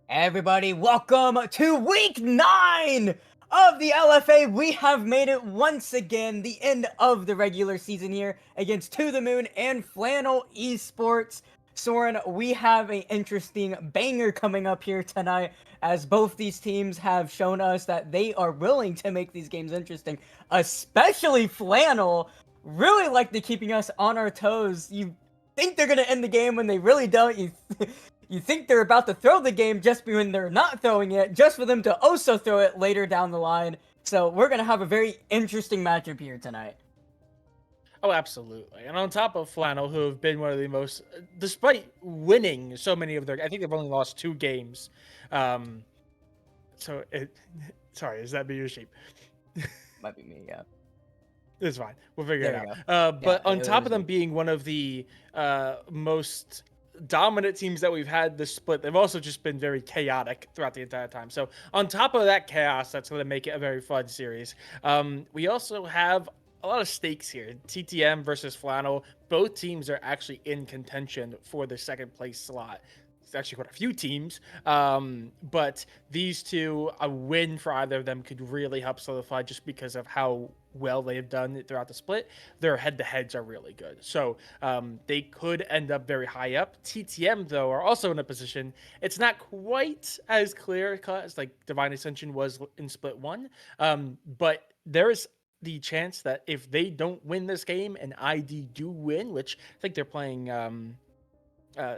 Everybody, welcome to week 9 of the LFA. We have made it once again, the end of the regular season here against To The Moon and Flannel Esports. Soren, we have an interesting banger coming up here tonight, as both these teams have shown us that they are willing to make these games interesting, especially Flannel. Really like the keeping us on our toes. You think they're going to end the game when they really don't. You think they're about to throw the game just when they're not throwing it, just for them to also throw it later down the line. So we're going to have a very interesting matchup here tonight. Oh, absolutely. And on top of Flannel, who have been one of the most, despite winning so many of their, I think they've only lost 2 games. Um, sorry, is that be your sheep? Might be me, yeah. It's fine. We'll figure There it you out. But Yeah, on top of them me. being one of the most dominant teams that we've had this split, they've also just been very chaotic throughout the entire time. So on top of that chaos, that's going to make it a very fun series. We also have a lot of stakes here. TTM versus Flannel. Both teams are actually in contention for the second place slot. It's actually quite a few teams, but these two, a win for either of them could really help solidify just because of how well they have done throughout the split. Their head-to-heads are really good, so they could end up very high up. TTM, though, are also in a position, it's not quite as clear as like Divine Ascension was in split 1, but there is the chance that if they don't win this game and ID do win, which I think they're playing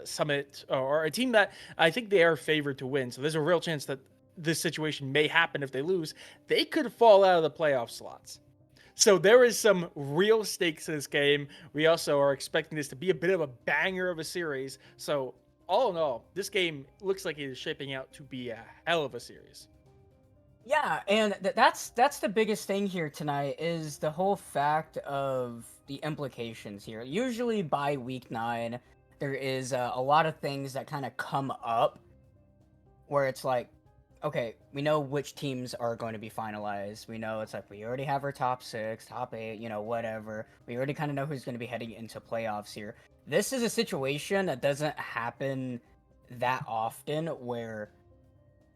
Summit, or a team that I think they are favored to win. So there's a real chance that this situation may happen if they lose. They could fall out of the playoff slots. So there is some real stakes in this game. We also are expecting this to be a bit of a banger of a series. So all in all, this game looks like it is shaping out to be a hell of a series. Yeah, and that's the biggest thing here tonight is the whole fact of the implications here. Usually by week 9, there is a lot of things that kind of come up where it's like, okay, we know which teams are going to be finalized. We know it's like we already have our top 6, top 8, whatever. We already kind of know who's going to be heading into playoffs here. This is a situation that doesn't happen that often where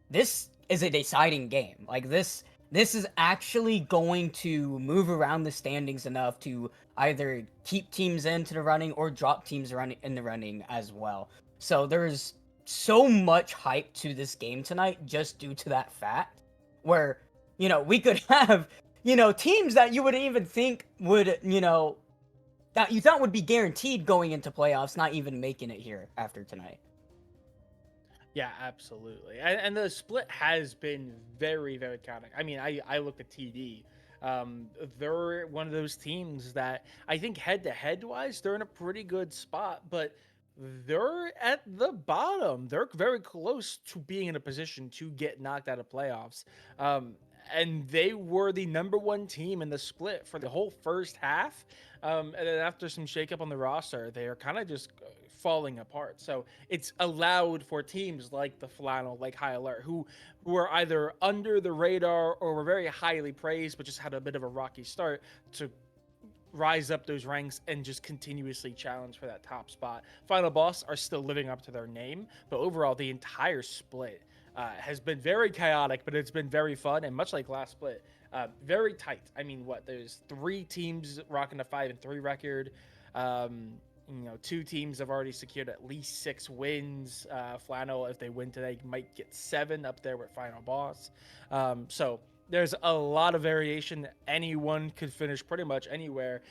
this is a deciding game. Like this is actually going to move around the standings enough to either keep teams into the running or drop teams in the running as well. So there's so much hype to this game tonight just due to that fact where, we could have, teams that you wouldn't even think would, that you thought would be guaranteed going into playoffs, not even making it here after tonight. Yeah, absolutely. And the split has been very, very chaotic. I mean, I look at TD. They're one of those teams that I think head to head wise, they're in a pretty good spot, but they're at the bottom. They're very close to being in a position to get knocked out of playoffs. And they were the number one team in the split for the whole first half. And then after some shakeup on the roster, they are kind of just falling apart. So it's allowed for teams like the Flannel, like High Alert, who are either under the radar or were very highly praised, but just had a bit of a rocky start to rise up those ranks and just continuously challenge for that top spot. Final Boss are still living up to their name, but overall, the entire split has been very chaotic, but it's been very fun. And much like last split, very tight. I mean, there's 3 teams rocking a 5-3 record. 2 teams have already secured at least 6 wins. Flannel, if they win today, might get 7 up there with Final Boss. So there's a lot of variation. Anyone could finish pretty much anywhere,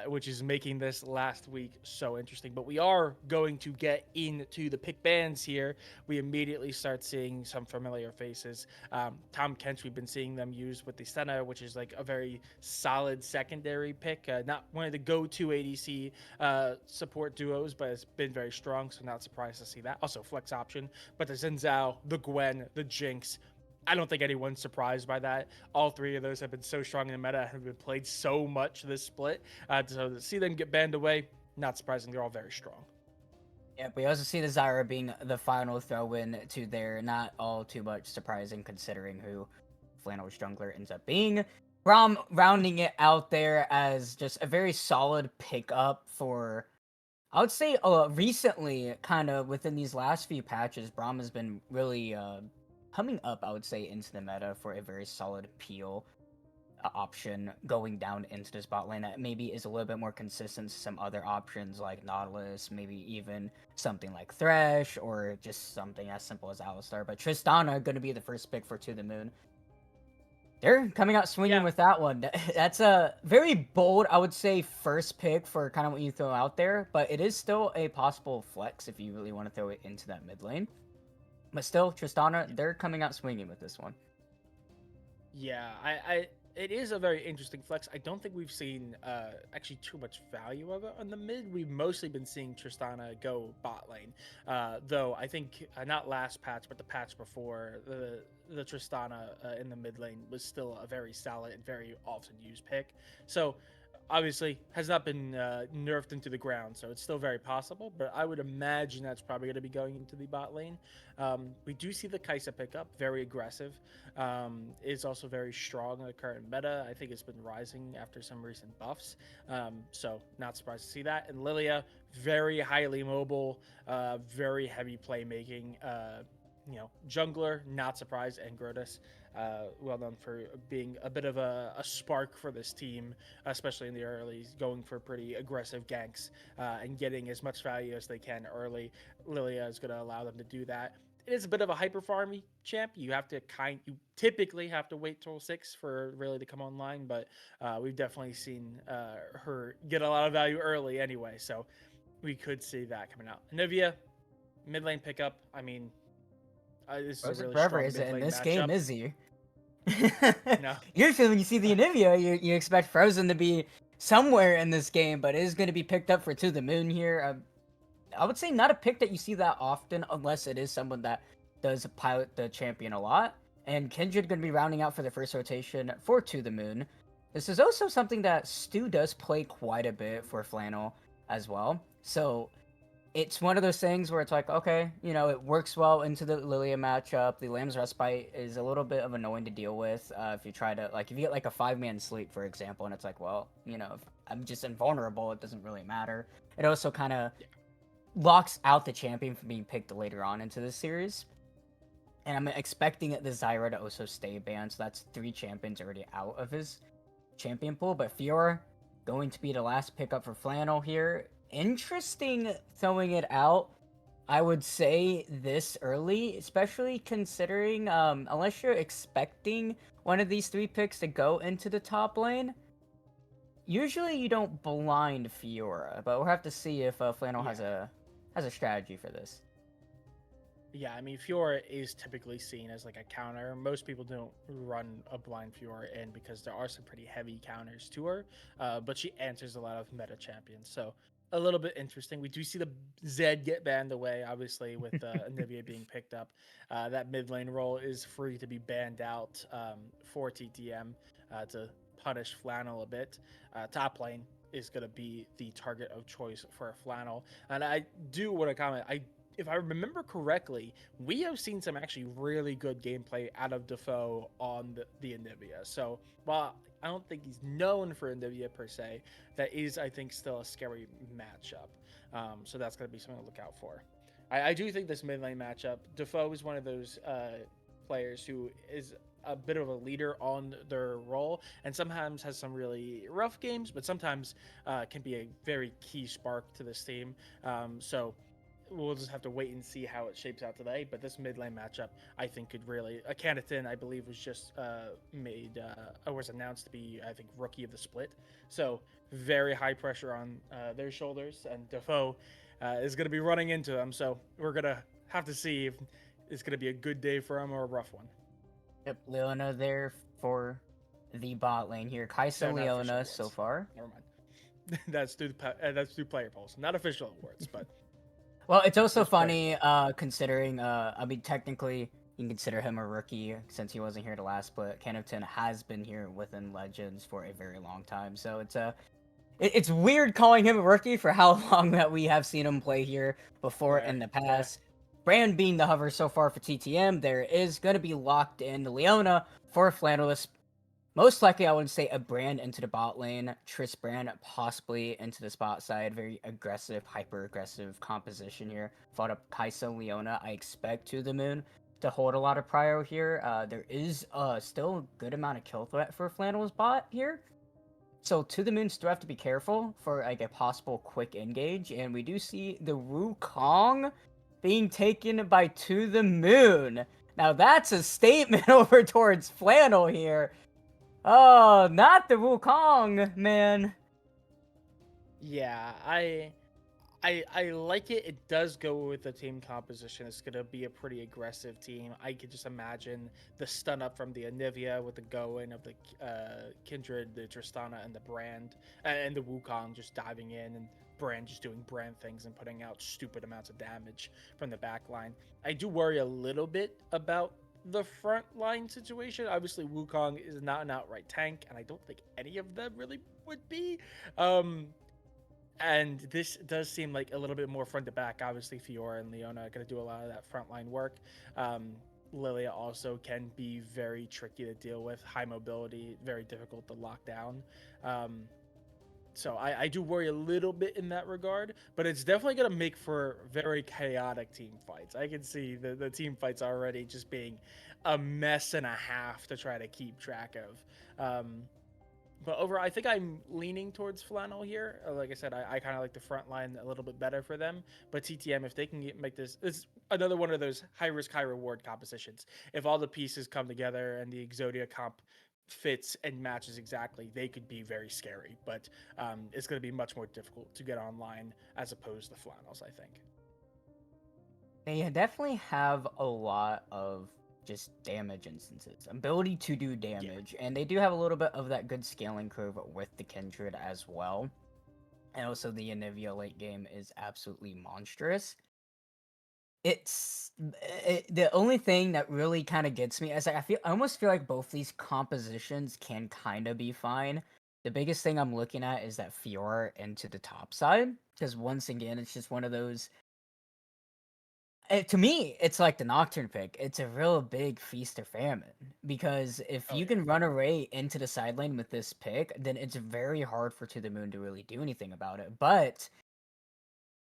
which is making this last week so interesting. But we are going to get into the pick bands here. We immediately start seeing some familiar faces. Tom Kench, we've been seeing them used with the Senna, which is like a very solid secondary pick. Not one of the go-to ADC support duos, but it's been very strong, so not surprised to see that. Also, flex option. But the Xin Zhao, the Gwen, the Jinx, I don't think anyone's surprised by that. All 3 of those have been so strong in the meta, have been played so much this split. So to see them get banned away, not surprising. They're all very strong. Yeah, we also see the Zyra being the final throw-in to there. Not all too much surprising considering who Flannel's jungler ends up being. Braum rounding it out there as just a very solid pickup for, I would say, recently, kind of within these last few patches, Braum has been really coming up, I would say, into the meta for a very solid peel option going down into this bot lane that maybe is a little bit more consistent to some other options like Nautilus, maybe even something like Thresh, or just something as simple as Alistar. But Tristana going to be the first pick for To The Moon. They're coming out swinging with that one. That's a very bold, I would say, first pick for kind of what you throw out there, but it is still a possible flex if you really want to throw it into that mid lane. But still, Tristana, they're coming out swinging with this one. Yeah, it is a very interesting flex. I don't think we've seen actually too much value of it on the mid. We've mostly been seeing Tristana go bot lane, though I think not last patch, but the patch before, the Tristana in the mid lane was still a very solid and very often used pick. So obviously has not been nerfed into the ground, so it's still very possible, but I would imagine that's probably going to be going into the bot lane. We do see the Kai'Sa pickup, very aggressive. Is also very strong in the current meta. I think it's been rising after some recent buffs, so not surprised to see that. And Lilia, very highly mobile, very heavy playmaking. Jungler, not surprised, and Grotus, well known for being a bit of a spark for this team, especially in the early, going for pretty aggressive ganks and getting as much value as they can early. Lilia is going to allow them to do that. It is a bit of a hyper farmy champ. You typically have to wait till 6 for really to come online, but we've definitely seen her get a lot of value early anyway, so we could see that coming out. Anivia, mid lane pickup. I mean, this is a really forever strong is it in mid-lane this matchup. game, is he? No. Usually when you see the Anivia, you expect Frozen to be somewhere in this game, but it is going to be picked up for To The Moon here. I would say not a pick that you see that often unless it is someone that does pilot the champion a lot. And Kindred going to be rounding out for the first rotation for To The Moon. This is also something that Stu does play quite a bit for Flannel as well. So it's one of those things where it's like, okay, you know, it works well into the Lilia matchup. The Lamb's Respite is a little bit of annoying to deal with if you try to, like, if you get like a 5-man sleep, for example, and it's like, well, you know, if I'm just invulnerable, it doesn't really matter. It also kind of locks out the champion from being picked later on into the series. And I'm expecting the Zyra to also stay banned, so that's 3 champions already out of his champion pool. But Fiora going to be the last pickup for Flannel here. Interesting throwing it out, I would say, this early, especially considering unless you're expecting one of these 3 picks to go into the top lane, usually you don't blind Fiora. But we'll have to see if Flannel has a strategy for this. Yeah, I mean, Fiora is typically seen as like a counter. Most people don't run a blind Fiora in because there are some pretty heavy counters to her, but she answers a lot of meta champions. So a little bit interesting. We do see the Zed get banned away, obviously, with Anivia being picked up. That mid lane role is free to be banned out for TTM to punish Flannel a bit. Top lane is going to be the target of choice for Flannel. And I do want to comment, if I remember correctly, we have seen some actually really good gameplay out of Defoe on the Anivia. So while I don't think he's known for Anivia per se, that is, I think, still a scary matchup. So that's going to be something to look out for. I do think this mid lane matchup, Defoe is one of those players who is a bit of a leader on their role and sometimes has some really rough games, but sometimes can be a very key spark to this team. So we'll just have to wait and see how it shapes out today. But this mid lane matchup, I think, could really. Canatin, I believe, was just made or was announced to be, I think, rookie of the split. So very high pressure on their shoulders, and Defoe is going to be running into them. So we're gonna have to see if it's going to be a good day for him or a rough one. Yep, Leona there for the bot lane here. Kaisa No, not official Leona so awards. far. Never mind. That's through player polls, not official awards, but Well, it's also just player funny, polls. considering, I mean, technically, you can consider him a rookie since he wasn't here the last split. Kennington has been here within Legends for a very long time, so it's weird calling him a rookie for how long that we have seen him play here before Fair, in the fair. past. Brand being the hover so far for TTM, there is going to be locked in Leona for Flannelist. Most likely, I would say a Brand into the bot lane, Triss Brand possibly into the spot side. Very aggressive, hyper aggressive composition here. Fought up Kaisa Leona. I expect To The Moon to hold a lot of prio here. There is still a good amount of kill threat for Flannel's bot here. So To The Moon still have to be careful for like a possible quick engage. And we do see the Wukong being taken by To The Moon. Now that's a statement over towards Flannel here. Oh, not the Wukong, man. Yeah, I like it. It does go with the team composition. It's gonna be a pretty aggressive team. I could just imagine the stun up from the Anivia with the go in of the Kindred, the Tristana, and the Brand, and the Wukong just diving in, and Brand just doing Brand things and putting out stupid amounts of damage from the back line. I do worry a little bit about the front line situation. Obviously, Wukong is not an outright tank, and I don't think any of them really would be. Um, and this does seem like a little bit more front to back. Obviously, Fiora and Leona are going to do a lot of that frontline work. Lilia also can be very tricky to deal with, high mobility, very difficult to lock down. Um, so I do worry a little bit in that regard, but it's definitely going to make for very chaotic team fights. I can see the team fights already just being a mess and a half to try to keep track of. But over, I think I'm leaning towards Flannel here. Like I said, I kind of like the front line a little bit better for them. But TTM, if they can make this another one of those high risk, high reward compositions. If all the pieces come together and the Exodia comp fits and matches exactly, they could be very scary. But it's going to be much more difficult to get online as opposed to Flannels, I think. They definitely have a lot of just damage instances, ability to do Yeah. damage, and they do have a little bit of that good scaling curve with the Kindred as well. And also the Anivia late game is absolutely monstrous. The only thing that really kind of gets me is like, I almost feel like both these compositions can kind of be fine the biggest thing I'm looking at is that Fiora into the top side, because once again, it's just one of those. To me, it's like the Nocturne pick. It's a real big feast or famine because if Oh you yeah. can run away into the side lane with this pick, then it's very hard for To the Moon to really do anything about it. But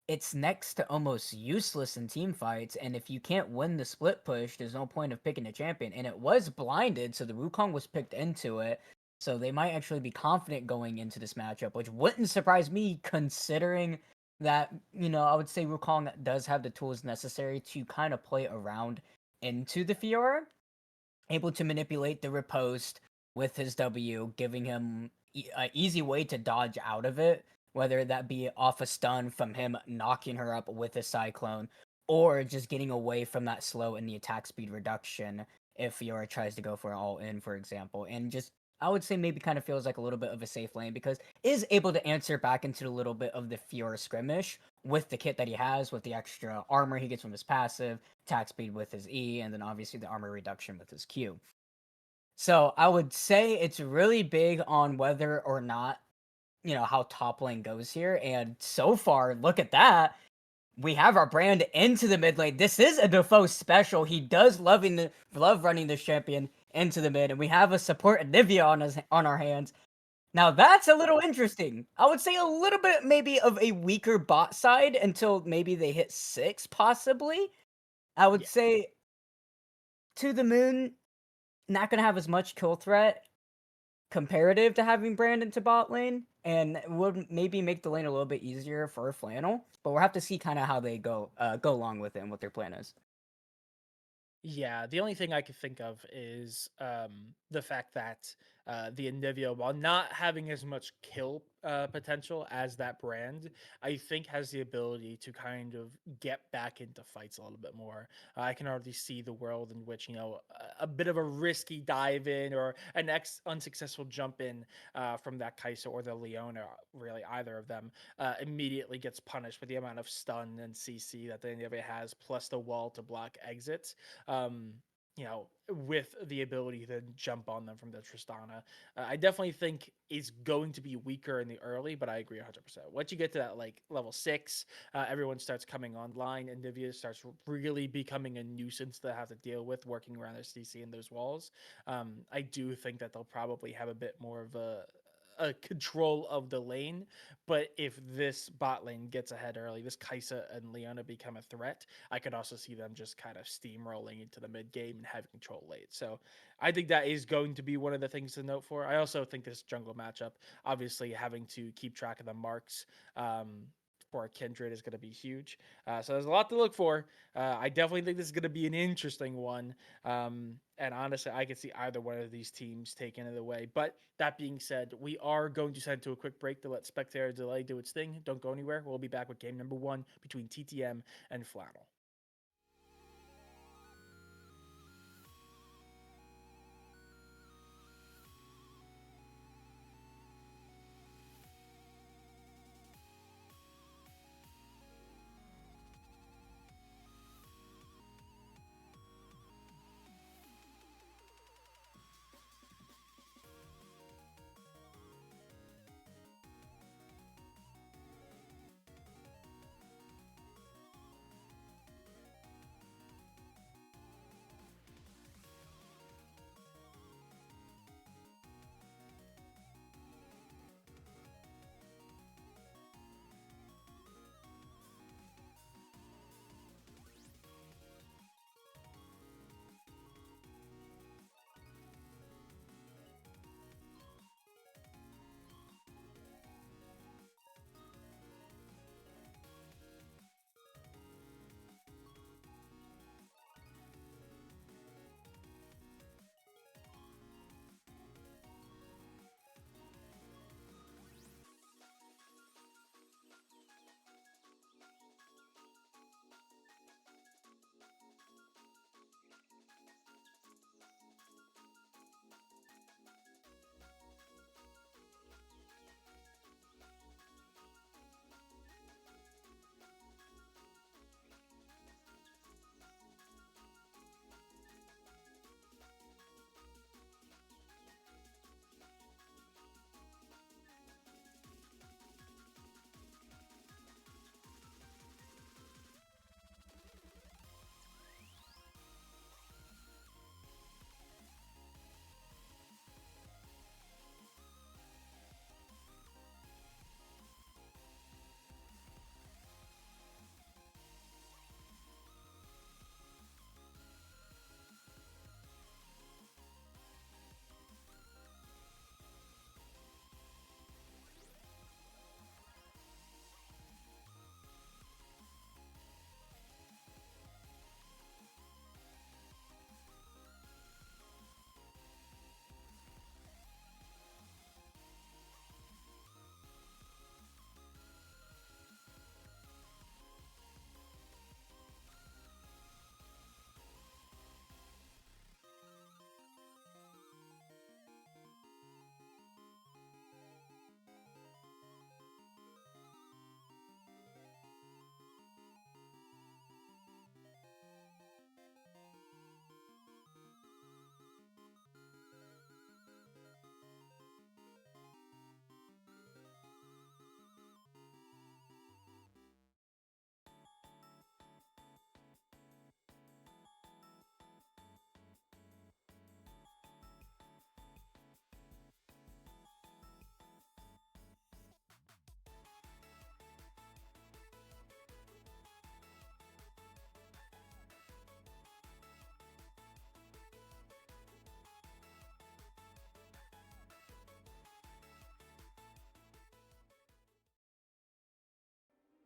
it's next to almost useless in team fights, and if you can't win the split push, there's no point of picking a champion. And it was blinded, so the Wukong was picked into it. So they might actually be confident going into this matchup, which wouldn't surprise me considering that, I would say Wukong does have the tools necessary to kind of play around into the Fiora, able to manipulate the riposte with his W, giving him an easy way to dodge out of it, whether that be off a stun from him knocking her up with a Cyclone, or just getting away from that slow and the attack speed reduction if Fiora tries to go for an all-in, for example. And just, I would say maybe kind of feels like a little bit of a safe lane because is able to answer back into a little bit of the Fiora skirmish with the kit that he has, with the extra armor he gets from his passive, attack speed with his E, and then obviously the armor reduction with his Q. So I would say it's really big on whether or not, how top lane goes here. And so far, look at that. We have our brand into the mid lane. This is a Defoe special. He does love running this champion into the mid, and we have a support Nivea on our hands. Now that's a little interesting. I would say a little bit maybe of a weaker bot side until maybe they hit 6, possibly. I would Yeah. say To the Moon, not gonna have as much kill threat comparative to having Brandon to bot lane, and would maybe make the lane a little bit easier for Flannel. But we'll have to see kind of how they go along with it and what their plan is. Yeah, the only thing I could think of is the fact that the Anivia, while not having as much kill potential as that brand, I think has the ability to kind of get back into fights a little bit more. I can already see the world in which, a bit of a risky dive in or an unsuccessful jump in from that Kai'Sa or the Leona, really either of them, immediately gets punished with the amount of stun and CC that the Anivia has, plus the wall to block exits. um, with the ability to jump on them from the Tristana. I definitely think is going to be weaker in the early, but I agree 100%. Once you get to that like level 6, everyone starts coming online, and Nivea starts really becoming a nuisance to have to deal with working around their CC and those walls. I do think that they'll probably have a bit more of a control of the lane. But if this bot lane gets ahead early, this Kai'Sa and Leona become a threat, I could also see them just kind of steamrolling into the mid game and having control late. So I think that is going to be one of the things to note for. I also think this jungle matchup, obviously having to keep track of the marks for a Kindred is going to be huge. So there's a lot to look for. I definitely think this is going to be an interesting one. And honestly, I could see either one of these teams taking it away. But that being said, we are going to send to a quick break to let Spectator Delay do its thing. Don't go anywhere. We'll be back with game number 1 between TTM and Flannel.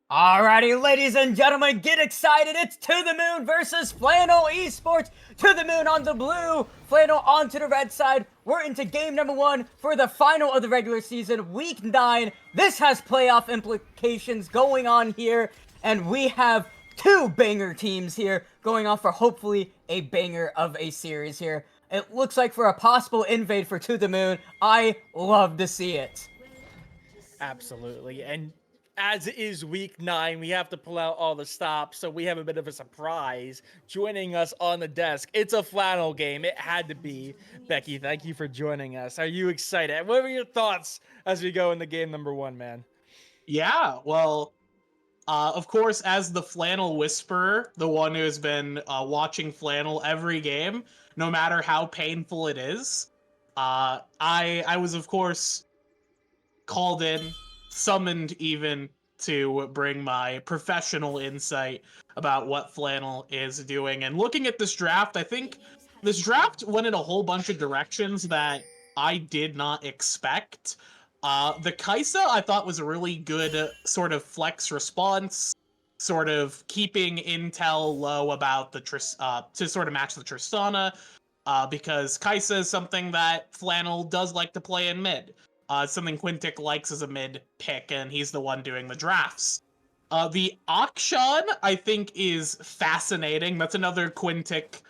Alrighty, ladies and gentlemen, get excited. It's To The Moon versus Flannel Esports. To The Moon on the blue, Flannel onto the red side. We're into game number 1 for the final of the regular season, week 9. This has playoff implications going on here, and we have two banger teams here going on for hopefully a banger of a series here. It looks like for a possible invade for To The Moon. I love to see it. Absolutely. And as it is week 9, we have to pull out all the stops, so we have a bit of a surprise joining us on the desk. It's a Flannel game. It had to be. Becky, thank you for joining us. Are you excited? What were your thoughts as we go into game number 1, man? Yeah, well, of course, as the Flannel Whisperer, the one who has been watching Flannel every game, no matter how painful it is, I was, of course, called in, summoned even, to bring my professional insight about what Flannel is doing. And looking at this draft, I think this draft went in a whole bunch of directions that I did not expect. The Kaisa I thought was a really good sort of flex response, sort of keeping intel low about the to sort of match the Tristana, because Kaisa is something that Flannel does like to play in mid. Something Quintic likes as a mid pick, and he's the one doing the drafts. The Akshan, I think, is fascinating. That's another Quintic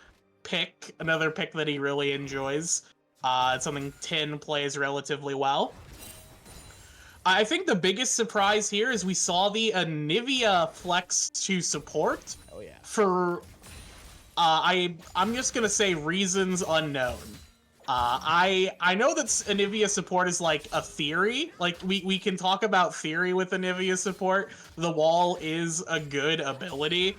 pick, another pick that he really enjoys. It's something Tin plays relatively well. I think the biggest surprise here is we saw the Anivia flex to support. Oh, yeah. For, I'm just gonna say reasons unknown. I know that Anivia support is like a theory. Like we can talk about theory with Anivia support. The wall is a good ability.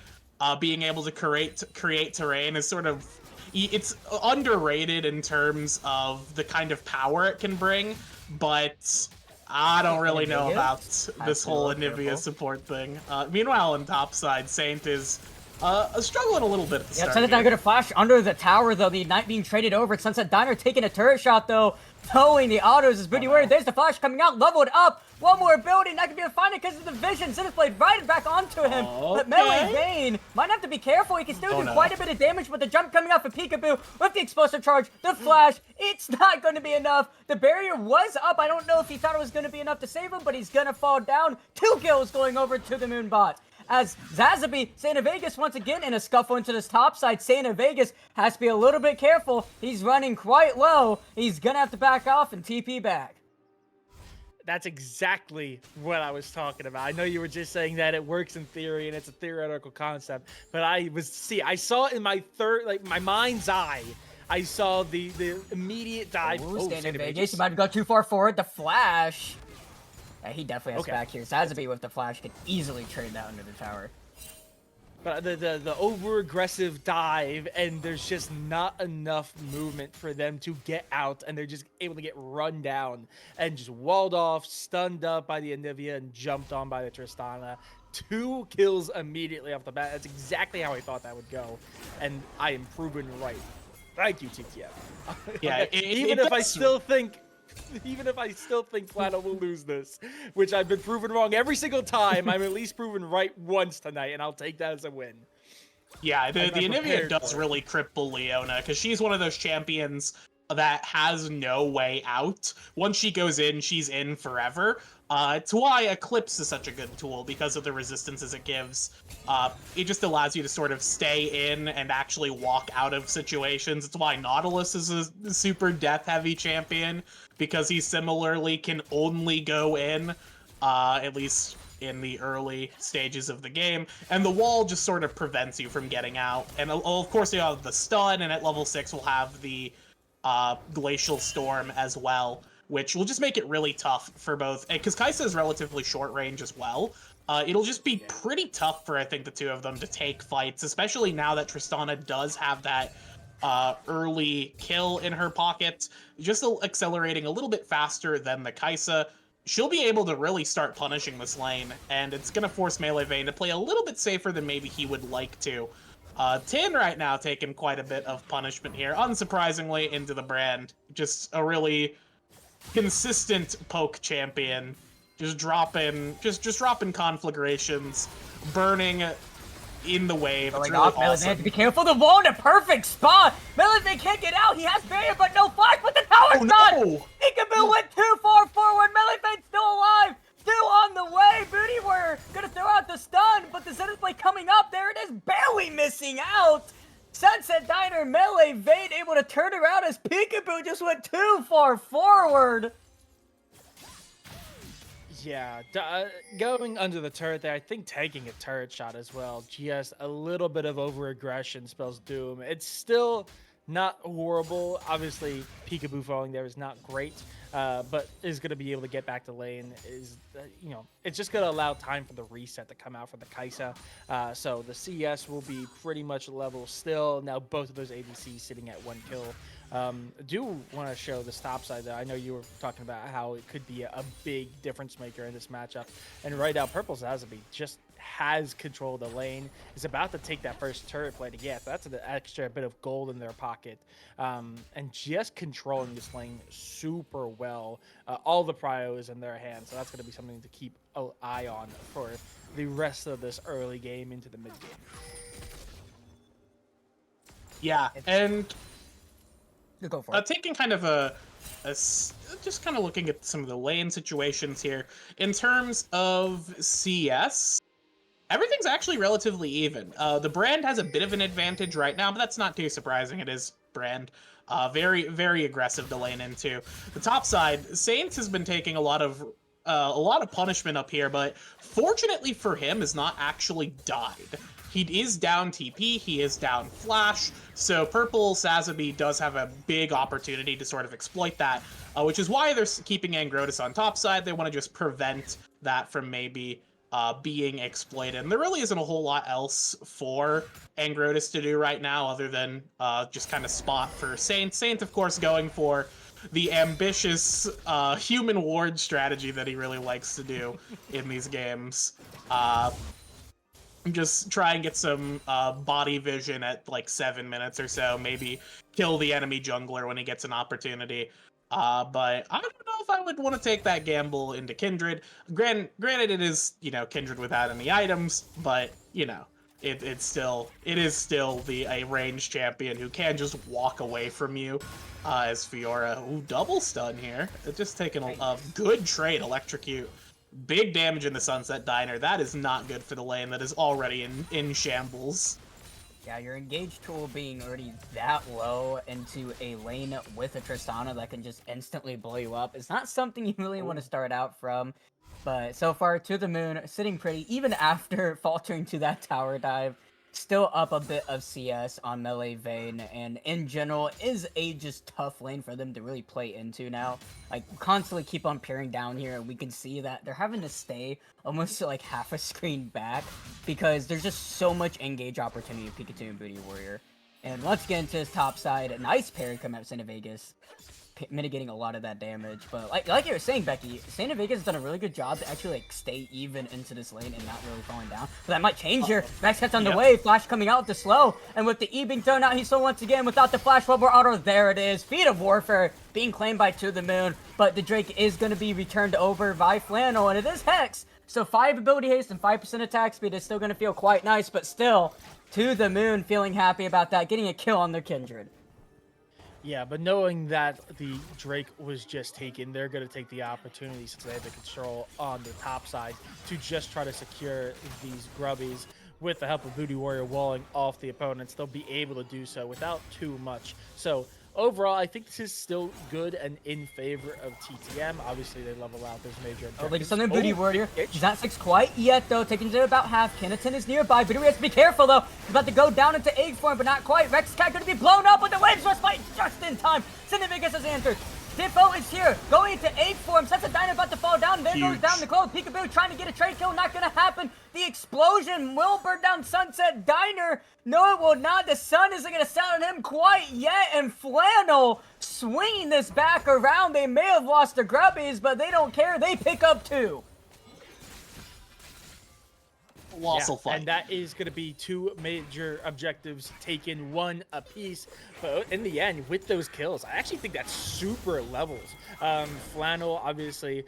Being able to create terrain is sort of, it's underrated in terms of the kind of power it can bring, but I don't really know about this whole Anivia support thing. Meanwhile, on top side, Saint is struggling a little bit at the start. Sunset Diner gonna flash under the tower, though. The Knight being traded over. Sunset Diner taking a turret shot, though. Towing the autos is Booty Warrior. There's the flash coming out. Leveled up. One more ability. Not gonna be able to find it because of the vision. Sinus Blade right back onto him. Okay. But Melee Vayne might have to be careful. He can still do quite a bit of damage with the jump coming off of Peekaboo. With the explosive charge, the flash. It's not going to be enough. The barrier was up. I don't know if he thought it was going to be enough to save him, but he's going to fall down. 2 kills going over to the Moon bot. As Zazaby, Santa Vegas once again in a scuffle into this top side. Santa Vegas has to be a little bit careful. He's running quite low. He's gonna have to back off and TP back. That's exactly what I was talking about. I know you were just saying that it works in theory and it's a theoretical concept, but I saw it in my my mind's eye. I saw the immediate dive. Ooh, Santa Vegas, you might have gone too far forward. The flash. Yeah, he definitely has Okay. back here. Zazaby with the flash could easily trade that under the tower. But the over-aggressive dive, and there's just not enough movement for them to get out, and they're just able to get run down and just walled off, stunned up by the Anivia, and jumped on by the Tristana. 2 kills immediately off the bat. That's exactly how I thought that would go, and I am proven right. Thank you, TTF. Yeah, even if I still think Flannel will lose this, which I've been proven wrong every single time, I'm at least proven right once tonight, and I'll take that as a win. Yeah, the Anivia does really cripple Leona, because she's one of those champions that has no way out. Once she goes in, she's in forever. It's why Eclipse is such a good tool, because of the resistances it gives. It just allows you to sort of stay in and actually walk out of situations. It's why Nautilus is a super death-heavy champion, because he similarly can only go in, at least in the early stages of the game, and the wall just sort of prevents you from getting out. And of course you have the stun, and at level 6 we'll have the Glacial Storm as well, which will just make it really tough for both, because Kaisa is relatively short range as well. It'll just be pretty tough for, I think, the two of them to take fights, especially now that Tristana does have that early kill in her pocket, just accelerating a little bit faster than the Kaisa. She'll be able to really start punishing this lane, and it's going to force Melee Vayne to play a little bit safer than maybe he would like to. Tin right now taking quite a bit of punishment here, unsurprisingly, into the brand. Just a really consistent poke champion. just dropping conflagrations, burning in the wave. It's really awesome. Melee, have to be careful. The wall in a perfect spot. Melee can't get out. He has barrier, but no flash. But the tower's done. No! Peekaboo went too far forward. Melee still alive. Still on the way. Booty Warrior gonna throw out the stun, but the Zenith Blade coming up. There it is, barely missing out. Sunset Diner, Melee, Vayne able to turn around as Peekaboo just went too far forward. Yeah, going under the turret there, I think taking a turret shot as well. Just a little bit of over-aggression spells doom. It's still not horrible. Obviously, Peekaboo falling there is not great, but is going to be able to get back to lane. It's just going to allow time for the reset to come out for the Kai'Sa. So the CS will be pretty much level still. Now both of those ADCs sitting at 1 kill. Do want to show the top side there. I know you were talking about how it could be a big difference maker in this matchup. And right now, Purple's Zazabi just has control of the lane. Is about to take that first turret play to get. That's an extra bit of gold in their pocket. And just controlling this lane super well. All the prio is in their hands. So that's going to be something to keep an eye on for the rest of this early game into the mid game. Yeah, and Go for it. taking kind of just kind of looking at some of the lane situations here. In terms of CS, everything's actually relatively even. The brand has a bit of an advantage right now, but that's not too surprising. It is brand. Very, very aggressive to lane into. The top side, Saints has been taking a lot of punishment up here, but fortunately for him, has not actually died. He is down TP, he is down Flash, so Purple Zazabi does have a big opportunity to sort of exploit that, which is why they're keeping Angrotus on top side. They want to just prevent that from maybe being exploited. And there really isn't a whole lot else for Angrotus to do right now other than just kind of spot for Saint. Saint, of course, going for the ambitious human ward strategy that he really likes to do in these games. Just try and get some body vision at like 7 minutes or so, maybe kill the enemy jungler when he gets an opportunity. But I don't know if I would want to take that gamble into Kindred. Granted, it is, Kindred without any items, but, it is still a ranged champion who can just walk away from you as Fiora. Ooh, double stun here. It's just taking a good trade, electrocute. Big damage in the Sunset Diner. That is not good for the lane that is already in shambles. Yeah, your engage tool being already that low into a lane with a Tristana that can just instantly blow you up is not something you really want to start out from. But so far, To The Moon, sitting pretty, even after faltering to that tower dive, still up a bit of CS on Melee Vayne, and in general, is a just tough lane for them to really play into now. Like, constantly keep on peering down here, and we can see that they're having to stay almost like half a screen back, because there's just so much engage opportunity of Pikachu and Booty Warrior. And once again, to his top side, a nice parry coming out of Santa Vegas, mitigating a lot of that damage. But like you were saying, Becky, Santa Vegas has done a really good job to actually stay even into this lane and not really falling down. But that might change here. Max Cat's on the way. Flash coming out with the slow, and with the E being thrown out, he's still once again without the Flash Rubber Auto. There it is. Feet of Warfare being claimed by To The Moon, but the Drake is going to be returned over by Flannel, and it is Hex. So 5 ability haste and 5% attack speed is still going to feel quite nice, but still, To The Moon feeling happy about that, getting a kill on their Kindred. Yeah, but knowing that the Drake was just taken, they're going to take the opportunity, since they have the control on the top side, to just try to secure these grubbies. With the help of Booty Warrior walling off the opponents, they'll be able to do so without too much. So overall, I think this is still good and in favor of TTM. Obviously, they level out those major objectives. Like something Booty Warrior. He's not 6 quite yet, though. Taking to about half. Kinnison is nearby. Booty Warrior has to be careful, though. He's about to go down into egg form, but not quite. Rex Cat going to be blown up with the Waves Rush fight just in time. Santa Vegas has answered. Diffo is here, going into egg form. Sets a Diner about to fall down. There goes down the close. Peekaboo trying to get a trade kill. Not going to happen. The explosion will burn down Sunset Diner. No, it will not. The sun isn't going to set on him quite yet. And Flannel swinging this back around. They may have lost the grubbies, but they don't care. They pick up 2. Colossal fight. And that is going to be 2 major objectives taken, 1 apiece. But in the end, with those kills, I actually think that's super levels. Flannel, obviously,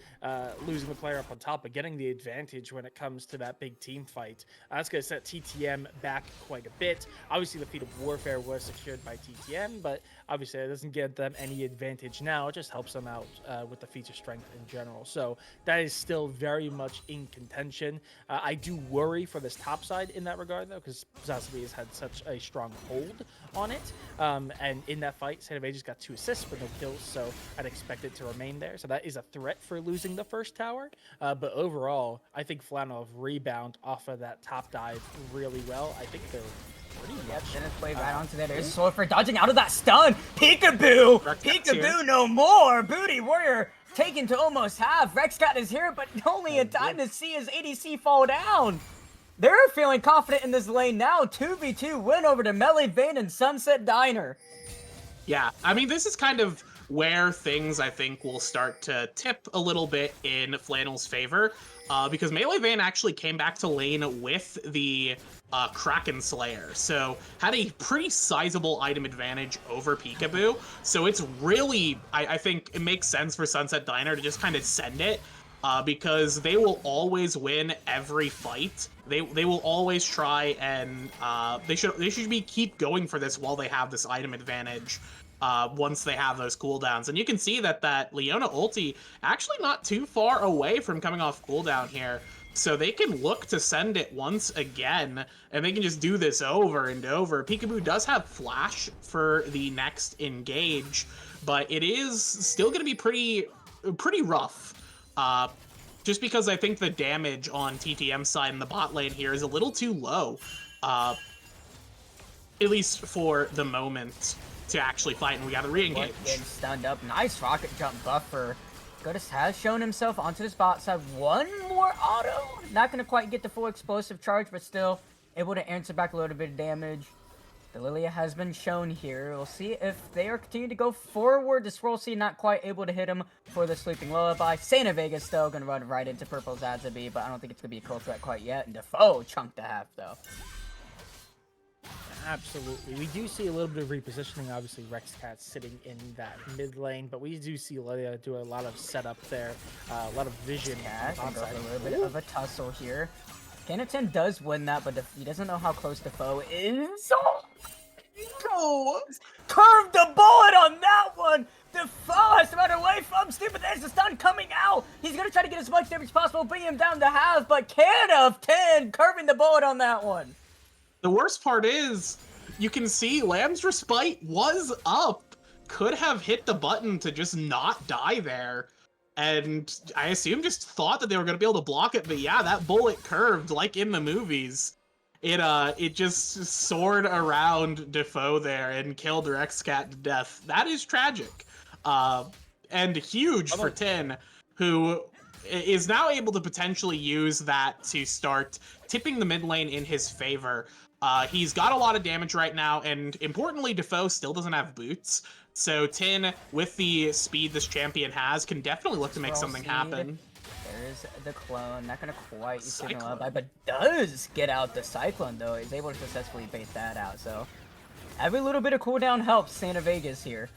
losing the player up on top, but getting the advantage when it comes to that big team fight. That's going to set TTM back quite a bit. Obviously, the feat of warfare was secured by TTM, but obviously, it doesn't give them any advantage now. It just helps them out with the feature strength in general. So that is still very much in contention. I do worry for this top side in that regard, though, because Zazabi has had such a strong hold on it. And in that fight, Santa just got 2 assists but no kills, so I'd expect it to remain there. So that is a threat for losing the first tower. But overall, I think Flannel have rebound off of that top dive really well. I think they're pretty much... Then it's played right onto there. There's Sword for dodging out of that stun. Peekaboo! Peekaboo no more! Booty Warrior taken to almost half. Rexcat is here, but only in time to see his ADC fall down. They're feeling confident in this lane now. 2v2 win over to Melee Vayne and Sunset Diner. Yeah, I mean, this is kind of where things, I think, will start to tip a little bit in Flannel's favor, because Melee Vayne actually came back to lane with the Kraken Slayer, so had a pretty sizable item advantage over Peekaboo, so it's really, I think it makes sense for Sunset Diner to just kind of send it, because they will always win every fight. They will always try and they should keep going for this while they have this item advantage. Once they have those cooldowns, and you can see that Leona ulti actually not too far away from coming off cooldown here, so they can look to send it once again, and they can just do this over and over. Peekaboo does have flash for the next engage, but it is still going to be pretty rough. Just because I think the damage on TTM side in the bot lane here is a little too low, at least for the moment, to actually fight, and we got to re-engage. Getting stunned up. Nice rocket jump buffer. Goddess has shown himself onto this bot side. One more auto. Not going to quite get the full explosive charge, but still able to answer back a little bit of damage. The Lilia has been shown here. We'll see if they are continuing to go forward. The Swirl Seed not quite able to hit him for the Sleeping Lullaby. Santa Vega's still going to run right into Purple Zazabi, but I don't think it's going to be a cold threat quite yet. And Defoe chunked to half, though. Absolutely. We do see a little bit of repositioning. Obviously, Rexcat sitting in that mid lane, but we do see Lilia do a lot of setup there, a lot of vision. Yeah, can go for a little bit of a tussle here. Canatan does win that, but he doesn't know how close Defoe is. Oh, curved the bullet on that one. Defoe has to run away from Steve, but there's the stun coming out. He's going to try to get as much damage as possible, bring him down to half, but Can of 10 curving the bullet on that one. The worst part is, you can see Lamb's Respite was up. Could have hit the button to just not die there. And I assume just thought that they were going to be able to block it, but yeah, that bullet curved like in the movies. It just soared around Defoe there and killed Rexcat to death. That is tragic. And huge for Tin, who is now able to potentially use that to start tipping the mid lane in his favor. He's got a lot of damage right now, and importantly, Defoe still doesn't have boots. So Tin, with the speed this champion has, can definitely look to make something happen. There's the clone, not gonna quite use Sleeping Lullaby, but does get out the Cyclone though. Is able to successfully bait that out, so every little bit of cooldown helps Santa Vegas here.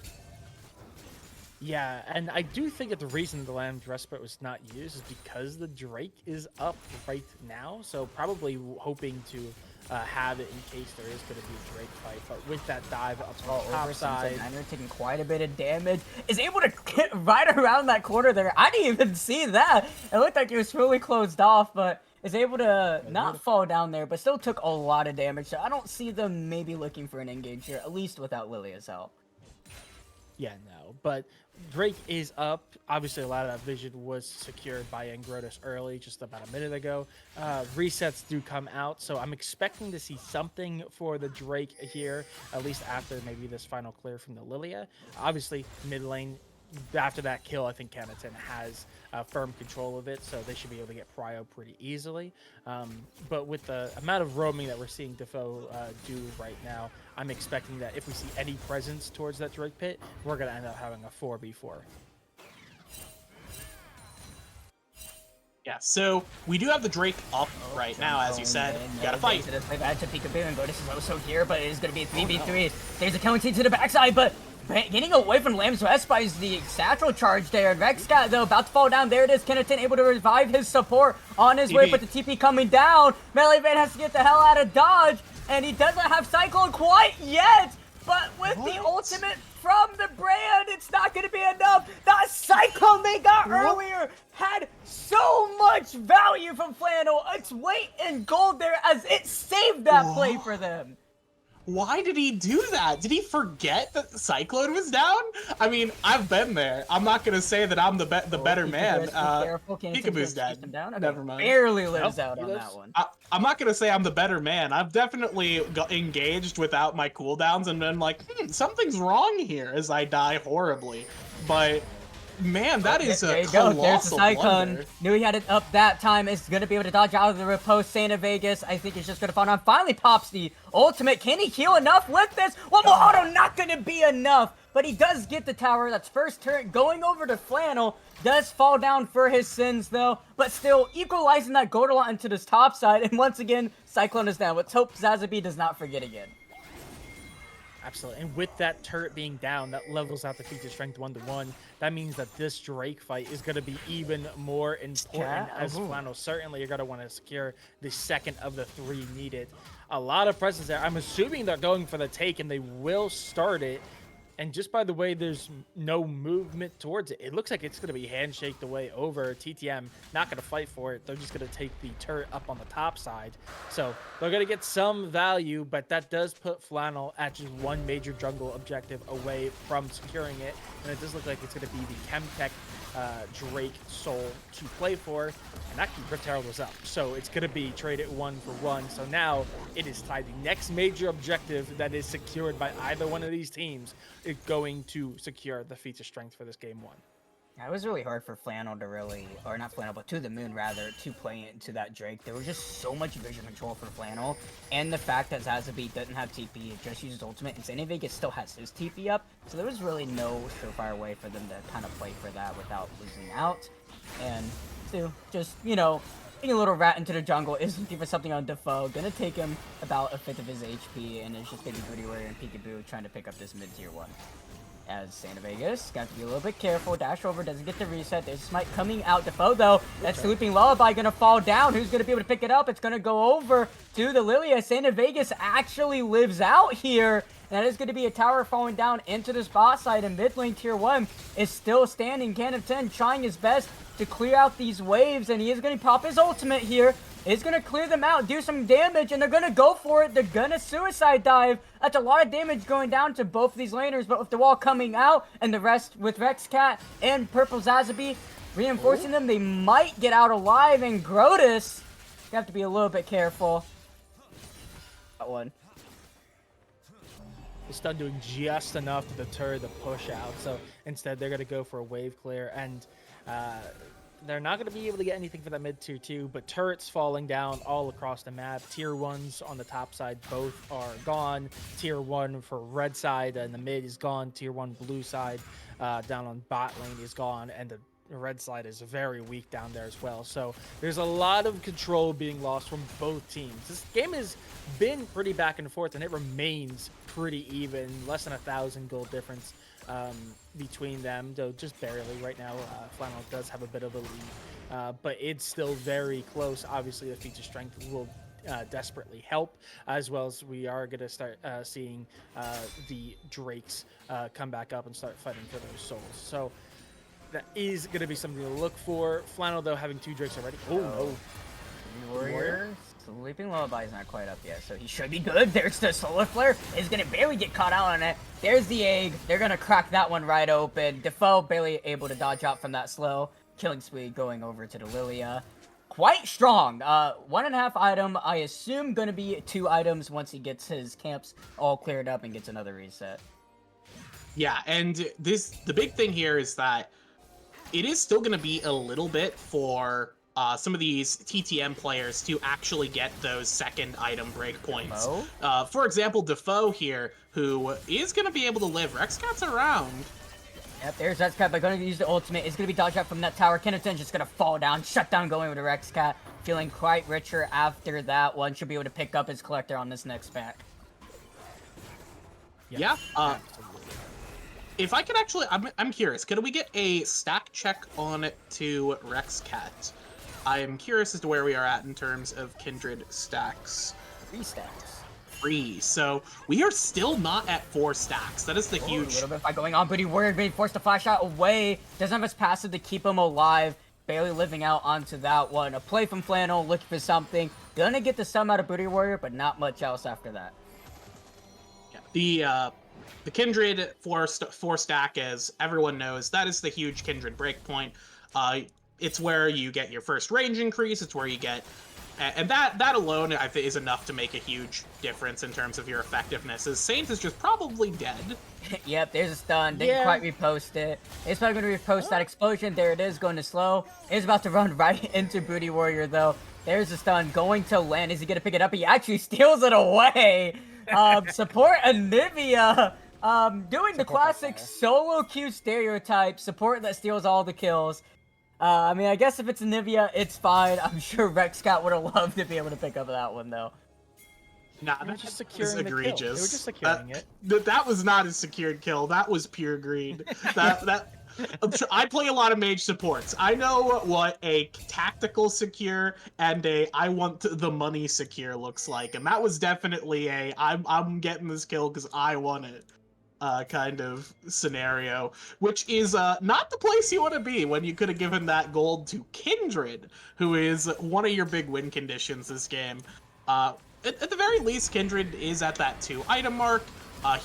Yeah, and I do think that the reason the Lamb's Respite was not used is because the Drake is up right now, so probably hoping to have it in case there is going to be a Drake fight. But with that dive up on the top side, Niner taking quite a bit of damage, is able to get right around that corner there. I didn't even see that. It looked like it was really closed off, but is able to not fall down there, but still took a lot of damage. So I don't see them maybe looking for an engage here, at least without Lilia's help. Yeah, no, but Drake is up. Obviously, a lot of that vision was secured by Ingrotus early, just about a minute ago. Resets do come out, so I'm expecting to see something for the Drake here, at least after maybe this final clear from the Lilia. Obviously, mid lane, after that kill, I think Canatan has firm control of it, so they should be able to get Prio pretty easily. But with the amount of roaming that we're seeing Defoe do right now, I'm expecting that if we see any presence towards that Drake pit, we're going to end up having a 4v4. Yeah, so we do have the Drake up right now, as you said. You gotta fight. They've had to peekaboo, and Goddess is also here, but it is going to be a 3v3. There's a counting to the backside, but getting away from Lamb's Respite is the satchel charge there. Rexcat, though, about to fall down. There it is. Kenneton able to revive his support on his way, but the TP coming down. Melee Van has to get the hell out of dodge, and he doesn't have Cyclone quite yet. But with the ultimate from the brand, it's not going to be enough. That Cyclone they got earlier had so much value from Flannel. Its weight in gold there as it saved that play for them. Why did he do that? Did he forget that Cyclone was down? I mean, I've been there. I'm not gonna say that I'm the better man. Peekaboo's dead. Okay, never mind. Barely lives out on that one. I'm not gonna say I'm the better man. I've definitely got engaged without my cooldowns and been like, something's wrong here as I die horribly. But man, that is a colossal There's the Cyclone. blunder. Knew he had it up that time. It's going to be able to dodge out of the riposte. Santa Vegas, I think, is just going to fall down. Finally pops the ultimate. Can he heal enough with this? One more auto, not going to be enough. But he does get the tower. That's first turret going over to Flannel. Does fall down for his sins, though. But still, equalizing that gold a lot into this top side. And once again, Cyclone is down. Let's hope Zazabi does not forget again. Absolutely, and with that turret being down, that levels out the feature strength 1-to-1. That means that this Drake fight is going to be even more important, as Flannel certainly are going to want to secure the second of the 3 needed. A lot of presence there. I'm assuming they're going for the take, and they will start it. And just by the way, there's no movement towards it. It looks like it's going to be handshake the way over. TTM not going to fight for it. They're just going to take the turret up on the top side. So they're going to get some value, but that does put Flannel at just one major jungle objective away from securing it. And it does look like it's going to be the Chemtech Drake Soul to play for. And actually, Rift Herald was up. So it's going to be traded 1-for-1. So now it is tied. The next major objective that is secured by either one of these teams is going to secure the feats of strength for this game 1. Yeah, it was really hard for Flannel to really, or not Flannel, but To The Moon rather, to play into that Drake. There was just so much vision control for Flannel, and the fact that Zazabi doesn't have TP, it just uses ultimate, and Santa Vegas still has his TP up, so there was really no surefire way for them to kind of play for that without losing out. And to just, you know, being a little rat into the jungle is looking for something on Defoe, gonna take him about a 5th of his HP, and it's just gonna be Booty Warrior and Peekaboo trying to pick up this mid-tier 1. As Santa Vegas, got to be a little bit careful. Dash over, doesn't get the reset. There's Smite coming out. Defoe, though, that Sleeping Lullaby gonna fall down. Who's gonna be able to pick it up? It's gonna go over to the Lilia. Santa Vegas actually lives out here. That is gonna be a tower falling down into the spot side, and mid lane tier 1 is still standing. Can of 10 trying his best to clear out these waves, and he is gonna pop his ultimate here. Is going to clear them out, do some damage, and they're going to go for it. They're going to suicide dive. That's a lot of damage going down to both of these laners, but with the wall coming out and the rest with Rexcat and Purple Zazabi reinforcing them, they might get out alive, and Grotus, you have to be a little bit careful. That one. The stun doing just enough to deter the push out, so instead they're going to go for a wave clear, and they're not going to be able to get anything for that mid tier 2, but turrets falling down all across the map. Tier 1s on the top side both are gone. Tier 1 for red side and the mid is gone. Tier 1 blue side down on bot lane is gone, and the red side is very weak down there as well. So there's a lot of control being lost from both teams. This game has been pretty back and forth, and it remains pretty even. Less than 1,000 gold difference between them, though just barely right now. Flannel does have a bit of a lead, but it's still very close. Obviously, the feature strength will desperately help, as well as we are going to start seeing the Drakes come back up and start fighting for those souls. So that is going to be something to look for. Flannel, though, having 2 Drakes already. Oh, no. Warrior. Sleeping Lullaby is not quite up yet, so he should be good. There's the Solar Flare. Is going to barely get caught out on it. There's the egg. They're going to crack that one right open. Defoe barely able to dodge out from that slow. Killing spree going over to the Lilia. Quite strong. 1.5 item. I assume going to be 2 items once he gets his camps all cleared up and gets another reset. Yeah, and the big thing here is that it is still going to be a little bit for some of these TTM players to actually get those second item breakpoints. For example, Defoe here, who is going to be able to live. Rexcat's around. Yep, there's Rexcat, but going to use the ultimate. It's going to be dodged out from that tower. Kennington just going to fall down. Shut down going over to Rexcat. Feeling quite richer after that one. Should be able to pick up his collector on this next pack. Yeah. If I could actually, I'm curious. Could we get a stack check on to Rexcat? I am curious as to where we are at in terms of Kindred stacks. 3 stacks. 3. So we are still not at 4 stacks. That is the huge. A little bit of fight going on. Booty Warrior being forced to flash out away. Doesn't have his passive to keep him alive. Barely living out onto that one. A play from Flannel, looking for something. Gonna get the sum out of Booty Warrior, but not much else after that. Yeah, the Kindred 4 stack, as everyone knows, that is the huge Kindred breakpoint. It's where you get your first range increase. It's where you get, and that alone I think is enough to make a huge difference in terms of your effectiveness. As Saint is just probably dead. Yep, there's a stun. Didn't quite repost it. It's probably going to repost that explosion. There it is, going to slow. It's about to run right into Booty Warrior, though. There's a stun going to land. Is he going to pick it up? He actually steals it away. Support Anivia. Doing the classic solo queue stereotype. Support that steals all the kills. I mean, I guess if it's Anivia, it's fine. I'm sure Rexcat would have loved to be able to pick up that one, though. Nah, They were that just is securing the kill. They were egregious. just securing it. That was not a secured kill. That was pure greed. I play a lot of mage supports. I know what a tactical secure and a I want the money secure looks like, and that was definitely a I'm getting this kill because I want it kind of scenario, which is not the place you want to be when you could have given that gold to Kindred, who is one of your big win conditions this game. At the very least, Kindred is at that 2 item mark.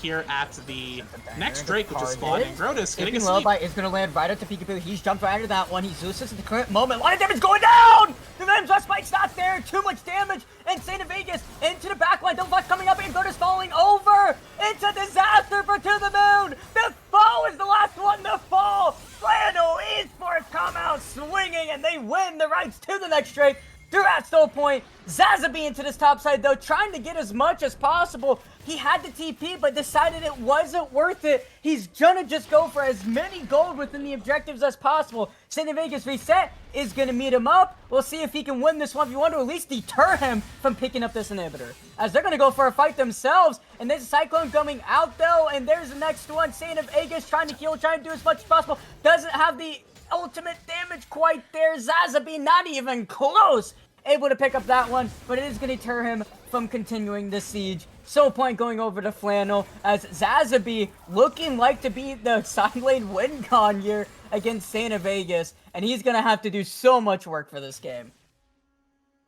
Here at the next Drake, which is spawning. Grotus getting a sleep. Lullaby is going to land right up to Peekaboo. He's jumped right into that one. He's Zeus at the current moment. A lot of damage going down! The Venom's last spike's not there. Too much damage. And Saint of Vegas into the backline. Double flash coming up and Grotus falling over. It's a disaster for To The Moon. The fall is the last one to fall. Flannel Esports come out swinging and they win the rights to the next Drake. Through at Stow Point, Zazaby into this top side though, trying to get as much as possible. He had the TP, but decided it wasn't worth it. He's gonna just go for as many gold within the objectives as possible. Saint Vegas reset is gonna meet him up. We'll see if he can win this 1v1 to at least deter him from picking up this inhibitor. As they're gonna go for a fight themselves, and there's a Cyclone coming out though, and there's the next one. Saint Vegas trying to kill, trying to do as much as possible. Doesn't have the ultimate damage quite there. Zazaby not even close able to pick up that one, but it is going to deter him from continuing the siege. So point going over to Flannel as Zazaby looking like to be the side lane win con here against Saint Vegas, and he's going to have to do so much work for this game.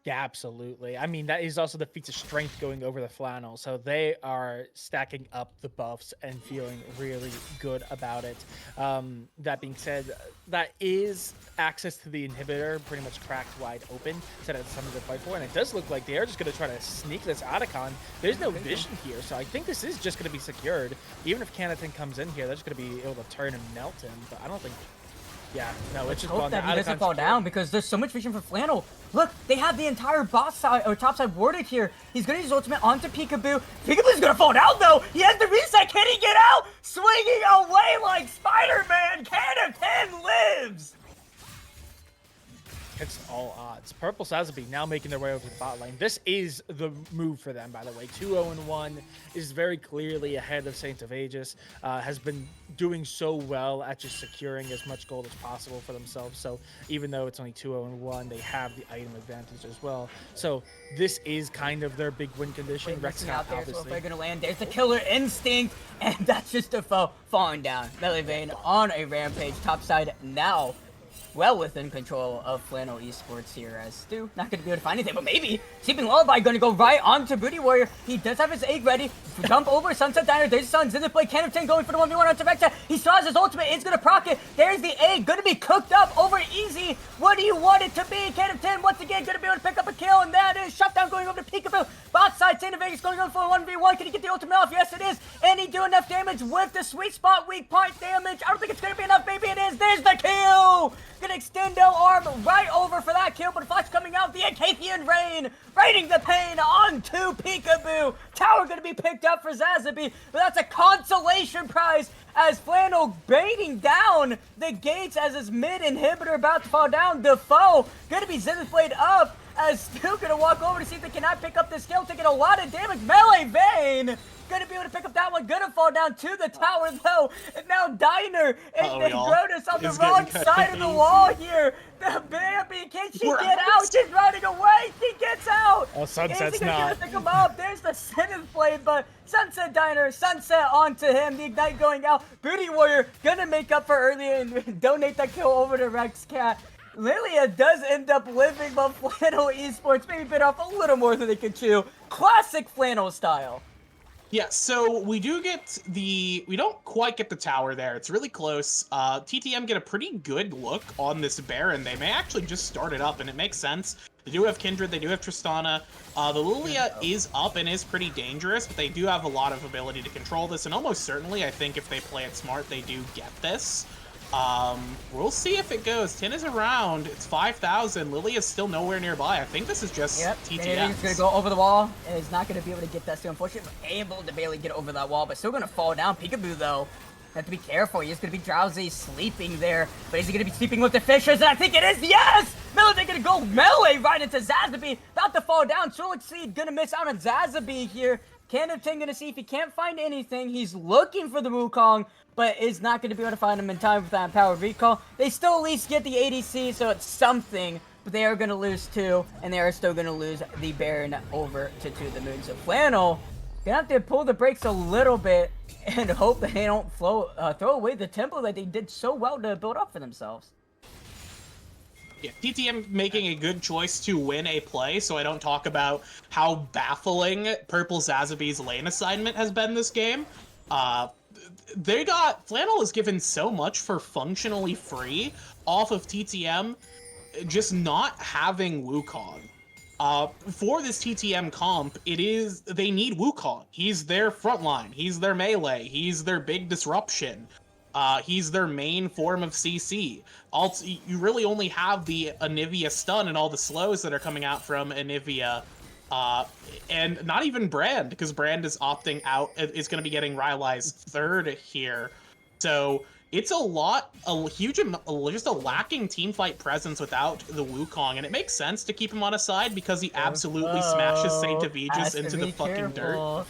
Yeah, absolutely. I mean, that is also the feats of strength going over the Flannel. So they are stacking up the buffs and feeling really good about it. That being said, that is access to the inhibitor pretty much cracked wide open. So that's something to fight for. And it does look like they are just going to try to sneak this Otacon. There's no vision here. So I think this is just going to be secured. Even if Kennington comes in here, they're just going to be able to turn and melt him. But I don't think... Yeah, no, it's just hope that he doesn't fall down because there's so much vision for Flannel. Look, they have the entire boss side or top side warded here. He's gonna use his ultimate onto Peekaboo. Peekaboo's gonna fall down though. He has the reset. Can he get out? Swinging away like Spider-Man. Kennington lives. It's all odds. Purple Sazaby now making their way over to the bot lane. This is the move for them, by the way. 2-0-1 is very clearly ahead of Saint of Aegis. Has been doing so well at just securing as much gold as possible for themselves. So even though it's only 2-0-1, they have the item advantage as well. So this is kind of their big win condition. Rex out there, obviously. so if they're gonna land, there's the killer instinct, and that's just a foe falling down. Melee Vein on a rampage. Top side now well within control of Flannel Esports here, as Stu not going to be able to find anything, but maybe Sleeping Lullaby going to go right onto Booty Warrior. He does have his egg ready. Jump over Sunset Diner. There's Sun's in the play. Kennington going for the 1v1 onto Vecta. He still has his ultimate. It's going to proc it. There's the egg. Going to be cooked up over easy. What do you want it to be? Kennington once again going to be able to pick up a kill, and that is shut down going over to Peekaboo. Bot side, Saint Vegas going over for a 1v1. Can he get the ultimate off? Yes, it is. And he do enough damage with the sweet spot weak point damage. I don't think it's going to be enough. Maybe it is. There's the kill. Gonna extend their arm right over for that kill, but Flash coming out. The Acathian Rain, raining the pain onto Peekaboo. Tower gonna be picked up for Zazabi, but that's a consolation prize as Flannel baiting down the gates as his mid inhibitor about to fall down. Defoe gonna be Zenith Blade up as still gonna walk over to see if they cannot pick up this kill, taking a lot of damage. Melee Vayne gonna be able to pick up that one, gonna fall down to the tower though, and now Diner and then Grotus on the wrong side of the wall here. The Bambi, can she get out? She's running away, she gets out! Oh, Sunset's Is he gonna not. pick him up? There's the Zenith Blade, but Sunset Diner, Sunset onto him, the Ignite going out. Booty Warrior gonna make up for earlier and donate that kill over to Rex Cat. Lilia does end up living, but Flannel Esports maybe bit off a little more than they could chew. Classic Flannel style. Yeah, so we don't quite get the tower there. It's really close. TTM get a pretty good look on this Baron. They may actually just start it up, and it makes sense. They do have Kindred, they do have Tristana. The Lilia is up and is pretty dangerous, but they do have a lot of ability to control this, and almost certainly, I think if they play it smart, they do get this. We'll see if it goes. 10 is around. It's 5,000. Lily is still nowhere nearby. I think this is just TTS. He's gonna go over the wall, and he's not gonna be able to get that still. Unfortunately, able to barely get over that wall, but still gonna fall down. Peekaboo, though, have to be careful. He's gonna be drowsy, sleeping there. But is he gonna be sleeping with the fishers? And I think it is. Yes! Melee gonna go melee right into Zazabi. About to fall down. Seed gonna miss out on Zazabi here. Canopton gonna see if he can't find anything. He's looking for the Wukong, but is not gonna be able to find him in time with that empowered recall. They still at least get the ADC, so it's something. But they are gonna lose two, and they are still gonna lose the Baron over to the Moon. So Flannel gonna have to pull the brakes a little bit and hope that they don't throw away the tempo that they did so well to build up for themselves. Yeah, TTM making a good choice to win a play, so I don't talk about how baffling Purple Zazabi's lane assignment has been this game. Flannel is given so much for functionally free off of TTM just not having Wukong. For this TTM comp, they need Wukong. He's their frontline, he's their melee, he's their big disruption. He's their main form of CC. You really only have the Anivia stun and all the slows that are coming out from Anivia. And not even Brand, because Brand is opting out, is going to be getting Rylai's third here. So it's just a lacking teamfight presence without the Wukong, and it makes sense to keep him on a side because he absolutely smashes Saint Aegis into the fucking dirt.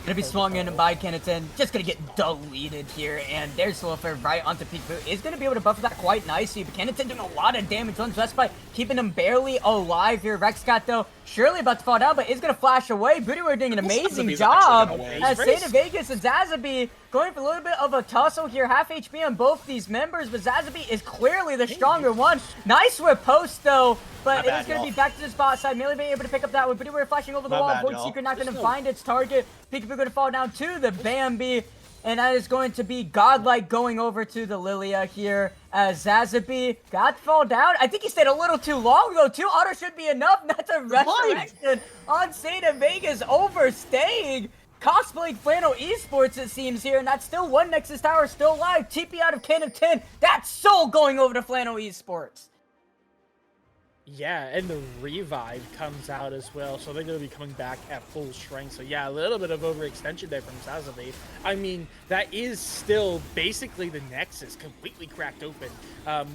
Gonna be swung in by Kennington, just gonna get deleted here, and there's Slowfair right onto Peekaboo. Is gonna be able to buffer that quite nicely, but Kennington doing a lot of damage on just by keeping him barely alive here. Rexcat though, surely about to fall down, but is gonna flash away. Booty Warrior doing an amazing job as Saint Vegas and Zazabi going for a little bit of a tussle here. Half HP on both these members, but Zazabi is clearly the stronger one. Nice riposte though, but it is going to be back to the spot side. Melee being able to pick up that one. Booty Warrior flashing over the wall. Void Seeker not going to find its target. Peekaboo going to fall down to the Bambi. And that is going to be Godlike going over to the Lilia here as Zazabi got to fall down. I think he stayed a little too long though. 2 auto should be enough. That's a resurrection on Saint Vegas overstaying. Cosplaying Flannel Esports, it seems here, and that's still one Nexus Tower still alive. TP out of Can of 10. That's Soul going over to Flannel Esports. Yeah, and the revive comes out as well, so they're going to be coming back at full strength. So yeah, a little bit of overextension there from Zazabi. I mean, that is still basically the Nexus completely cracked open.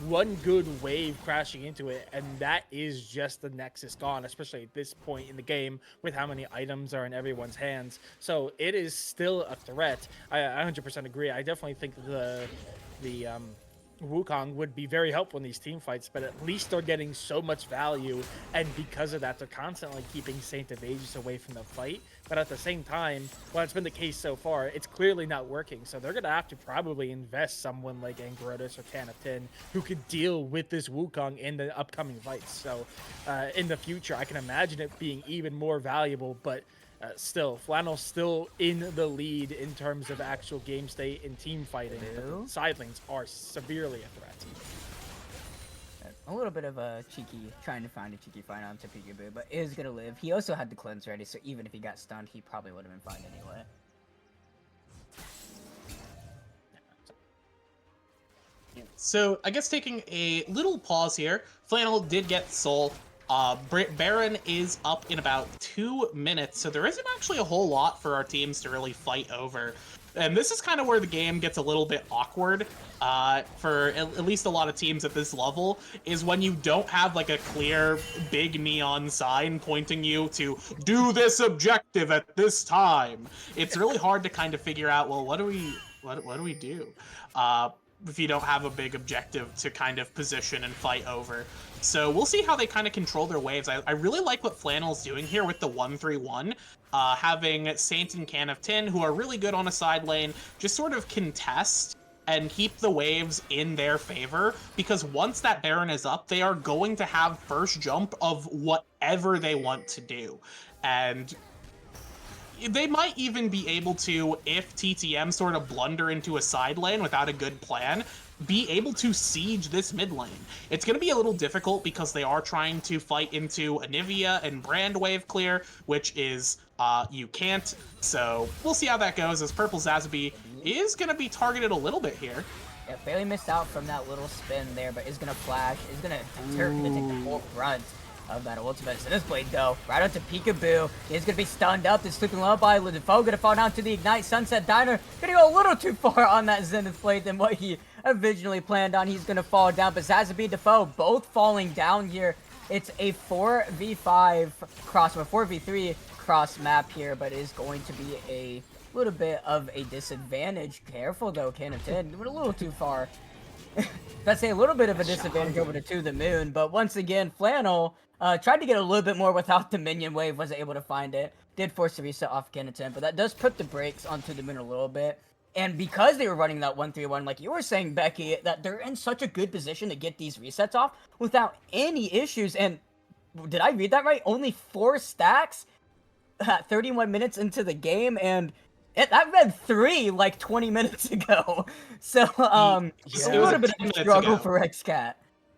One good wave crashing into it, and that is just the Nexus gone, especially at this point in the game with how many items are in everyone's hands. So it is still a threat. I 100% agree. I definitely think the Wukong would be very helpful in these team fights, but at least they're getting so much value, and because of that, they're constantly keeping Saint Aegis away from the fight. But at the same time, well, it's been the case so far, it's clearly not working, so they're going to have to probably invest someone like Angrotus or Canopton who could deal with this Wukong in the upcoming fights. So in the future, I can imagine it being even more valuable, but still, Flannel's still in the lead in terms of actual game state and team fighting. But the side lanes are severely a threat. A little bit of a cheeky, trying to find a cheeky fight onto Peekaboo, but is gonna live. He also had the cleanse ready, so even if he got stunned, he probably would have been fine anyway. So I guess taking a little pause here, Flannel did get Soul. Baron is up in about 2 minutes, so there isn't actually a whole lot for our teams to really fight over. And this is kind of where the game gets a little bit awkward for at least a lot of teams at this level, is when you don't have like a clear big neon sign pointing you to do this objective at this time. It's really hard to kind of figure out, well, what do we do? If you don't have a big objective to kind of position and fight over. So we'll see how they kind of control their waves. I really like what Flannel's doing here with the 1-3-1. Having Saint and Can of Tin, who are really good on a side lane, just sort of contest and keep the waves in their favor, because once that Baron is up, they are going to have first jump of whatever they want to do. And they might even be able to, if TTM sort of blunder into a side lane without a good plan, be able to siege this mid lane. It's going to be a little difficult because they are trying to fight into Anivia and Brand wave clear, which is you can't. So we'll see how that goes, as Purple Zazabi is going to be targeted a little bit here. Yeah, barely missed out from that little spin there, but is going to flash, is going to take the full brunt of that ultimate. So this blade though, right onto Peekaboo. He's gonna be stunned up. The Sleeping Lullaby. Defoe gonna fall down to the Ignite. Sunset Diner gonna go a little too far on that Zenith blade than what he originally planned on. He's gonna fall down, but Zazabi, Defoe both falling down here. It's a 4v5 cross, or 4v3 cross map here, but it is going to be a little bit of a disadvantage. Careful though, Can of Tin. Went a little too far. Let's say a little bit of a disadvantage over to the Moon, but once again, Flannel tried to get a little bit more without the minion wave, wasn't able to find it. Did force the reset off Kenneton, but that does put the brakes onto the Moon a little bit. And because they were running that 1-3-1, like you were saying, Becky, that they're in such a good position to get these resets off without any issues. And did I read that right? Only 4 stacks at 31 minutes into the game, and I read 3 like 20 minutes ago. So, it's a little bit of a struggle for XCat.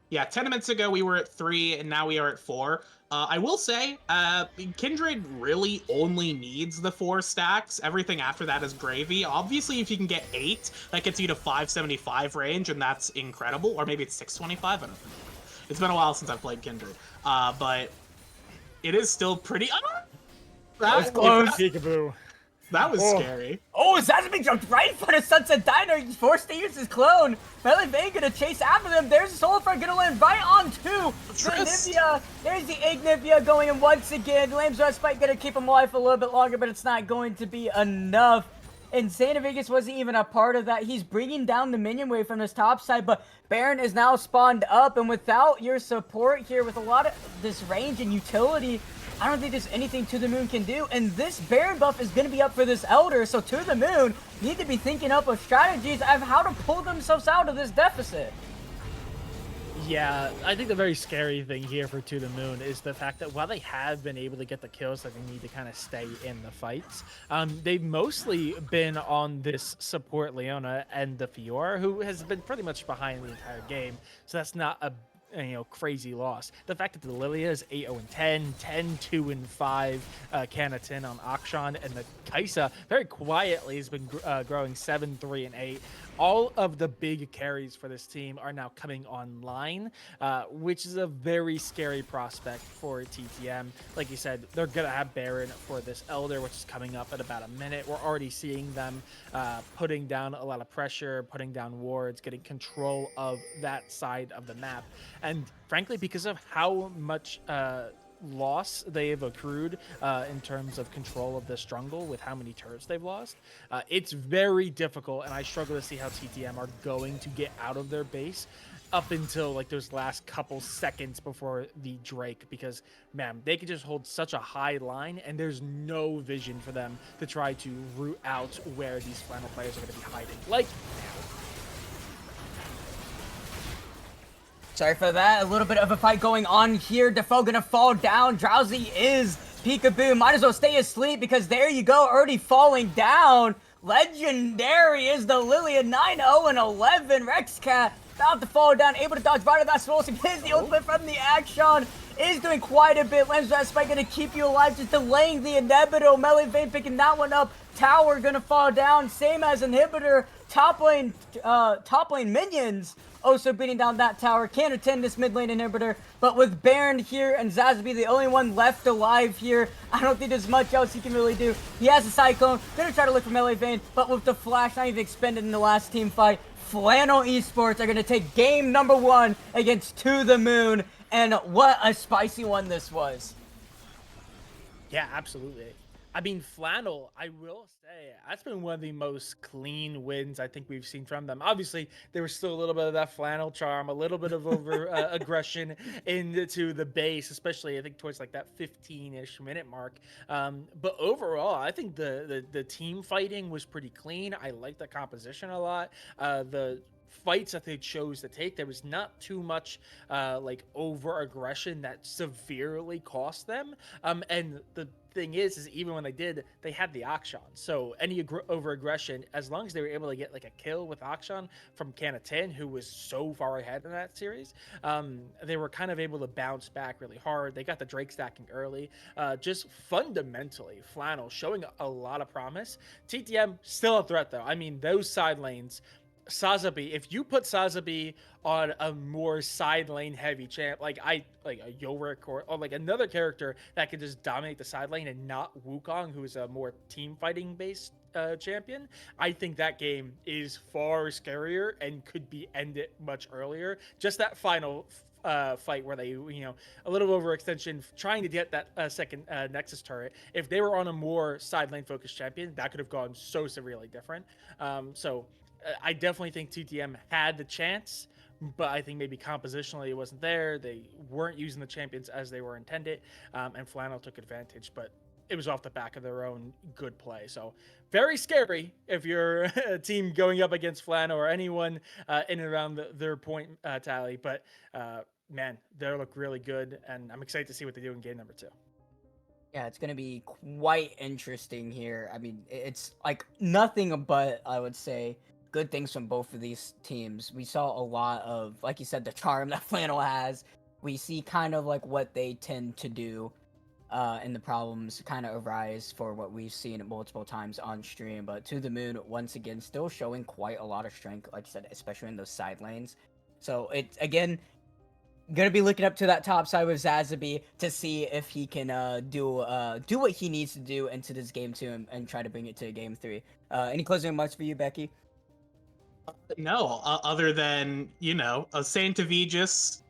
Yeah, 10 minutes ago we were at 3, and now we are at 4. I will say, Kindred really only needs the 4 stacks. Everything after that is gravy. Obviously, if you can get 8, that gets you to 575 range, and that's incredible. Or maybe it's 625, I don't know. It's been a while since I've played Kindred. But it is still pretty... that was close. Peekaboo. That was scary. Oh, Zazabi jumped right in front of Sunset Diner. He's forced to use his clone. Melee Vayne gonna chase after them. There's a Soulfire gonna land right on to Anivia. There's the Ignivia going in once again. Lame's Respite gonna keep him alive for a little bit longer, but it's not going to be enough. And Santa Vegas wasn't even a part of that. He's bringing down the minion wave from his top side, but Baron is now spawned up, and without your support here, with a lot of this range and utility, I don't think there's anything To The Moon can do, and this Baron buff is going to be up for this Elder, so To The Moon need to be thinking up of strategies of how to pull themselves out of this deficit. Yeah, I think the very scary thing here for To The Moon is the fact that while they have been able to get the kills that they need to kind of stay in the fights, they've mostly been on this support Leona and the Fiora, who has been pretty much behind the entire game, so that's not a crazy loss. The fact that the Lilia is 8-0-10, 10-2-5, Kenneton on Akshan, and the Kaisa very quietly has been growing 7-3-8. All of the big carries for this team are now coming online, which is a very scary prospect for TTM. Like you said, they're going to have Baron for this Elder, which is coming up in about a minute. We're already seeing them putting down a lot of pressure, putting down wards, getting control of that side of the map. And frankly, because of how much loss they have accrued in terms of control of this jungle with how many turrets they've lost, it's very difficult, and I struggle to see how TTM are going to get out of their base up until like those last couple seconds before the Drake, because man, they could just hold such a high line and there's no vision for them to try to root out where these Flannel players are going to be hiding. Like, sorry for that. A little bit of a fight going on here. Defoe gonna fall down. Drowsy is Peekaboo. Might as well stay asleep, because there you go, already falling down. Legendary is the Lilia, 9-0-11. Rexcat about to fall down, able to dodge right of that explosive. Here's the ultimate from the action. Is doing quite a bit. Lamb's Respite gonna keep you alive, just delaying the inevitable. Melee Vayne picking that one up. Tower gonna fall down, same as inhibitor. Top lane minions also beating down that tower, can attend this mid lane inhibitor, but with Baron here and Zazby the only one left alive here, I don't think there's much else he can really do. He has a Cyclone, gonna try to look for melee vein, but with the flash not even expended in the last team fight, Flannel Esports are gonna take game number 1 against To The Moon, and what a spicy one this was. Yeah, absolutely. I mean, Flannel, I will say, that's been one of the most clean wins I think we've seen from them. Obviously, there was still a little bit of that Flannel charm, a little bit of over aggression into the base, especially I think towards like that 15-ish minute mark. But overall, I think the team fighting was pretty clean. I like the composition a lot. The fights that they chose to take, there was not too much like over aggression that severely cost them. And the thing is even when they did, they had the Akshan. So any over aggression, as long as they were able to get like a kill with Akshan from Canatin, who was so far ahead in that series, they were kind of able to bounce back really hard. They got the Drake stacking early. Just fundamentally, Flannel showing a lot of promise. TTM still a threat though. I mean, those side lanes, Sazabi, if you put Sazabi on a more side lane heavy champ, like a Yorick or like another character that could just dominate the side lane and not Wukong, who is a more team fighting based champion, I think that game is far scarier and could be ended much earlier. Just that final fight where they, a little overextension trying to get that second Nexus turret. If they were on a more side lane focused champion, that could have gone so severely different. So I definitely think TTM had the chance, but I think maybe compositionally it wasn't there. They weren't using the champions as they were intended, and Flannel took advantage, but it was off the back of their own good play. So very scary if you're a team going up against Flannel or anyone in and around their point tally. But man, they look really good, and I'm excited to see what they do in game number 2. Yeah, it's going to be quite interesting here. I mean, it's like nothing but, I would say, good things from both of these teams. We saw a lot of, like you said, the charm that Flannel has. We see kind of like what they tend to do, and the problems kind of arise for what we've seen multiple times on stream. But To The Moon, once again, still showing quite a lot of strength, like I said, especially in those side lanes. So it's, again, gonna be looking up to that top side with Zazabi to see if he can do what he needs to do into this game 2 and try to bring it to game 3. Any closing remarks for you, Becky? No, other than, a Saint of Aegis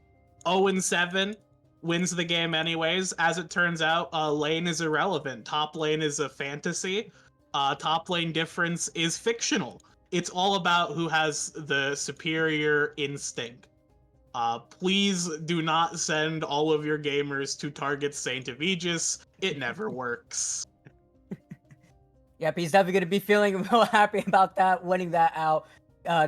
0-7 wins the game anyways. As it turns out, lane is irrelevant. Top lane is a fantasy. Top lane difference is fictional. It's all about who has the superior instinct. Please do not send all of your gamers to target Saint of Aegis. It never works. Yep, he's definitely gonna be feeling real happy about that, winning that out.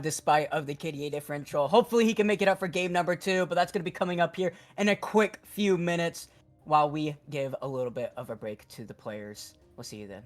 Despite of the KDA differential. Hopefully he can make it up for game number 2, but that's going to be coming up here in a quick few minutes while we give a little bit of a break to the players. We'll see you then.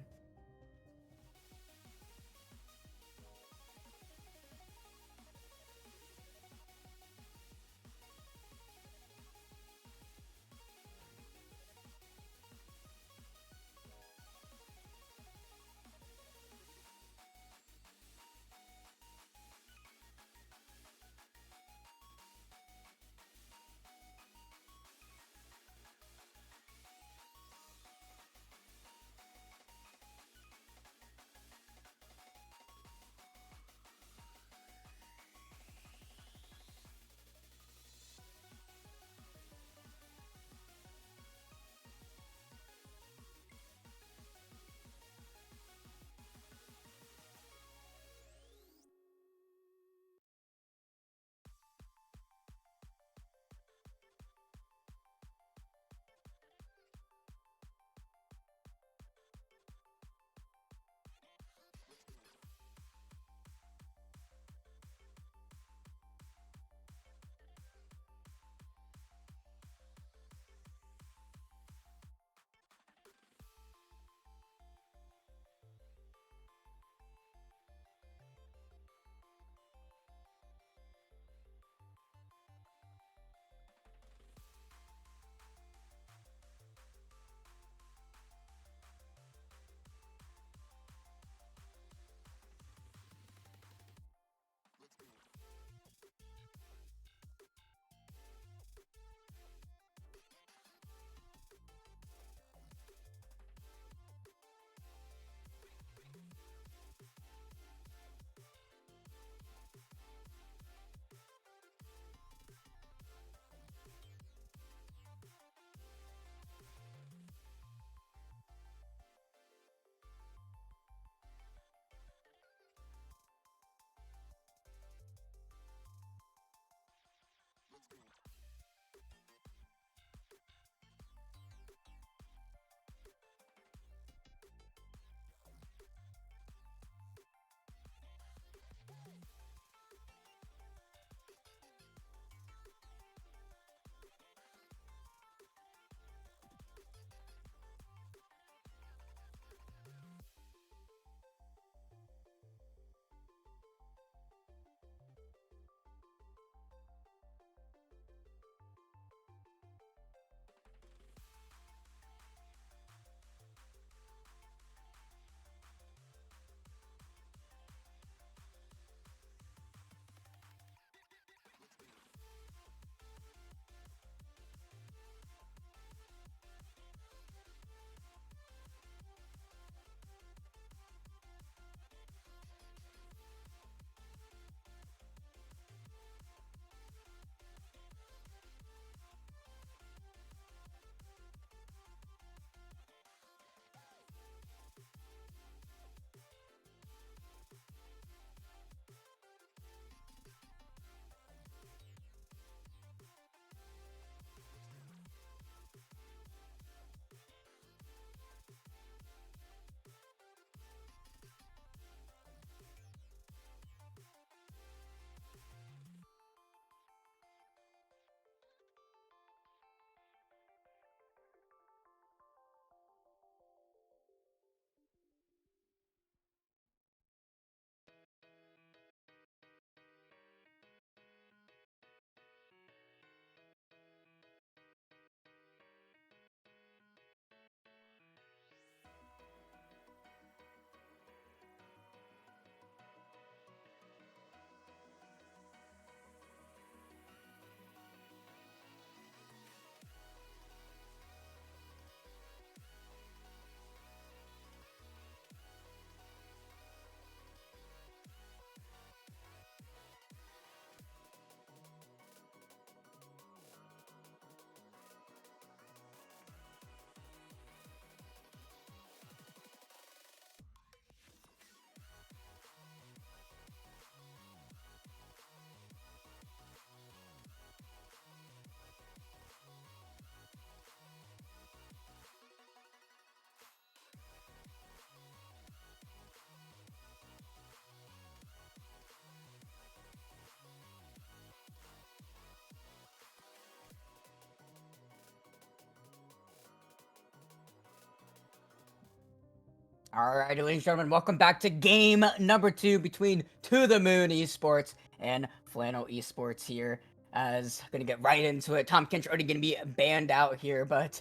Alrighty, ladies and gentlemen, welcome back to game number 2 between To The Moon Esports and Flannel Esports here. As gonna get right into it. Tom Kinch already gonna be banned out here, but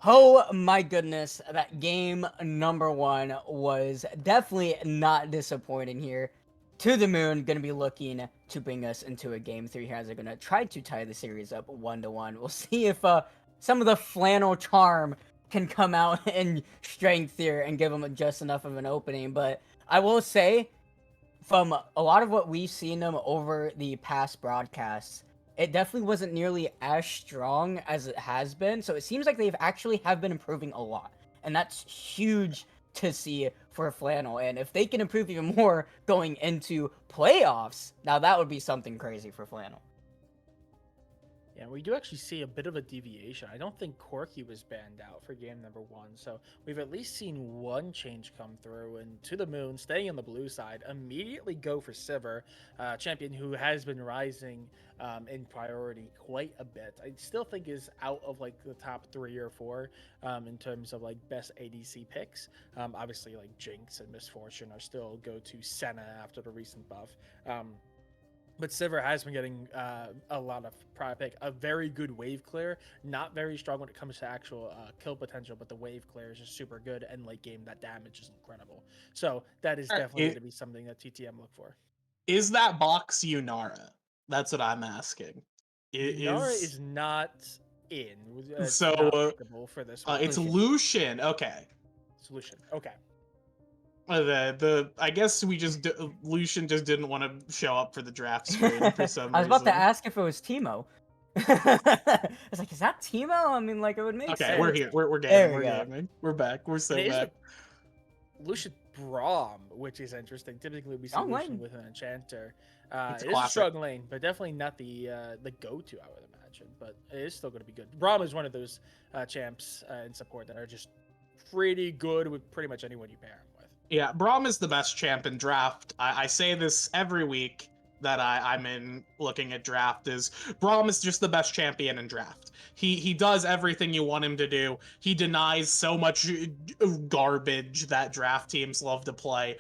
oh my goodness, that game number 1 was definitely not disappointing here. To The Moon gonna be looking to bring us into a game 3 here as they're gonna try to tie the series up 1-1. We'll see if some of the Flannel charm can come out in strength here and give them just enough of an opening. But I will say, from a lot of what we've seen them over the past broadcasts, it definitely wasn't nearly as strong as it has been. So it seems like they've actually have been improving a lot. And that's huge to see for Flannel. And if they can improve even more going into playoffs, now that would be something crazy for Flannel. Yeah, we do actually see a bit of a deviation. I don't think Corky was banned out for game number 1, so we've at least seen one change come through. And To The Moon, staying on the blue side, immediately go for Sivir, champion who has been rising in priority quite a bit. I still think is out of like the top 3 or 4 in terms of like best ADC picks. Obviously, like Jinx and Misfortune are still go-to Senna after the recent buff. But Sivir has been getting a lot of prior pick, a very good wave clear, not very strong when it comes to actual kill potential, but the wave clear is just super good, and late game that damage is incredible. So that is definitely going to be something that TTM look for. Is that box Yunara? That's what I'm asking. Yunara is not in. It's so not pickable for this one. it's Lucian. Okay. Solution. Okay. I guess Lucian just didn't want to show up for the draft screen for some reason. I was about to ask if it was Teemo. I was like, is that Teemo? I mean, like, it would make sense. Okay, we're here. We're gaming. We're gaming. We're back. We're so back. Lucian Braum, which is interesting. Typically, we see Lucian with an enchanter. It's it is a strong lane, but definitely not the go-to, I would imagine. But it is still going to be good. Braum is one of those champs in support that are just pretty good with pretty much anyone you pair him with. Yeah, Braum is the best champ in draft. I say this every week that I'm in looking at draft is Braum is just the best champion in draft. He does everything you want him to do. He denies so much garbage that draft teams love to play.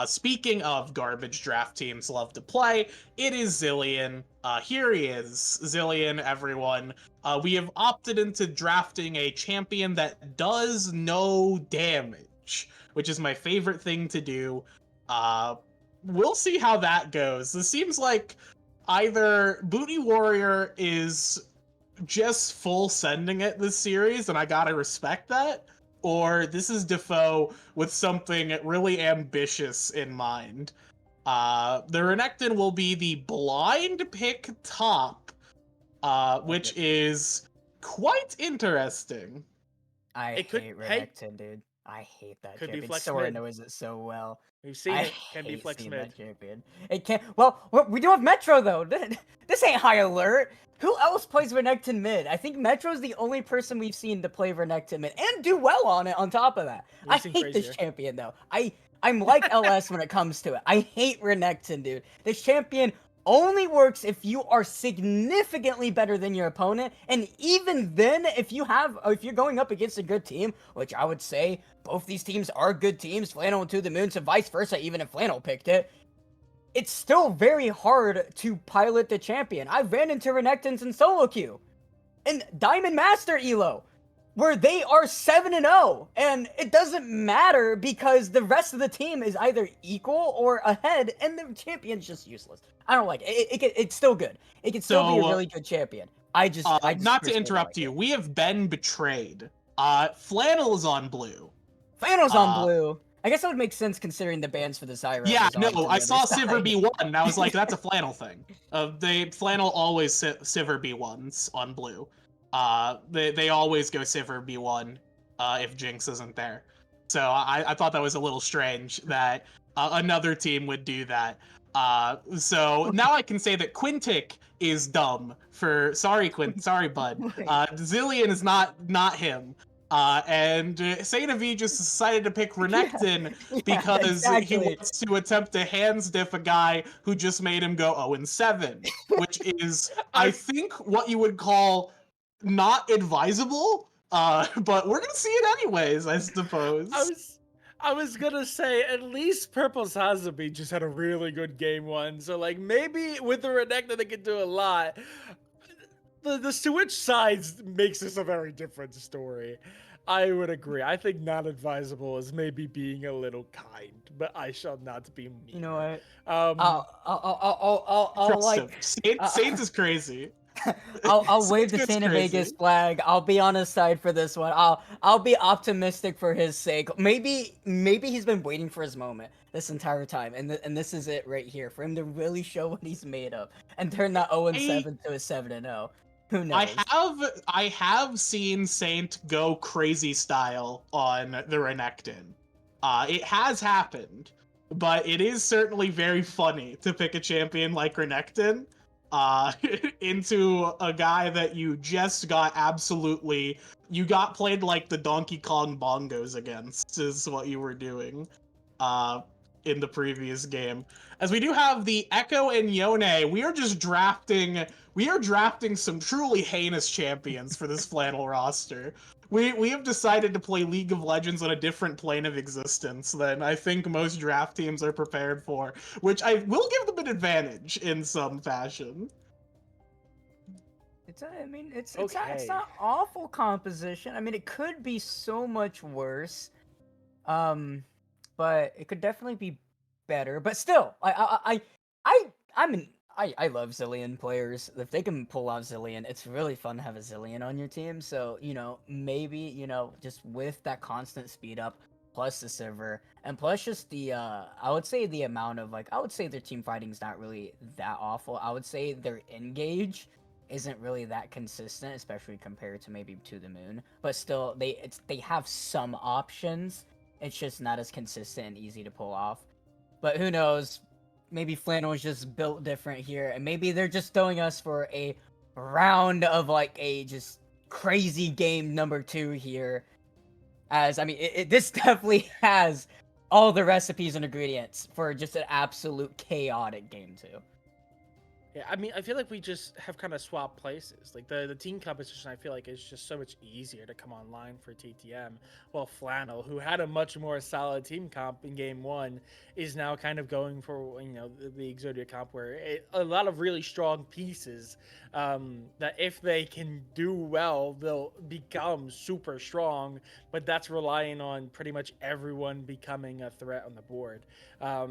Speaking of garbage draft teams love to play, it is Zilean. Here he is, Zilean, everyone. We have opted into drafting a champion that does no damage, which is my favorite thing to do. We'll see how that goes. This seems like either Booty Warrior is just full sending it this series, and I gotta respect that, or this is Defoe with something really ambitious in mind. The Renekton will be the blind pick top, which is quite interesting. I hate Renekton, dude. I hate that could champion. Be flex Sora mid. knows it so well. We've seen it. Can be flex mid. That champion. It can't. Well, we do have Metro though. This ain't high alert. Who else plays Renekton mid? I think Metro's the only person we've seen to play Renekton mid and do well on it. On top of that, I hate this champion though. I'm like LS when it comes to it. I hate Renekton, dude. This champion only works if you are significantly better than your opponent, and even then, if you're going up against a good team, which I would say both these teams are good teams, Flannel and To The Moon, so vice versa, even if Flannel picked it, it's still very hard to pilot the champion. I've ran into Renektons in solo queue, and Diamond Master Elo, where they are 7-0, and it doesn't matter because the rest of the team is either equal or ahead, and the champion's just useless. I don't like it. It's still good. It can still be a really good champion. I just not to interrupt you. We have been betrayed. Flannel is on blue. Flannel's on blue. I guess that would make sense considering the bans for the Zyra. Yeah, no, I saw Sivir B1, and I was like, that's a Flannel thing. Flannel always Sivir B1s on blue. They always go Sivir B1 if Jinx isn't there. So I thought that was a little strange that another team would do that. So now I can say that Quintic is dumb for sorry bud. Zilean is not him. And Saint V just decided to pick Renekton because he wants to attempt to hands diff a guy who just made him go 0-7, which is I think what you would call not advisable. But we're gonna see it anyways, I suppose. I was gonna say at least Purple Sazabi just had a really good game one, so like maybe with the Renekton they could do a lot. The switch sides makes this a very different story. I would agree. I think not advisable is maybe being a little kind, but I shall not be mean. You know what? Um, I'll Trust like, him. Saints is crazy. I'll wave the Saints Santa crazy. Vegas flag. I'll be on his side for this one. I'll be optimistic for his sake. Maybe he's been waiting for his moment this entire time, and this is it right here for him to really show what he's made of and turn that 0-7 to a 7-0. Who knows? I have seen Saint go crazy style on the Renekton. It has happened, but it is certainly very funny to pick a champion like Renekton into a guy that you just got you got played like the Donkey Kong bongos against is what you were doing in the previous game. As we do have the Echo and Yone, we are drafting some truly heinous champions for this Flannel roster. We have decided to play League of Legends on a different plane of existence than I think most draft teams are prepared for, which I will give them an advantage in some fashion. It's not awful composition. I mean, it could be so much worse. But it could definitely be better. But still, I love Zillion players. If they can pull out Zillion, it's really fun to have a Zillion on your team. So, maybe, just with that constant speed up, plus the server, and plus just the, I would say the amount of, I would say their team fighting is not really that awful. I would say their engage isn't really that consistent, especially compared to maybe To The Moon. But still, they have some options. It's just not as consistent and easy to pull off. But who knows? Maybe Flannel is just built different here, and maybe they're just throwing us for a round of a just crazy game number 2 here. As I mean, this definitely has all the recipes and ingredients for just an absolute chaotic game 2. Yeah, I mean, I feel like we just have kind of swapped places. Like the team competition, I feel like is just so much easier to come online for TTM. While Flannel, who had a much more solid team comp in game 1, is now kind of going for the Exodia comp, where a lot of really strong pieces that if they can do well, they'll become super strong. But that's relying on pretty much everyone becoming a threat on the board. I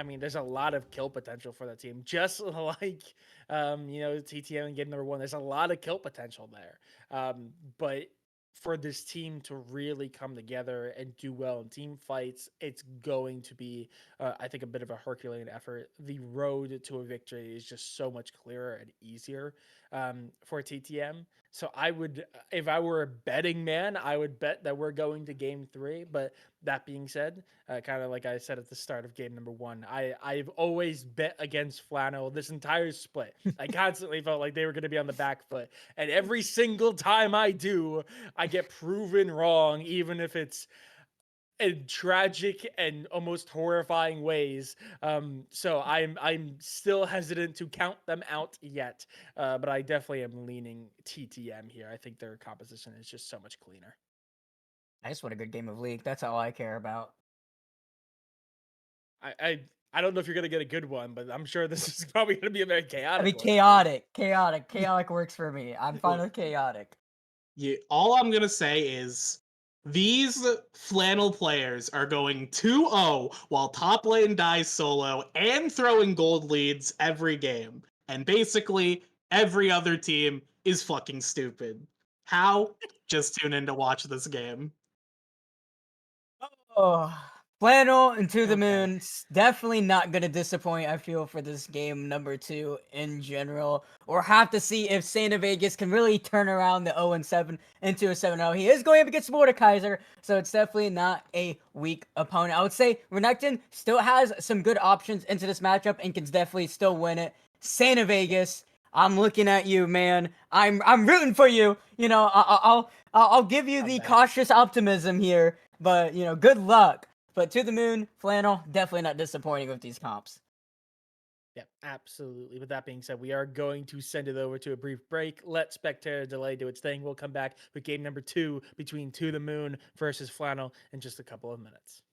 mean, there's a lot of kill potential for that team, just like TTM and getting number 1. There's a lot of kill potential there, but for this team to really come together and do well in team fights, it's going to be, I think, a bit of a Herculean effort. The road to a victory is just so much clearer and easier for TTM. So I would, if I were a betting man, I would bet that we're going to game 3. But that being said, kind of like I said at the start of game number 1, I've always bet against Flannel this entire split. I constantly felt like they were going to be on the back foot, and every single time I do, I get proven wrong, even if it's in tragic and almost horrifying ways. So I'm still hesitant to count them out yet, but I definitely am leaning TTM here. I think their composition is just so much cleaner. I just want a good game of League. That's all I care about. I don't know if you're gonna get a good one, but I'm sure this is probably gonna be a very chaotic. I mean, one. chaotic works for me. I'm fine with chaotic. Yeah, all I'm gonna say is these Flannel players are going 2-0 while top lane dies solo and throwing gold leads every game. And basically, every other team is fucking stupid. How? Just tune in to watch this game. Oh, Flannel and To The Okay. Moon, definitely not going to disappoint, I feel, for this game number 2 in general. Or have to see if Santa Vegas can really turn around the 0-7 into a 7-0. He is going up against Mordekaiser, so it's definitely not a weak opponent. I would say Renekton still has some good options into this matchup and can definitely still win it. Santa Vegas, I'm looking at you, man. I'm rooting for you. I'll give you the cautious optimism here, but good luck. But To The Moon, Flannel, definitely not disappointing with these comps. Yeah, absolutely. With that being said, we are going to send it over to a brief break. Let Spectator Delay do its thing. We'll come back with game number 2 between To The Moon versus Flannel in just a couple of minutes.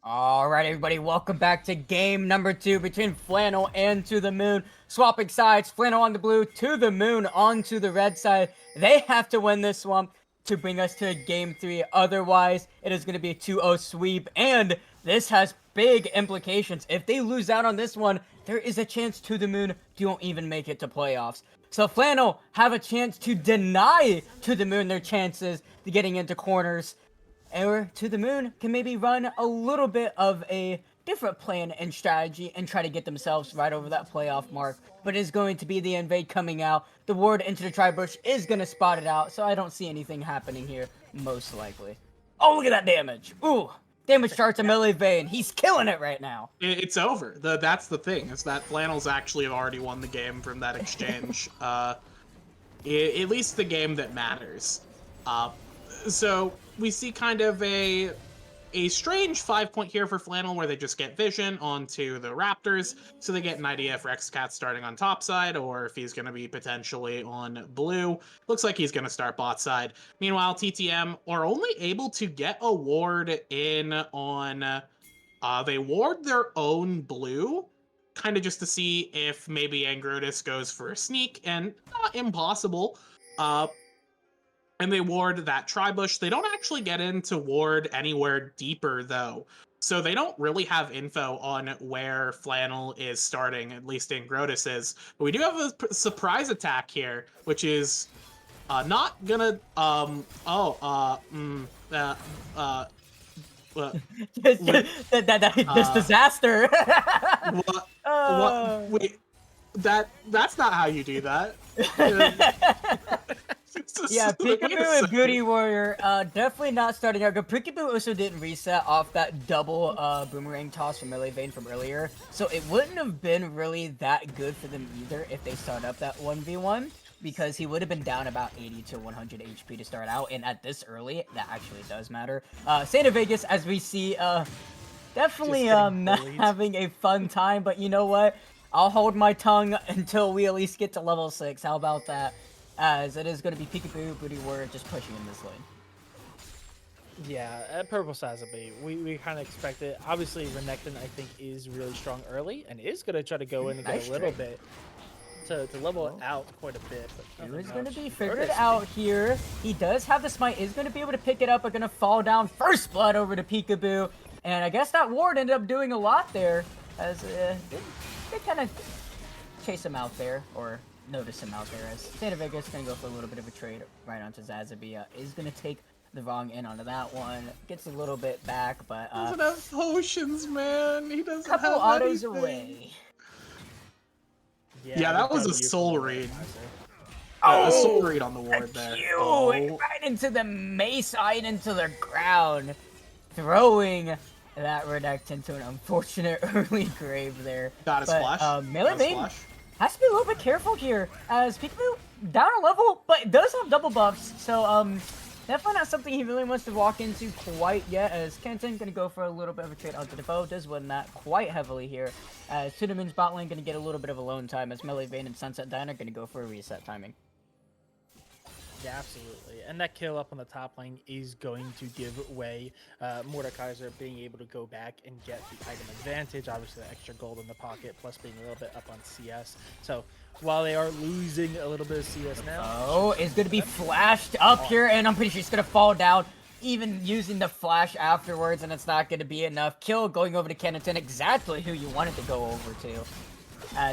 All right, everybody, welcome back to game number 2 between Flannel and To The Moon. Swapping sides, Flannel on the blue, To The Moon onto the red side. They have to win this one to bring us to game 3. Otherwise, it is going to be a 2-0 sweep, and this has big implications. If they lose out on this one, there is a chance To The Moon don't even make it to playoffs. So Flannel have a chance to deny To The Moon their chances to getting into corners. Or To The Moon can maybe run a little bit of a different plan and strategy and try to get themselves right over that playoff mark. But it's going to be the invade coming out. The ward into the tri-bush is going to spot it out, so I don't see anything happening here, most likely. Oh, look at that damage. Ooh, damage chart to Melee Vane. He's killing it right now. It's over. That's the thing, is that Flannels actually have already won the game from that exchange. At least the game that matters. So we see kind of a strange 5-point here for Flannel, where they just get vision onto the Raptors, so they get an idea if Rexcat's starting on top side or if he's going to be potentially on blue. Looks like he's going to start bot side. Meanwhile, TTM are only able to get a ward in on... they ward their own blue, kind of just to see if maybe Angrotus goes for a sneak, and not impossible. And they ward that tri-bush. They don't actually get into ward anywhere deeper, though. So they don't really have info on where Flannel is starting, at least Angrotus is. But we do have a surprise attack here, which is not gonna... This disaster. Wait, that's not how you do that. Yeah, Peekaboo and Beauty Warrior, definitely not starting out good. Peekaboo also didn't reset off that double boomerang toss from Melee Vane from earlier, so it wouldn't have been really that good for them either if they start up that 1v1, because he would have been down about 80 to 100 HP to start out, and at this early, that actually does matter. Santa Vegas, as we see, definitely not having a fun time, but you know what? I'll hold my tongue until we at least get to level 6. How about that? As it is going to be Peekaboo, Booty Warrior just pushing in this lane. Yeah, at Purple Sazabi, we kind of expect it. Obviously, Renekton, I think, is really strong early and is going to try to go in and get a little bit to level it out quite a bit. But he is going to be figured out here. He does have the smite, is going to be able to pick it up, but going to fall down. First blood over to Peekaboo. And I guess that ward ended up doing a lot there, as they kind of chase him out there, or notice him out there, as Santa Vegas is going to go for a little bit of a trade right onto Zazabia. Is going to take the wrong end onto that one. Gets a little bit back, but he doesn't have potions, man. He doesn't have couple autos anything. away. Yeah, that was a soul read. Oh, a soul read on the ward there. Oh. Right into the mace, right into the ground, throwing that Renekton to an unfortunate early grave there. Got his flash. Melee Vane has to be a little bit careful here, as Peekaboo down a level, but does have double buffs, so definitely not something he really wants to walk into quite yet, as Kenton gonna go for a little bit of a trade onto the foe, does win that quite heavily here, as To The Moon's bot lane gonna get a little bit of alone time, as Melee Vane and Sunset Diner gonna go for a reset timing. Yeah, absolutely. And that kill up on the top lane is going to give way. Mordekaiser being able to go back and get the item advantage. Obviously, the extra gold in the pocket, plus being a little bit up on CS. So while they are losing a little bit of CS now... Oh, it's going to be flashed up here, and I'm pretty sure it's going to fall down, even using the flash afterwards, and it's not going to be enough. Kill going over to Kenton, exactly who you wanted to go over to.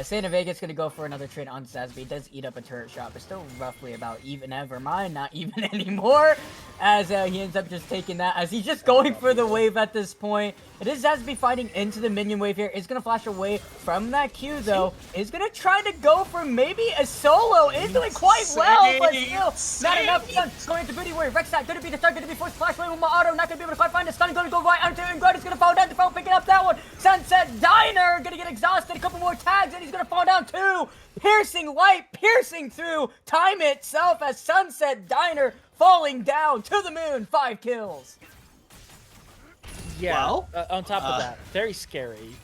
Santa Vegas gonna go for another trade on Zazby. Does eat up a turret shot, but still roughly about even. Never mind, not even anymore. As he ends up just taking that, as he's just going for the wave at this point. It is Zazby fighting into the minion wave here. Is gonna flash away from that Q though. Is gonna try to go for maybe a solo. Is doing quite well, but still not enough. Stun going to Booty Warrior. Rexat gonna be the stun, gonna be forced flash away with my auto. Not gonna be able to quite find the stun. Gonna go right onto Ingrid. Is gonna fall down. Default picking up that one. Sunset Diner gonna get exhausted. A couple more tags and he's gonna fall down too. Piercing light, piercing through time itself as Sunset Diner falling down To The Moon. 5 kills. Yeah, well, on top of that, very scary.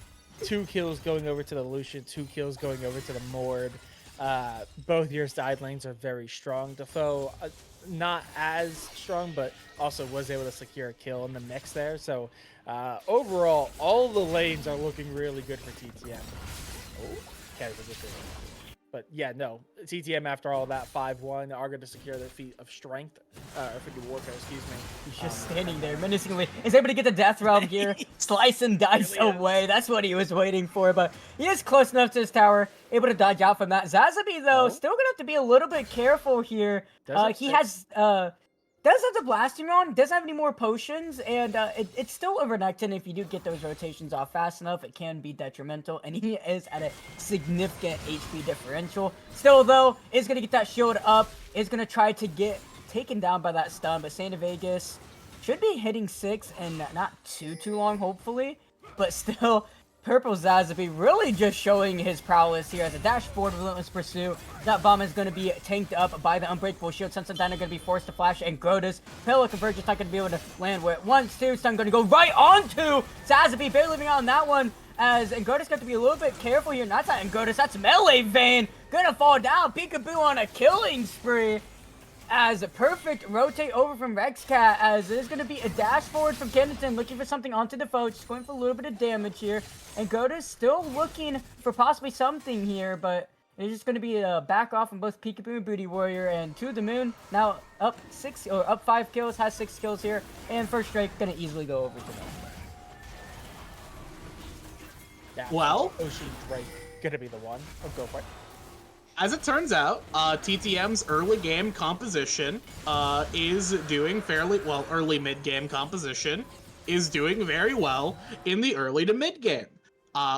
2 kills going over to the Lucian, 2 kills going over to the Mord. Both your side lanes are very strong. Defoe, not as strong, but also was able to secure a kill in the mix there. So overall, all the lanes are looking really good for TTM. Oh, but yeah, no, TTM after all that 5-1 are going to secure their feat of strength, or feat of warfare, excuse me. He's just standing there menacingly. Is able to get the death realm here, slice and dice really away. That's what he was waiting for, but he is close enough to his tower, able to dodge out from that. Zazabi though, still gonna have to be a little bit careful here. He has does have the blasting on, doesn't have any more potions, and it's still a Renekton. If you do get those rotations off fast enough, it can be detrimental, and he is at a significant HP differential. Still, though, is going to get that shield up, is going to try to get taken down by that stun, but Santa Vegas should be hitting 6 and not too long, hopefully, but still... Purple Zazabi really just showing his prowess here as a dash forward relentless pursuit. That bomb is going to be tanked up by the unbreakable shield. Sensen Dino going to be forced to flash, and Grotus, Pale Convergence not going to be able to land where it wants to. Stun going to go right onto Zazabi, barely living out on that one. As Grotus got to be a little bit careful here. Not that Grotus, that's Melee Vein. Gonna fall down. Peekaboo on a killing spree. As a perfect rotate over from Rexcat, as there's going to be a dash forward from Kennington looking for something onto Defoe, just going for a little bit of damage here. And Goda's still looking for possibly something here, but it's just going to be a back off from both Peekaboo and Booty Warrior. And To The Moon now up 5 kills, has 6 kills here, and first strike going to easily go over to them. Yeah, well, Ocean's right, gonna be the one. Oh, go for it. As it turns out, TTM's early game composition is doing fairly well. Early mid game composition is doing very well in the early to mid game.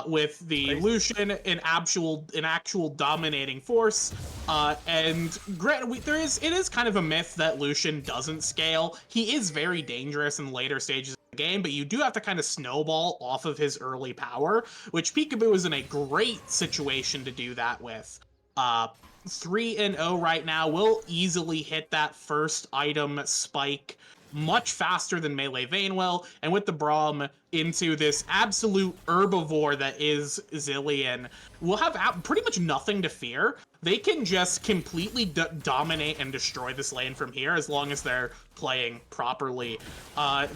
With the Lucian in actual dominating force, and granted, it is kind of a myth that Lucian doesn't scale. He is very dangerous in later stages of the game, but you do have to kind of snowball off of his early power, which Peekaboo is in a great situation to do that with. 3-0 right now, will easily hit that first item spike much faster than Melee Vein will, and with the Braum into this absolute herbivore that is Zilean, we'll have pretty much nothing to fear. They can just completely dominate and destroy this lane from here as long as they're playing properly.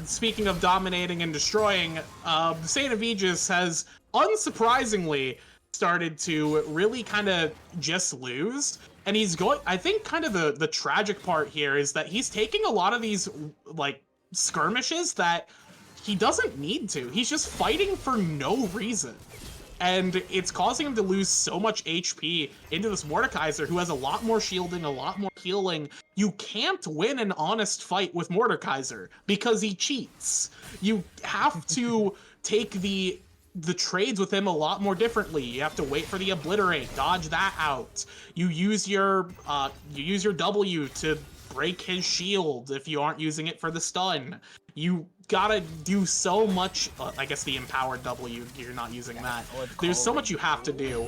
Speaking of dominating and destroying, Saint Aegis has, unsurprisingly, started to really kind of just lose, and he's going, I think kind of the tragic part here is that he's taking a lot of these like skirmishes that he doesn't need to. He's just fighting for no reason, and it's causing him to lose so much HP into this Mordekaiser, who has a lot more shielding, a lot more healing. You can't win an honest fight with Mordekaiser because he cheats. You have to take the trades with him a lot more differently. You have to wait for the obliterate, dodge that out. You use your W to break his shield if you aren't using it for the stun. You gotta do so much. I guess the empowered W, you're not using that. There's so much you have to do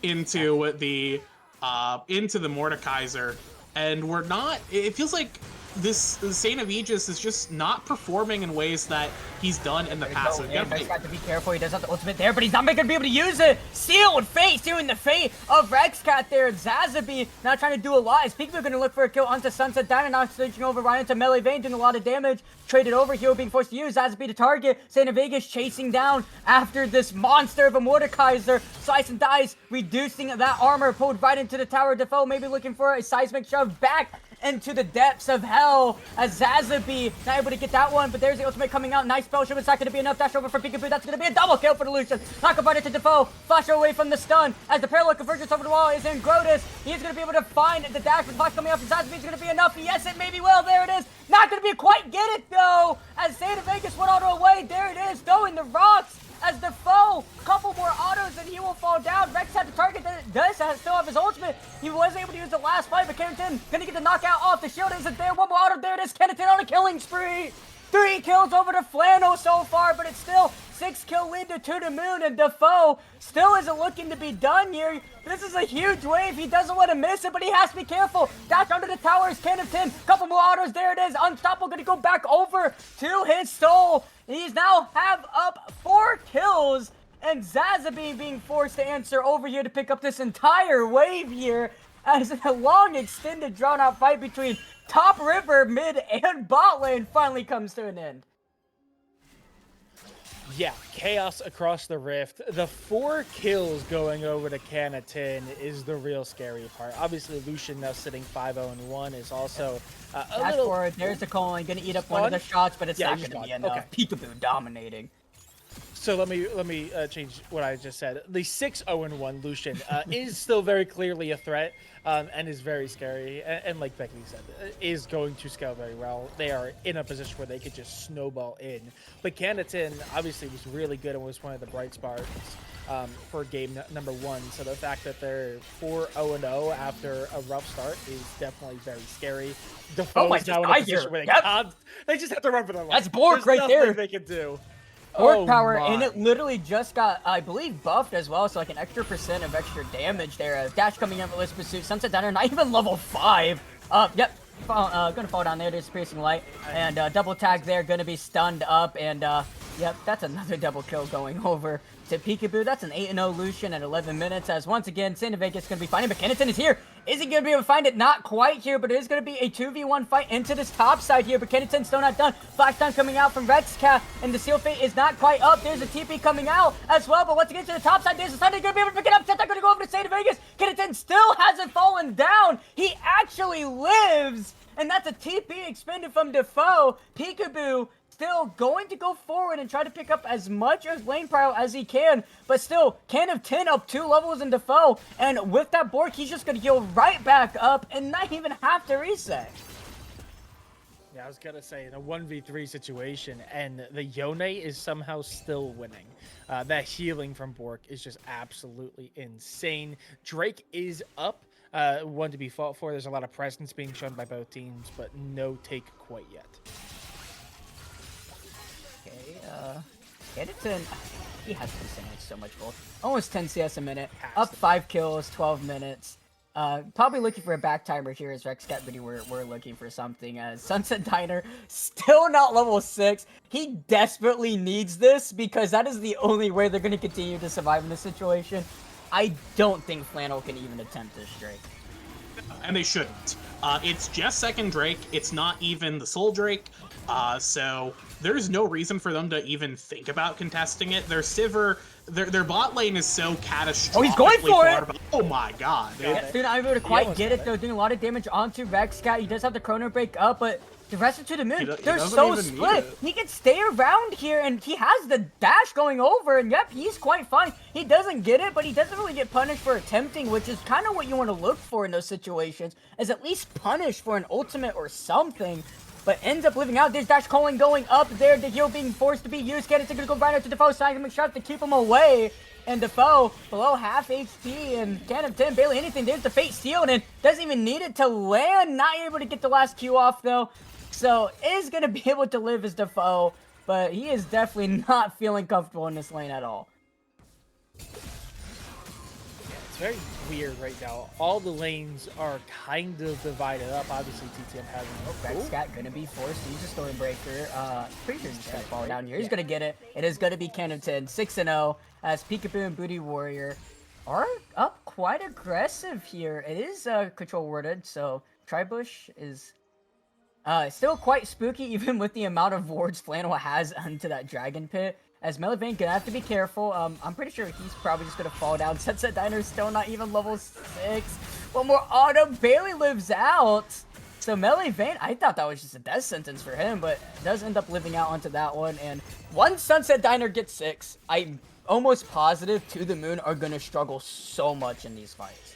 into the Mordekaiser, and we're not. It feels like this Saint of Aegis is just not performing in ways that he's done in the past. So he's got to be careful. He does have the ultimate there, but he's not going to be able to use it. Sealed fate, doing the fate of Rexcat there. Zazabi not trying to do a lot. Is Peekaboo going to look for a kill onto Sunset Dynanox, switching over right into Melee Vein, doing a lot of damage. Traded over, Hero being forced to use. Zazabi to target. Saint of Vegas chasing down after this monster of a Mordekaiser. Slice and dice, reducing that armor, pulled right into the tower. Defoe maybe looking for a seismic shove back into the depths of hell as Zazabi not able to get that one, but there's the ultimate coming out. Nice spell shield, it's not going to be enough. Dash over for Peekaboo, that's going to be a double kill for the Lucian. Knock about it to Defoe, flash away from the stun as the parallel convergence over the wall is in Grotus. He's going to be able to find the dash, but the flash coming out from Zazabi is going to be enough. Yes, it maybe will. There it is. Not going to be quite get it though, as Santa Vegas went auto away. There it is, throwing the rocks as Defoe, couple more autos and he will fall down. Rex had the target that does still have his ultimate. He was able to use the last fight, but Kennington gonna get the knockout off. The shield isn't there. One more auto. There it is. Kennington on a killing spree. 3 kills over to Flannel so far, but it's still 6 kill lead to the Moon, and Defoe still isn't looking to be done here. This is a huge wave. He doesn't want to miss it, but he has to be careful. Dash under the towers. Kennington, couple more autos. There it is. Unstoppable gonna go back over to his soul. He's now have up 4 kills and Zazabi being forced to answer over here to pick up this entire wave here as a long, extended, drawn-out fight between top river, mid, and bot lane finally comes to an end. Yeah, chaos across the rift. The 4 kills going over to Canatin is the real scary part. Obviously, Lucian now sitting 5-0-1 is also a little... Forward, there's the Colin, gonna eat up one of the shots, but it's not gonna be enough. Okay. Peekaboo dominating. So let me change what I just said. The 6-0-1 Lucian is still very clearly a threat and is very scary. And like Becky said, is going to scale very well. They are in a position where they could just snowball in. But Canatin obviously was really good and was one of the bright spots for game number 1. So the fact that they're 4-0-0 after a rough start is definitely very scary. Defoe's now in a position where they just have to run for their life. That's Bork right there. They can do. Bork power, and it literally just got, I believe, buffed as well, so like an extra % of extra damage there. Dash coming in with Lisp Pursuit, Sunset Diner, not even level 5. Yep, gonna fall down there, there's Piercing Light, and double tag there, gonna be stunned up, and yep, that's another double kill going over to Peekaboo. That's an 8-0 Lucian at 11 minutes, as once again, Santa Vegas gonna be finding, but Canatin is here. Is he gonna be able to find it? Not quite here, but it is gonna be a 2v1 fight into this top side here, but Canatin's still not done. Flash down coming out from Rexcat, and the Seal Fate is not quite up. There's a TP coming out as well, but once again to the top side, there's a Sunday gonna be able to pick it up. Santa gonna go over to Santa Vegas. Canatin still hasn't fallen down. He actually lives, and that's a TP expended from Defoe. Peekaboo still going to go forward and try to pick up as much as lane prio as he can, but still, Can of 10 up 2 levels in Defoe, and with that Bork, he's just gonna heal right back up and not even have to reset. Yeah, I was gonna say, in a 1v3 situation, and the Yone is somehow still winning. That healing from Bork is just absolutely insane. Drake is up, one to be fought for. There's a lot of presence being shown by both teams, but no take quite yet. Canatin, he has been sandwiched so much gold. Almost 10 CS a minute, up 5 kills, 12 minutes. Probably looking for a back timer here as Rexcat Biddy we're looking for something. As Sunset Diner, still not level 6. He desperately needs this because that is the only way they're going to continue to survive in this situation. I don't think Flannel can even attempt this Drake. And they shouldn't. It's just second Drake. It's not even the Soul Drake. So there's no reason for them to even think about contesting it. Their Sivir, their bot lane is so catastrophic. Oh, he's going for it! Oh my god. Yeah, dude, not able to quite get it though, doing a lot of damage onto Rexcat. He does have the Chrono Break up, but the rest of To The Moon, they're so split. He can stay around here, and he has the dash going over, and yep, he's quite fine. He doesn't get it, but he doesn't really get punished for attempting, which is kind of what you want to look for in those situations, is at least punish for an ultimate or something. But ends up living out. There's Dash Colin going up there. The heal being forced to be used. Canatin's gonna go right out to Defoe. Simon shot to keep him away. And Defoe below half HP. And Can of 10 barely anything. There's the Fate Steal. And doesn't even need it to land. Not able to get the last Q off though. So is gonna be able to live as Defoe. But he is definitely not feeling comfortable in this lane at all. It's very weird right now. All the lanes are kind of divided up. Obviously, TTM has Rexcat gonna be forced to use a Stormbreaker. Pretty sure he's gonna fall down here. He's gonna get it. It is gonna be Can of 10, 6-0, as Peekaboo and Booty Warrior are up quite aggressive here. It is control worded, so Tribush is still quite spooky, even with the amount of wards Flannel has onto that Dragon Pit. As Melivane gonna have to be careful. I'm pretty sure he's probably just gonna fall down. Sunset Diner's still not even level 6. One more auto barely lives out. So Melivane, I thought that was just a death sentence for him, but does end up living out onto that one. And once Sunset Diner gets 6, I'm almost positive To The Moon are gonna struggle so much in these fights.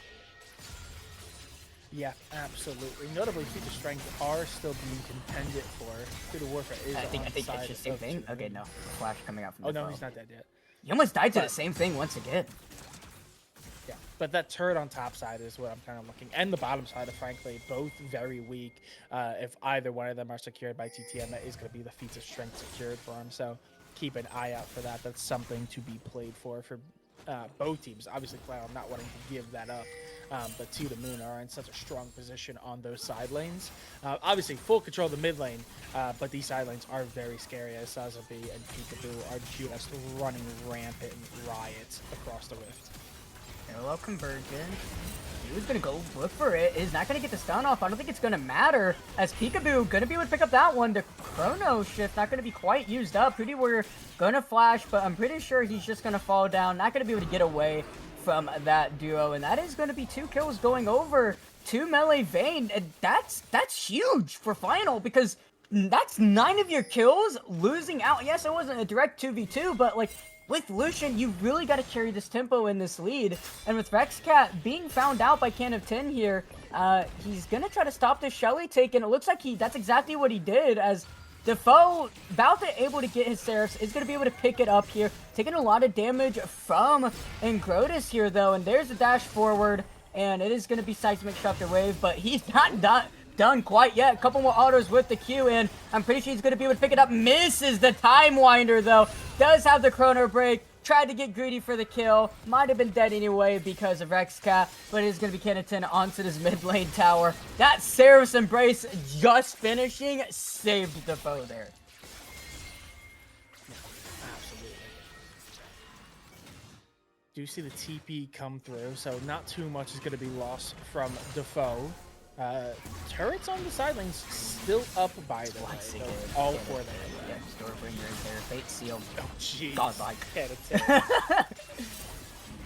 Yeah, absolutely. Notably, Feature Strength are still being contended for. Feature Warfare is I think it's side the same thing. Okay, no. Flash coming out from the no, he's not dead yet. He almost died to the same thing once again. Yeah, but that turret on top side is what I'm kind of looking. And the bottom side, frankly, both very weak. If either one of them are secured by TTM, that is going to be the feats of strength secured for him. So keep an eye out for that. That's something to be played for both teams. Obviously, Flannel not wanting to give that up. but To The Moon are in such a strong position on those side lanes. Obviously, full control of the mid lane, but these side lanes are very scary as Sazabi and Peekaboo are just running rampant riots across the Rift. Parallel conversion. Who's gonna go look for it? Is not gonna get the stun off. I don't think it's gonna matter as Peekaboo gonna be able to pick up that one. The chrono shift not gonna be quite used up. Pretty we're gonna flash, but I'm pretty sure he's just gonna fall down. Not gonna be able to get away from that duo, and that is gonna be 2 kills going over to Melee Vayne. And that's huge for Flannel because that's 9 of your kills losing out. Yes, it wasn't a direct 2v2, but like with Lucian, you really got to carry this tempo in this lead. And with Rexcat being found out by Can of 10 here, he's going to try to stop this Shelly take. And it looks like that's exactly what he did as Defoe, about to able to get his Seraphs, is going to be able to pick it up here. Taking a lot of damage from Ingrotus here, though. And there's the dash forward. And it is going to be Seismic Shutter Wave, but he's not done quite yet. A couple more autos with the Q, and I'm pretty sure he's going to be able to pick it up. Misses the Time Winder, though. Does have the Chrono Break. Tried to get greedy for the kill. Might have been dead anyway because of Rexcat, but it is going to be Kenneton onto this mid lane tower. That Seraph's Embrace just finishing saved the foe there. Absolutely. Do see the TP come through, so not too much is going to be lost from Defoe. Turrets on the side lanes still up, by the way. All for them. Yeah, Storebringer is there. Fate Seal. Oh, jeez. Godlike.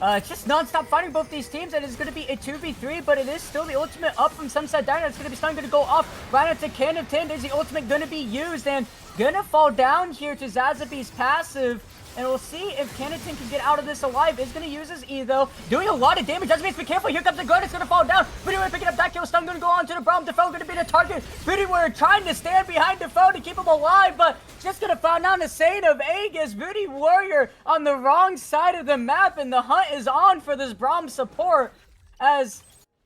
It's Just non-stop fighting both these teams, and it's going to be a 2v3, but it is still the ultimate up from Sunset Diner. It's going to be stun, going to go off right into Can of 10. Is the ultimate going to be used, and going to fall down here to Zazabi's passive. And we'll see if Kenneton can get out of this alive. Is going to use his E, though. Doing a lot of damage. Doesn't mean to be careful. Here comes the gun. It's going to fall down. Pretty Warrior picking up that kill. Stun going to go on to the Braum. Defoe going to be the target. Pretty Warrior trying to stand behind Defoe to keep him alive, but just going to fall down the Saint of Aegis. Pretty Warrior on the wrong side of the map, and the hunt is on for this Braum support, as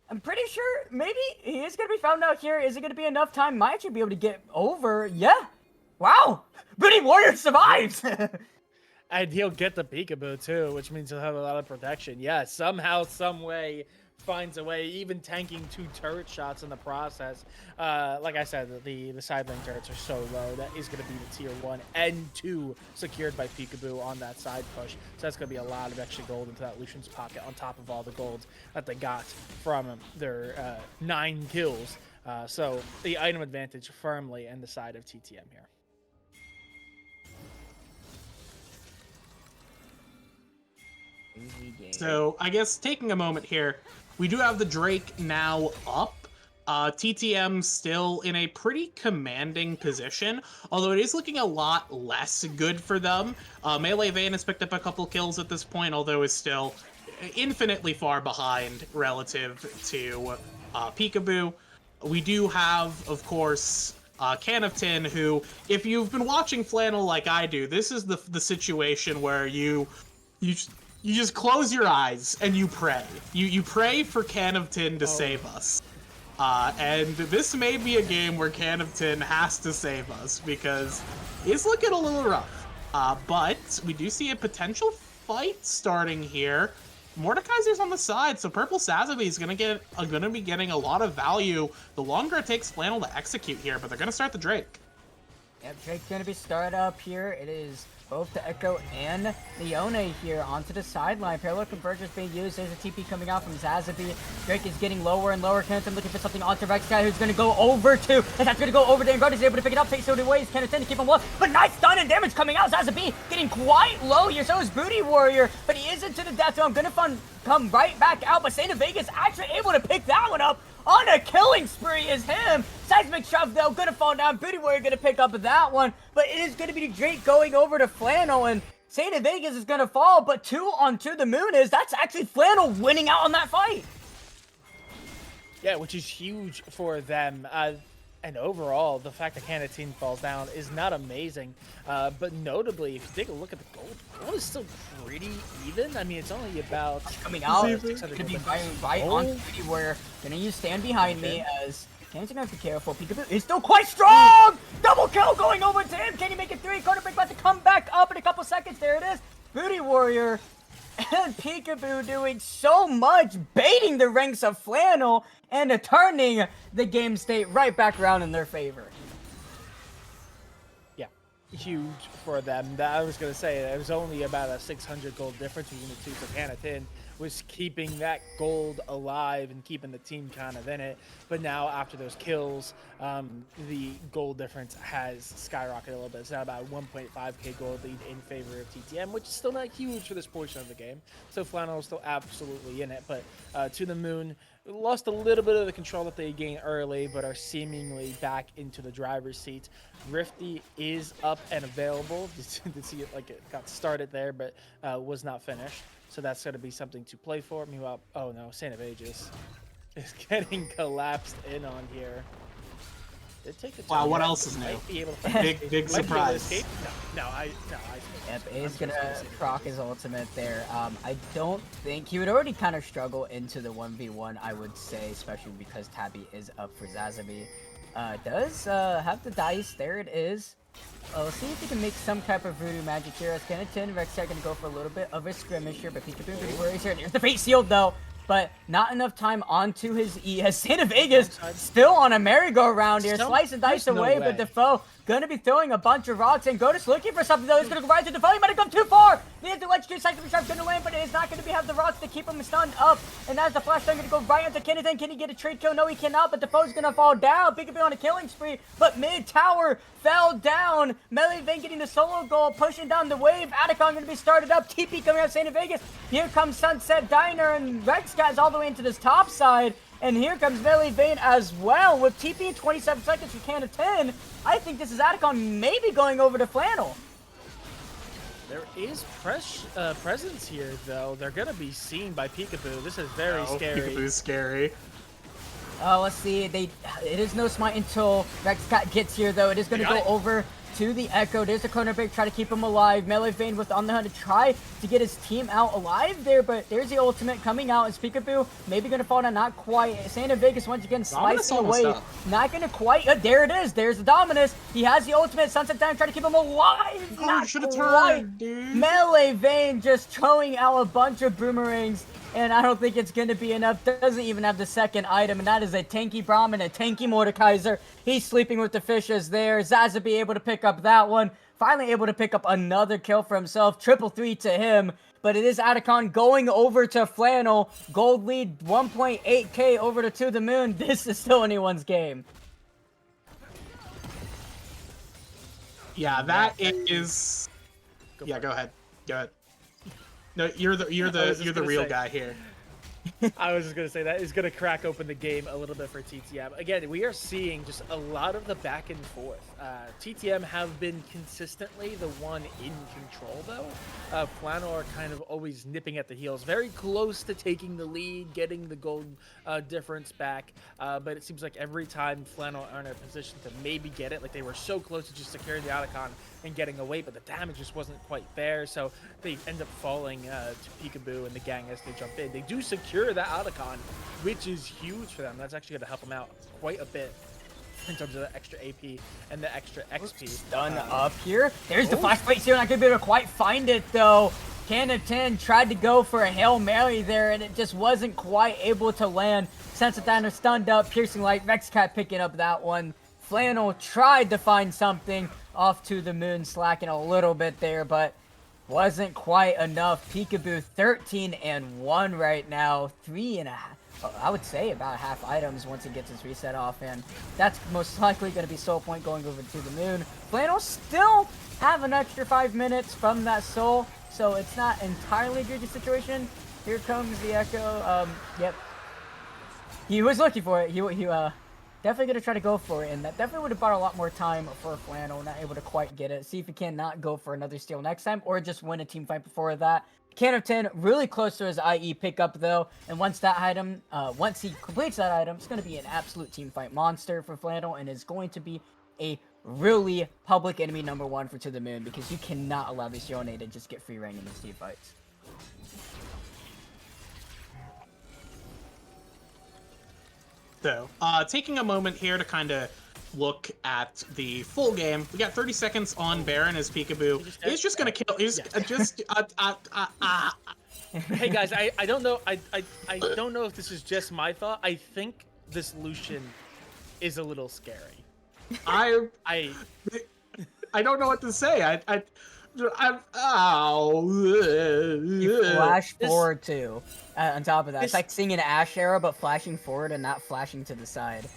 I'm pretty sure maybe he is going to be found out here. Is it going to be enough time? Might actually be able to get over. Yeah. Wow. Pretty Warrior survives. And he'll get the Peekaboo too, which means he'll have a lot of protection. Yeah, somehow, some way, finds a way, even tanking 2 turret shots in the process. Like I said, the side lane turrets are so low. That is going to be the tier 1 and 2 secured by Peekaboo on that side push. So that's going to be a lot of extra gold into that Lucian's pocket on top of all the gold that they got from their 9 kills. So the item advantage firmly in the side of TTM here. So I guess taking a moment here, we do have the Drake now up. TTM still in a pretty commanding position, although it is looking a lot less good for them. Melee Vayne has picked up a couple kills at this point, although is still infinitely far behind relative to Peekaboo. We do have, of course, Can of 10, who, if you've been watching Flannel like I do, this is the situation where you just close your eyes and you pray. You pray for Can of 10 to save us. And this may be a game where Can of 10 has to save us because it's looking a little rough. But we do see a potential fight starting here. Mordekaiser's on the side, so Purple Sazabi is gonna be getting a lot of value the longer it takes Flannel to execute here, but they're gonna start the Drake. Yep, Drake's gonna be started up here. It is both the Echo and Leone here onto the sideline. Parallel convergence being used. There's a TP coming out from Zazabi. Drake is getting lower and lower. Kenton looking for something onto Rexcat, who's going to go over to, and that's going to go over there. Ingrotus is able to pick it up, takes it away. Kenton to keep him low, but nice stun and damage coming out. Zazabi getting quite low here. So is Booty Warrior, but he is into the death zone. Going to come right back out, but Saint of Vegas actually able to pick that one up. On a killing spree is him. Seismic Shove, though, gonna fall down. Booty Warrior gonna pick up that one, but it is gonna be Drake going over to Flannel, and Saint of Vegas is gonna fall, but 2 on To The Moon that's actually Flannel winning out on that fight. Yeah, which is huge for them. And overall, the fact that Canatine falls down is not amazing. But notably, if you take a look at the gold is still pretty even. I mean, it's only about coming out. It's gonna be right on Booty Warrior. Gonna use Stand Behind Me as Can's gonna have to be careful. Peekaboo is still quite strong! Double kill going over to him. Can he make it 3? Corner break about to come back up in a couple seconds. There it is. Booty Warrior and Peekaboo doing so much, baiting the ranks of Flannel and turning the game state right back around in their favor. Yeah, huge for them. I was going to say, there was only about a 600 gold difference between the two, so Canatin was keeping that gold alive and keeping the team kind of in it. But now after those kills, the gold difference has skyrocketed a little bit. It's now about 1.5k gold lead in favor of TTM, which is still not huge for this portion of the game. So Flannel is still absolutely in it. But To The Moon lost a little bit of the control that they gained early, but are seemingly back into the driver's seat. Rifty is up and available. Did see it like it got started there, but was not finished. So that's going to be something to play for. Meanwhile, oh no, Saint of Aegis is getting collapsed in on here. Wow, what else is new? Big surprise. Yep, is gonna proc his ultimate there. I don't think he would already kind of struggle into the 1v1, I would say, especially because Tabby is up for Zazabi. Does have the dice. There it is. Let's see if he can make some type of voodoo magic here. As Kennington, Rex are gonna go for a little bit of a skirmish here, but Peekaboo worries here. There's the face shield though, but not enough time onto his E. As Saint of Vegas still on a merry-go-round here, slice and dice away, but Defoe gonna be throwing a bunch of rocks, and Godus looking for something though. He's gonna go right to Defoe. He might have gone too far. He has the electrocute cycle sharp gonna land, but it is not gonna have the rocks to keep him stunned up. And that's the flash stun gonna go right into Kennington. Can he get a trade kill? No, he cannot. But Defoe's gonna fall down. Peekaboo on a killing spree, but mid tower fell down. Melee Vane getting the solo goal, pushing down the wave. Atacon gonna be started up. TP coming out of Saint Vegas. Here comes Sunset Diner, and Rex guys all the way into this top side. And here comes Melee Vane as well with TP in 27 seconds for Can of 10. I think this is Atacon maybe going over to Flannel. There is presence here, though. They're going to be seen by Peekaboo. This is very scary. Peekaboo's scary. Let's see. It is no smite until Rex gets here, though. It is going to go over to the Echo. There's a corner break, try to keep him alive. Melee Vane was on the hunt to try to get his team out alive there, but there's the ultimate coming out. As Peekaboo maybe going to fall down, not quite. Saint of Vegas once again slicing away. Not going to quite. There it is. There's the Dominus. He has the ultimate. Sunset down, trying to keep him alive. Not should have quite. turned, dude. Melee Vane just throwing out a bunch of boomerangs. And I don't think it's going to be enough. Doesn't even have the second item, and that is a tanky Brahmin, a tanky Mordekaiser. He's sleeping with the fishes there. Zazabi able to pick up that one. Finally able to pick up another kill for himself. 3-3 to him. But it is Atacon going over to Flannel. Gold lead 1.8k over to The Moon. This is still anyone's game. Yeah, that is... Yeah, go ahead. Go ahead. No, you're the real guy here. I was just going to say that is going to crack open the game a little bit for TTM. Again, we are seeing just a lot of the back and forth. TTM have been consistently the one in control, though. Flannel are kind of always nipping at the heels, very close to taking the lead, getting the gold difference back. But it seems like every time Flannel are in a position to maybe get it, like they were so close to just securing the Atacon and getting away, but the damage just wasn't quite there, so they end up falling to Peekaboo and the gang as they jump in. They do secure that Atacon, which is huge for them. That's actually going to help them out quite a bit in terms of the extra AP and the extra XP. Done up here. There's the flash plate here, not going to be able to quite find it, though. Can of 10 tried to go for a Hail Mary there, and it just wasn't quite able to land. Sense stunned up, Piercing Light, Vexcat picking up that one. Flannel tried to find something off To The Moon, slacking a little bit there, but wasn't quite enough. Peekaboo 13-1 right now. 3.5, I would say about half items once it gets its reset off, and that's most likely going to be Soul Point going over To The Moon. Flannel still have an extra 5 minutes from that Soul, so it's not entirely a good situation. Here comes the Echo. Yep. He was looking for it. He definitely going to try to go for it, and that definitely would have bought a lot more time for Flannel, not able to quite get it. See if he can not go for another steal next time, or just win a team fight before that. Can of 10 really close to his IE pickup, though, and once that item, once he completes that item, it's going to be an absolute team fight monster for Flannel, and is going to be a really public enemy #1 for To The Moon, because you cannot allow this Yone to just get free reign in these team fights. So, taking a moment here to kind of look at the full game. We got 30 seconds on Baron as Peekaboo is just gonna kill. He's Hey guys, I don't know. I don't know if this is just my thought. I think this Lucian is a little scary. I I don't know what to say. Ow. You flash This- forward too. On top of that, it's this- like seeing an Ash arrow, but flashing forward and not flashing to the side.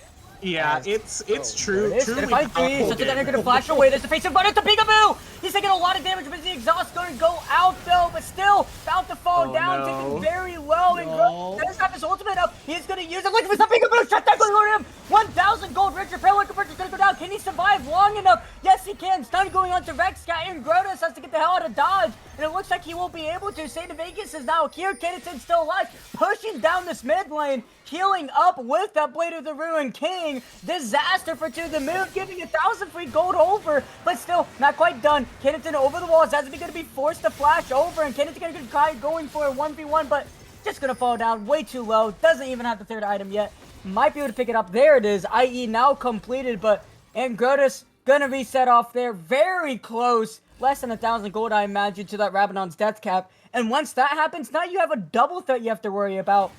Yeah, it's true. There it is. Truly Gonna find three. powerful Such a game. gonna flash away. There's the face of butter to Peekaboo. He's taking a lot of damage, but the exhaust going to go out though. But still, about to fall down, taking very low. And does have his ultimate up. He's gonna use it. Look for some Peekaboo. Shot that going on him. 1,000 gold. Richard Pale Converter's gonna go down. Can he survive long enough? Yes, he can. Stun going on to Rexcat, and Grotus has to get the hell out of dodge. And it looks like he will be able to. Saint Vegas is now here. Kennington's still alive, pushing down this mid lane, healing up with that Blade of the Ruined King. Disaster for To The Moon, giving 1,000 free gold over, but still not quite done. Kennington over the wall. Zazzy going to be forced to flash over, and Kennington going to try going for a 1v1, but just going to fall down way too low. Doesn't even have the third item yet. Might be able to pick it up. There it is, i.e. now completed, but Angrotus going to reset off there. Very close. Less than 1,000 gold, I imagine, to that Rabadon's death cap. And once that happens, now you have a double threat you have to worry about.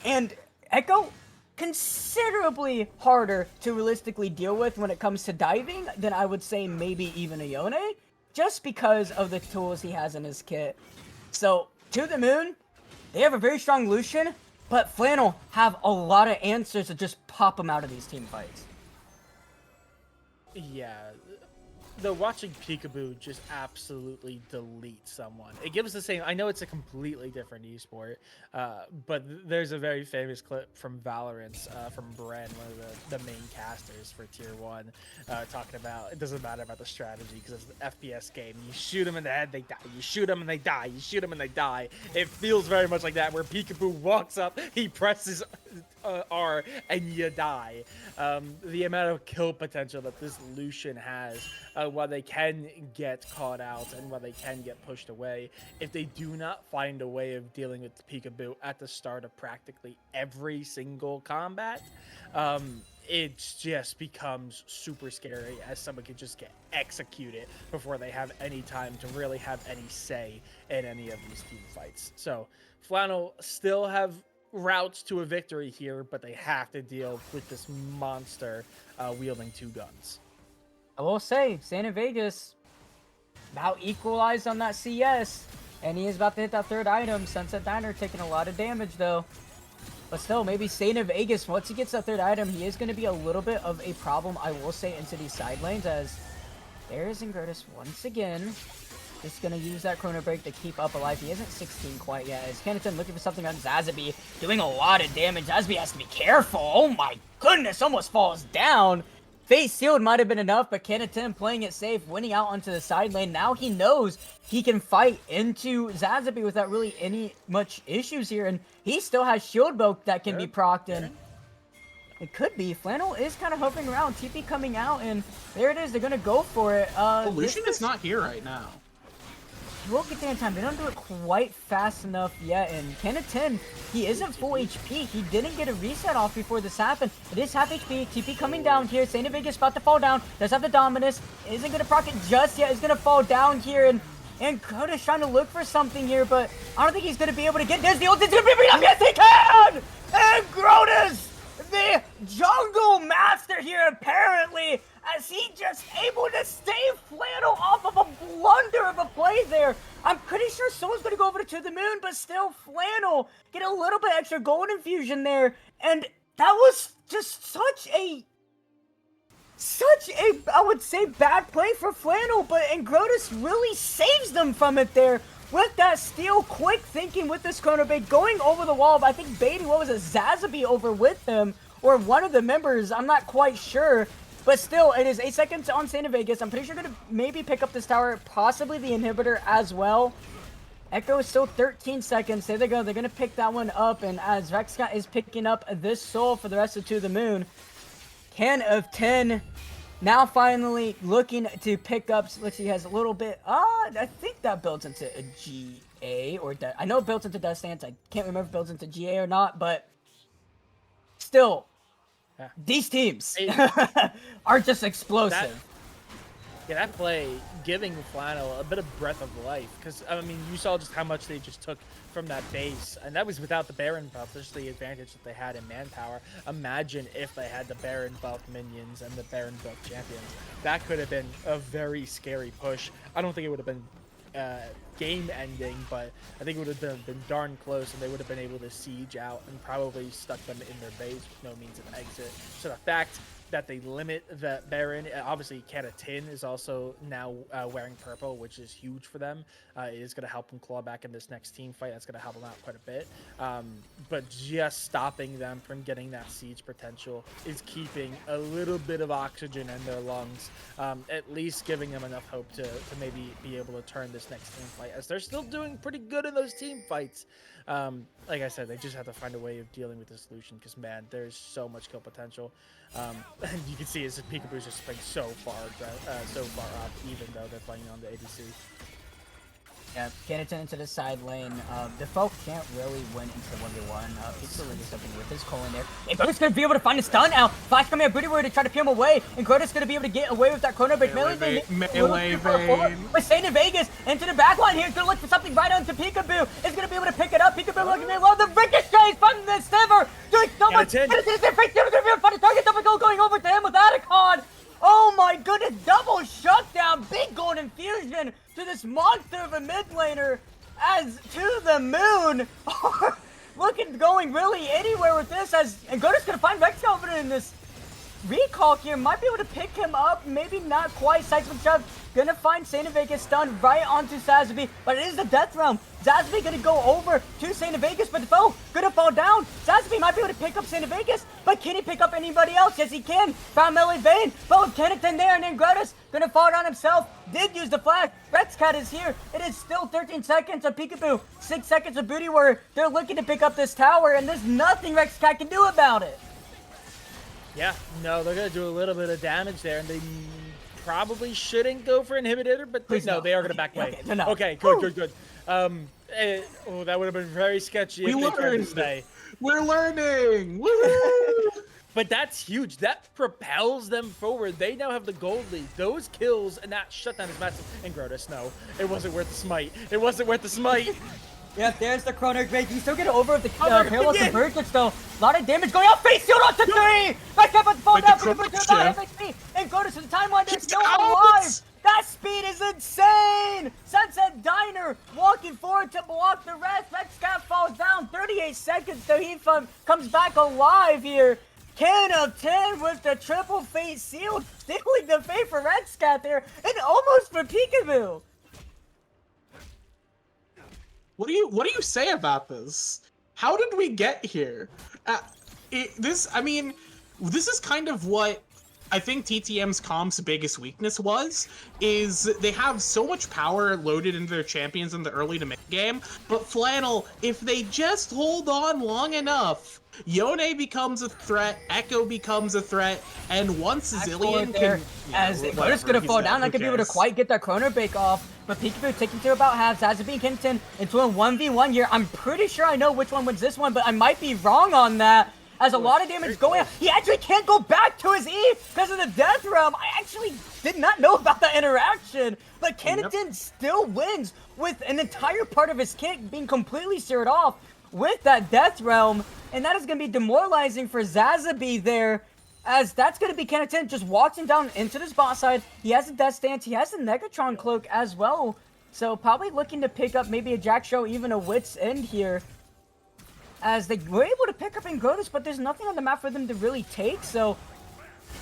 And Echo, considerably harder to realistically deal with when it comes to diving than I would say maybe even a Yone, just because of the tools he has in his kit. So, To The Moon, they have a very strong Lucian, but Flannel have a lot of answers to just pop them out of these team fights. yeah. The watching Peekaboo just absolutely delete someone. It gives the same. I know it's a completely different esport, but there's a very famous clip from Valorant from Bren, one of the main casters for Tier 1, talking about it doesn't matter about the strategy because it's an FPS game. You shoot them in the head, they die. You shoot them and they die. You shoot them and they die. It feels very much like that, where Peekaboo walks up, he presses R, and you die. The amount of kill potential that this Lucian has, while they can get caught out and while they can get pushed away, if they do not find a way of dealing with the Peekaboo at the start of practically every single combat, it just becomes super scary, as someone could just get executed before they have any time to really have any say in any of these team fights. So Flannel still have routes to a victory here, but they have to deal with this monster wielding two guns. I will say, Santa Vegas about equalized on that CS, and he is about to hit that third item. Sunset Diner taking a lot of damage though. But still, maybe Santa Vegas, once he gets that third item, he is going to be a little bit of a problem, I will say, into these side lanes, as there's Ingrotus once again. Just going to use that Chrono Break to keep up alive. He isn't 16 quite yet, as Kennington looking for something on Zazabi, doing a lot of damage. Zazabi has to be careful. Oh my goodness, almost falls down. Face sealed might have been enough, but Kennington playing it safe, winning out onto the side lane. Now he knows he can fight into Zazabi without really any much issues here, and he still has shield bow that can be procced, and it could be. Flannel is kind of hovering around, TP coming out, and there it is. They're going to go for it. Lucian is not here right now. We'll get there in time. They don't do it quite fast enough yet. And Kennington, he isn't full HP. He didn't get a reset off before this happened. It is half HP. TP coming down here. Saint Vegas about to fall down. Does have the Dominus. Isn't going to proc it just yet. Is going to fall down here. And Coda's trying to look for something here, but I don't think he's going to be able to get this. The ult is going to be beat up. Yes, he can! And Grotus, the jungle master here, apparently, as he just able to save Flannel off of a blunder of a play there. I'm pretty sure someone's going to go over to The Moon, but still Flannel get a little bit extra gold infusion there. And that was just such a, I would say, bad play for Flannel, but Ingrotus really saves them from it there. With that steal, quick thinking with this Chrono Bait, going over the wall, but I think baiting, what was it, Zazabi over with them, or one of the members, I'm not quite sure. But still, it is 8 seconds on Santa Vegas. I'm pretty sure going to maybe pick up this tower, possibly the inhibitor as well. Echo is still 13 seconds. There they go. They're going to pick that one up. And as Rexcat is picking up this soul for the rest of To The Moon, 10 of 10. Now finally looking to pick up. Let's see, he has a little bit. I think that builds into a GA. I know it builds into Death Stance. I can't remember if it builds into GA or not. But still. These teams are just explosive. Yeah, that play giving Flannel a bit of breath of life, because I mean, you saw just how much they just took from that base, and that was without the Baron buff. Just the advantage that they had in manpower. Imagine if they had the Baron buff minions and the Baron buff champions. That could have been a very scary push. I don't think it would have been game ending, but I think it would have been darn close, and they would have been able to siege out and probably stuck them in their base with no means of exit. So the fact that they limit the Baron, obviously Tin is also now wearing purple, which is huge for them. It is going to help them claw back in this next team fight. That's going to help them out quite a bit. But just stopping them from getting that siege potential is keeping a little bit of oxygen in their lungs, at least giving them enough hope to maybe be able to turn this next team fight, as they're still doing pretty good in those team fights. Like I said, they just have to find a way of dealing with the solution, because man, there's so much kill potential. And you can see his Peekaboo's just playing so far up, even though they're playing on the ADC. Yeah, Kennington into the side lane. The folk can't really win into the 1v1. Peekaboo really something with his Cole in there. And Groda's gonna be able to find a stun out. Flash coming out, Booty Warrior to try to peel him away. And Groda's gonna be able to get away with that chrono break. Melee Vein. With Saint in Vegas into the back line here. He's gonna look for something right onto Peekaboo. Is gonna be able to pick it up. Peekaboo looking at love the ricochets from the Sliver. Doing so much. Kennington is there. Gonna be able to find a target. Double goal going over to him with Atacon. Oh my goodness, double shutdown, big gold infusion to this monster of a mid laner, as To the Moon looking going really anywhere with this, and Goda's gonna find Vex over in this recall here, might be able to pick him up, maybe not quite. Seismic Shove gonna find Saint Vegas stunned right onto Zazaby, but it is the death realm. Zazaby gonna go over to Saint Vegas, but the foe gonna fall down. Zazaby might be able to pick up Saint Vegas, but can he pick up anybody else? Yes, he can. Found Melee Vein, but with Kennington there, and then Grotus gonna fall down himself. Did use the flash. Rexcat is here. It is still 13 seconds of Peekaboo, 6 seconds of Booty Warrior. They're looking to pick up this tower, and there's nothing Rexcat can do about it. Yeah, no, they're going to do a little bit of damage there, and they probably shouldn't go for Inhibitor, but no, they are going to back away. Okay, good. That would have been very sketchy if they tried to stay. We're learning! Woo! But that's huge. That propels them forward. They now have the gold lead. Those kills and that shutdown is massive. And Grotus, no, it wasn't worth the smite. It wasn't worth the smite. Yeah, there's the chrono break. He's still getting over with the parallel convergence though. A lot of damage going out. Face shield onto 3! Back up at the phone down. FXP. And Grotus to the timeline. There's no one alive. That speed is insane! Sunset Diner walking forward to block the rest. Rexcat falls down. 38 seconds till he comes back alive here. Can of 10 with the triple fate sealed, stealing the fate for Rexcat there, and almost for Peekaboo. What do you say about this? How did we get here? This is kind of what I think TTM's comp's biggest weakness is they have so much power loaded into their champions in the early to mid game, but Flannel, if they just hold on long enough, Yone becomes a threat, Echo becomes a threat, and once Zillion can... As Grotus gonna fall down, not gonna be able to quite get that chrono break off, but Peekaboo taking to about half, Zazaby and Kennington into a 1v1 here. I'm pretty sure I know which one wins this one, but I might be wrong on that. As a lot of damage going out. He actually can't go back to his E because of the Death Realm. I actually did not know about that interaction. But Kennington still wins with an entire part of his kit being completely seared off with that Death Realm. And that is going to be demoralizing for Zazaby there, as that's going to be Kennington just walking down into this bot side. He has a Death Stance. He has a Negatron Cloak as well. So probably looking to pick up maybe a Jack Show, even a Wit's End here, as they were able to pick up Grotus, but there's nothing on the map for them to really take, so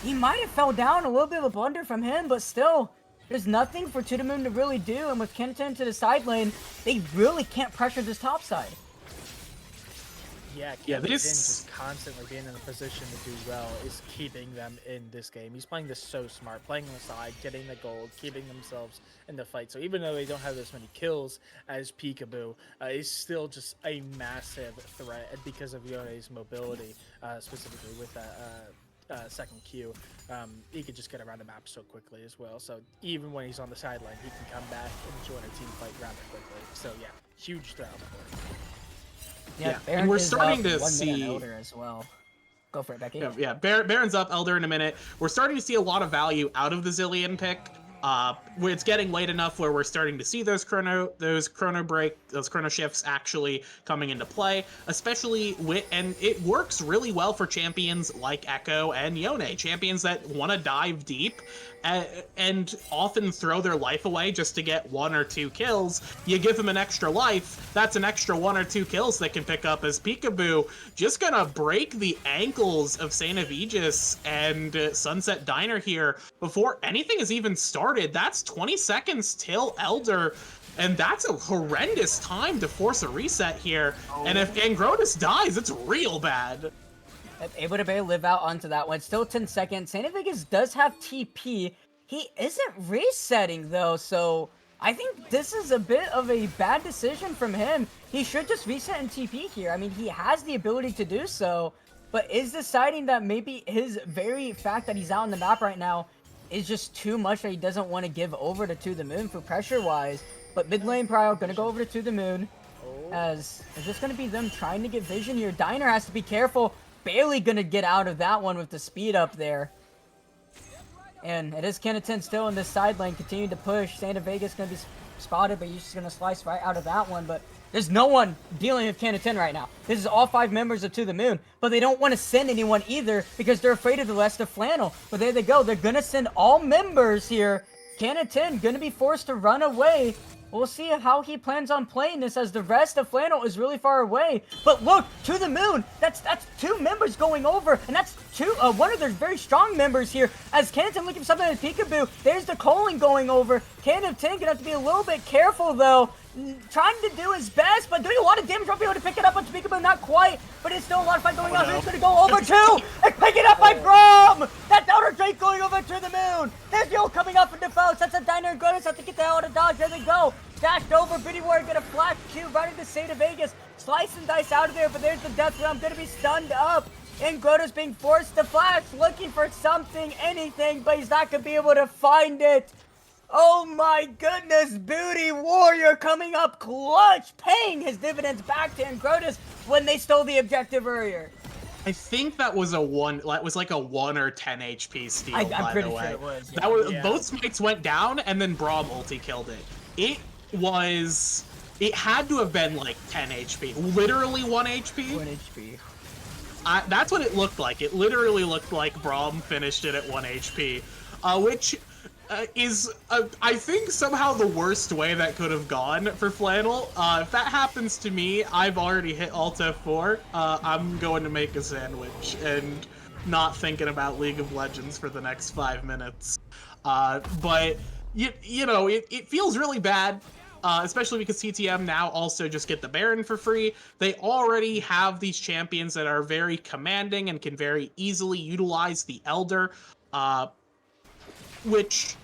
he might have fell down. A little bit of a blunder from him, but still, there's nothing for To the Moon to really do, and with Kennington to the side lane, they really can't pressure this top side. Yeah, this just constantly being in a position to do well is keeping them in this game. He's playing this so smart, playing on the side, getting the gold, keeping themselves in the fight. So even though they don't have as many kills as Peekaboo, is still just a massive threat because of Yone's mobility, specifically with that second Q. He could just get around the map so quickly as well. So even when he's on the sideline, he can come back and join a team fight rather quickly. So yeah, huge threat on the board. Yeah, and we're starting to see Elder as well. Go for it, Becky. Yeah, Baron's up, Elder in a minute. We're starting to see a lot of value out of the Zillion pick. Where it's getting late enough where we're starting to see those chrono shifts actually coming into play, especially and it works really well for champions like Echo and Yone, champions that want to dive deep and often throw their life away just to get 1 or 2 kills. You give them an extra life, that's an extra 1 or 2 kills they can pick up, as Peekaboo just gonna break the ankles of Saint of Aegis and Sunset Diner here before anything is even started. That's 20 seconds till Elder, and that's a horrendous time to force a reset here. And if Angrotus dies, it's real bad. Able to barely live out onto that one. Still 10 seconds. Saint Vegas does have TP. He isn't resetting though, so I think this is a bit of a bad decision from him. He should just reset and TP here. I mean, he has the ability to do so, but is deciding that maybe his very fact that he's out on the map right now is just too much that he doesn't want to give over to the Moon for pressure-wise. But mid lane Prio gonna go over to the Moon, as it's just gonna be them trying to get vision here. Diner has to be careful. Barely gonna get out of that one with the speed up there. And it is Canton still in this side lane, continuing to push. Saint of Vegas gonna be spotted, but he's just gonna slice right out of that one. But there's no one dealing with Canton right now. This is all 5 members of To The Moon, but they don't want to send anyone either because they're afraid of the rest of Flannel. But there they go. They're gonna send all members here. Canton gonna be forced to run away. We'll see how he plans on playing this, as the rest of Flannel is really far away. But look, To The Moon, that's 2 members going over, and that's one of their very strong members here. As Canton looking for something in Peekaboo, there's the Colin going over. Canton gonna have to be a little bit careful though. Trying to do his best, but doing a lot of damage. Won't be able to pick it up on Peekaboo, not quite, but it's still a lot of fight going on. He's gonna go over too, and pick it up by Brom! That's Elder Drake going over To The Moon. There's the ult coming up from Defoe. That's a Diner and Grotus have to get the hell out of dodge. There they go. Dashed over, Biddy Warrior gonna flash Q right into Saint of Vegas. Slice and dice out of there, but there's the death realm gonna be stunned up. And Grotus being forced to flash, looking for something, anything, but he's not gonna be able to find it. Oh my goodness, Booty Warrior coming up clutch, paying his dividends back to Angrotus when they stole the objective earlier. I think that was a 1 or 10 HP steal, I'm by pretty the way. sure it was. Yeah. That was both smites went down, and then Braum ulti killed it. It had to have been like 10 HP. Literally 1 HP? 1 HP. That's what it looked like. It literally looked like Braum finished it at 1 HP, which is, I think, somehow the worst way that could have gone for Flannel. If that happens to me, I've already hit Alt F4. I'm going to make a sandwich and not thinking about League of Legends for the next 5 minutes. But, you know, it feels really bad. Especially because TTM now also just get the Baron for free. They already have these champions that are very commanding and can very easily utilize the Elder, which,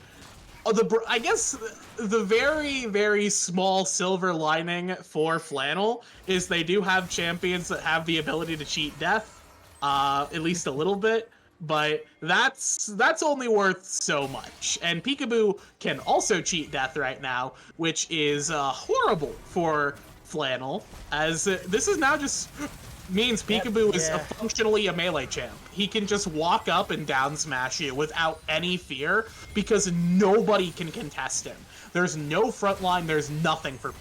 I guess the very, very small silver lining for Flannel is they do have champions that have the ability to cheat death, at least a little bit. But that's only worth so much. And Peekaboo can also cheat death right now, which is horrible for Flannel, as this is now just means Peekaboo is functionally a melee champ. He can just walk up and down smash you without any fear because nobody can contest him. There's no front line, there's nothing for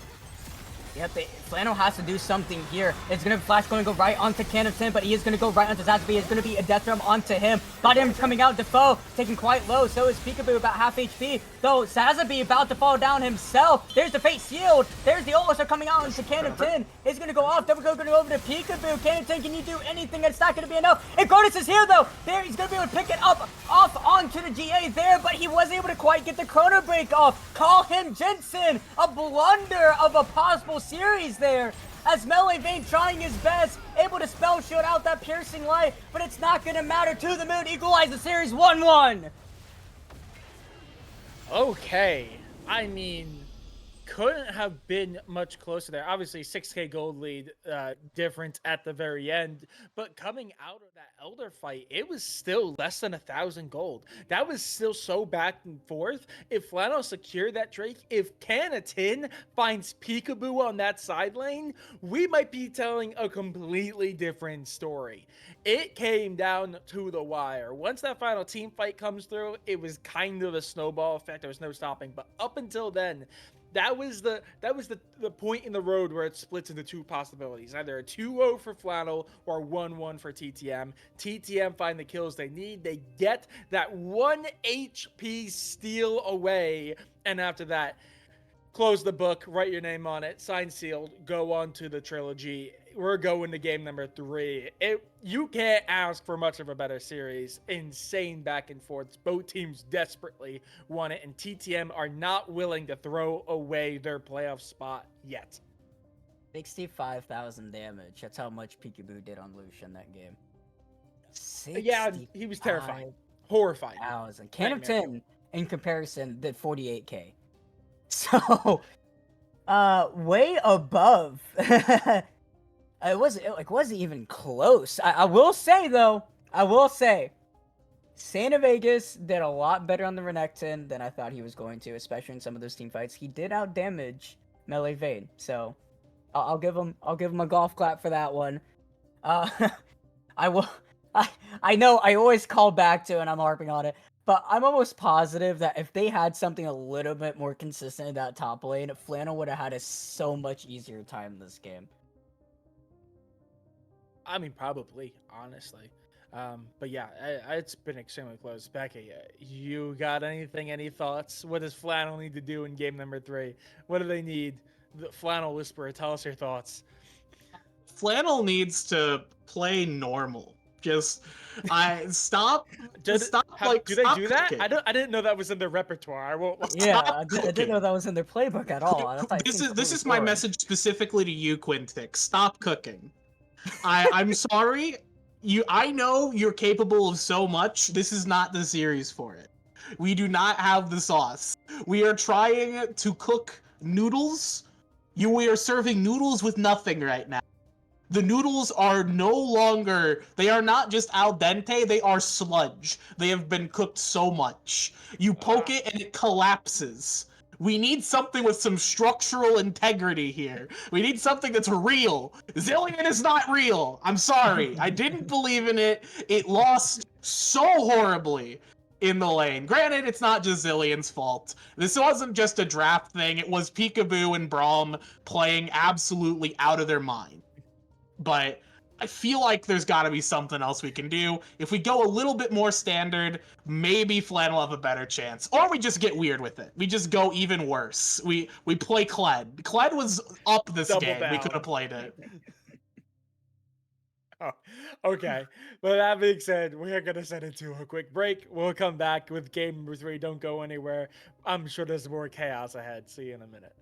Yep, Flannel has to do something here. It's going to Flash going to go right onto Canton, but he is going to go right onto Zazaby. It's going to be a death realm onto him. Got damage coming out. Defoe taking quite low. So is Peekaboo, about half HP. Though Zazaby about to fall down himself. There's the Fate Shield. There's the ults coming out into Canton. It's going to go off. Double going to go over to Peekaboo. Canton, can you do anything? It's not going to be enough. And Grotus is here though. There, he's going to be able to pick it up off onto the GA there, but he wasn't able to quite get the chrono break off. Call him Jensen. A blunder of a possible series there, as Melee Vayne trying his best, able to spell shield out that piercing light, but it's not gonna matter. To the Moon equalize the series 1-1. Okay, I mean, couldn't have been much closer there. Obviously, 6K gold lead difference at the very end, but coming out of that Elder fight, it was still less than 1,000 gold. That was still so back and forth. If Flannel secured that Drake, if Canatin finds Peekaboo on that side lane, we might be telling a completely different story. It came down to the wire. Once that final team fight comes through, it was kind of a snowball effect. There was no stopping. But up until then, that was the point in the road where it splits into two possibilities. Either a 2-0 for Flannel or 1-1 for TTM. TTM find the kills they need. They get that 1 HP steal away. And after that, close the book, write your name on it, sign sealed, go on to the trilogy. We're going to game number 3. You can't ask for much of a better series. Insane back and forths. Both teams desperately want it, and TTM are not willing to throw away their playoff spot yet. 65,000 damage. That's how much Peekaboo did on Lucian that game. Yeah, he was terrifying. Horrifying. Can of 10, in comparison, did 48k. So, way above. It wasn't even close. I will say though, Santa Vegas did a lot better on the Renekton than I thought he was going to, especially in some of those team fights. He did outdamage Melee Vayne, so I'll give him a golf clap for that one. I will. I know I always call back to, and I'm harping on it, but I'm almost positive that if they had something a little bit more consistent in that top lane, Flannel would have had a so much easier time in this game. I mean, probably, honestly. But yeah, it's been extremely close. Becky, you got anything, any thoughts? What does Flannel need to do in game number 3? What do they need? The Flannel Whisperer, tell us your thoughts. Flannel needs to play normal. Just, stop. Do they do that? Cooking. I didn't know that was in their repertoire. I won't. Yeah, I didn't know that was in their playbook at all. This is my message specifically to you, Quintic. Stop cooking. I'm sorry. I know you're capable of so much. This is not the series for it. We do not have the sauce. We are trying to cook noodles. We are serving noodles with nothing right now. The noodles are no longer, they are not just al dente, they are sludge. They have been cooked so much. You poke it and it collapses. We need something with some structural integrity here. We need something that's real. Zilean is not real. I'm sorry. I didn't believe in it. It lost so horribly in the lane. Granted, it's not just Zilean's fault. This wasn't just a draft thing. It was Peekaboo and Braum playing absolutely out of their mind. But I feel like there's got to be something else we can do. If we go a little bit more standard, maybe Flannel will have a better chance. Or we just get weird with it. We just go even worse. We play Kled. Kled was up this Double game. down. We could have played it. Oh, okay. But that being said, we are going to send it to a quick break. We'll come back with game number 3. Don't go anywhere. I'm sure there's more chaos ahead. See you in a minute.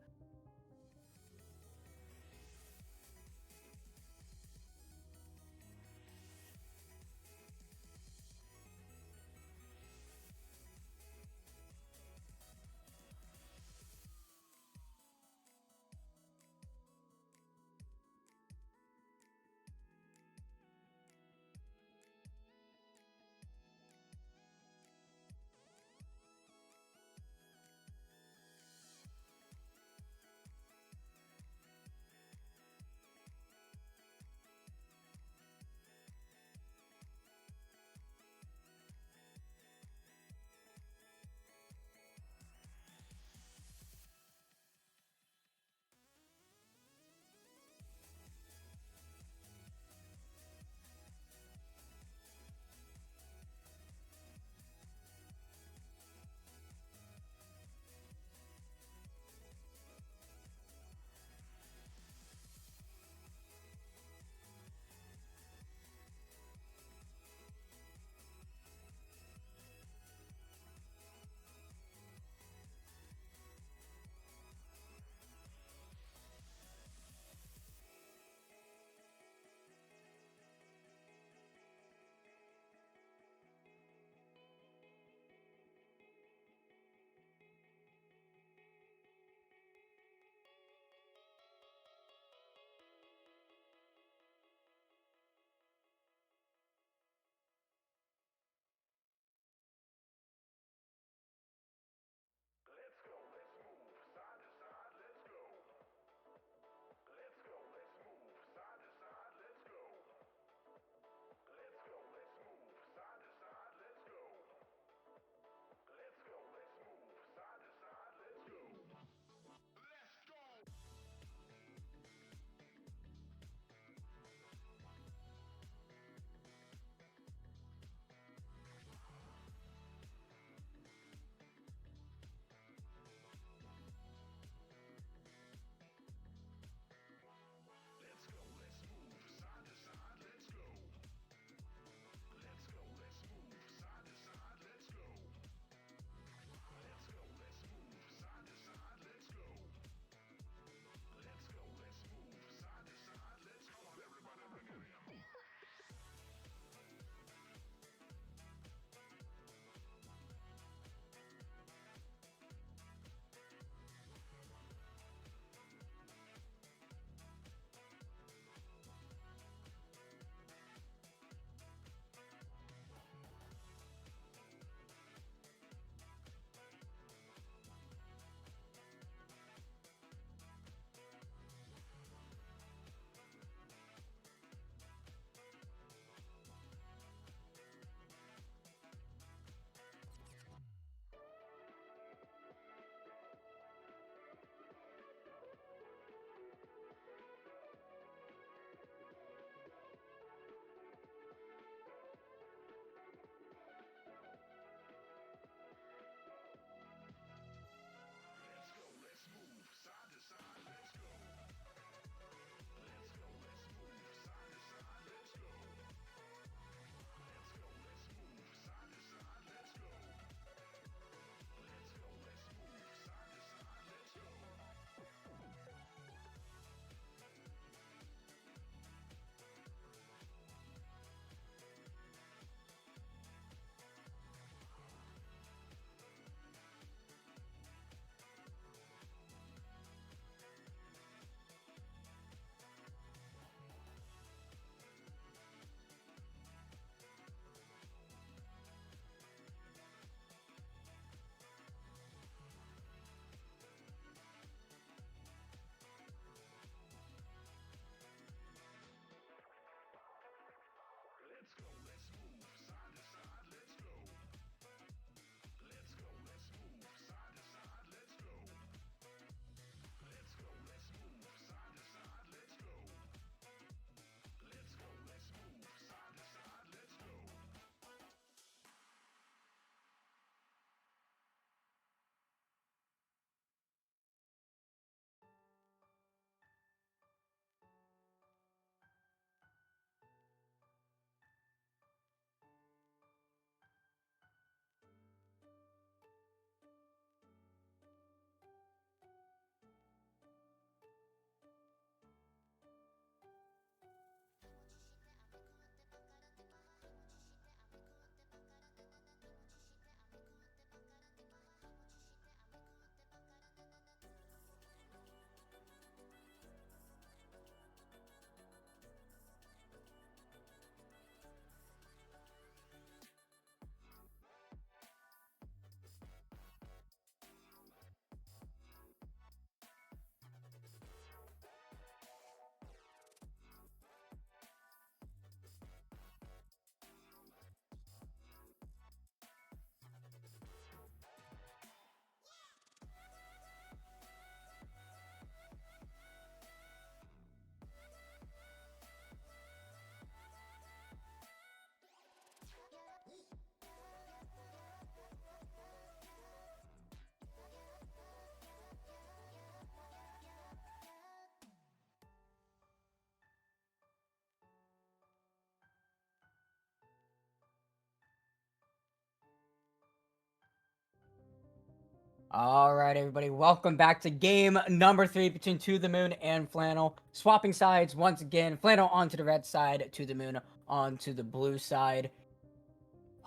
All right, everybody, welcome back to game number 3 between To The Moon and Flannel. Swapping sides once again. Flannel onto the red side, To The Moon onto the blue side.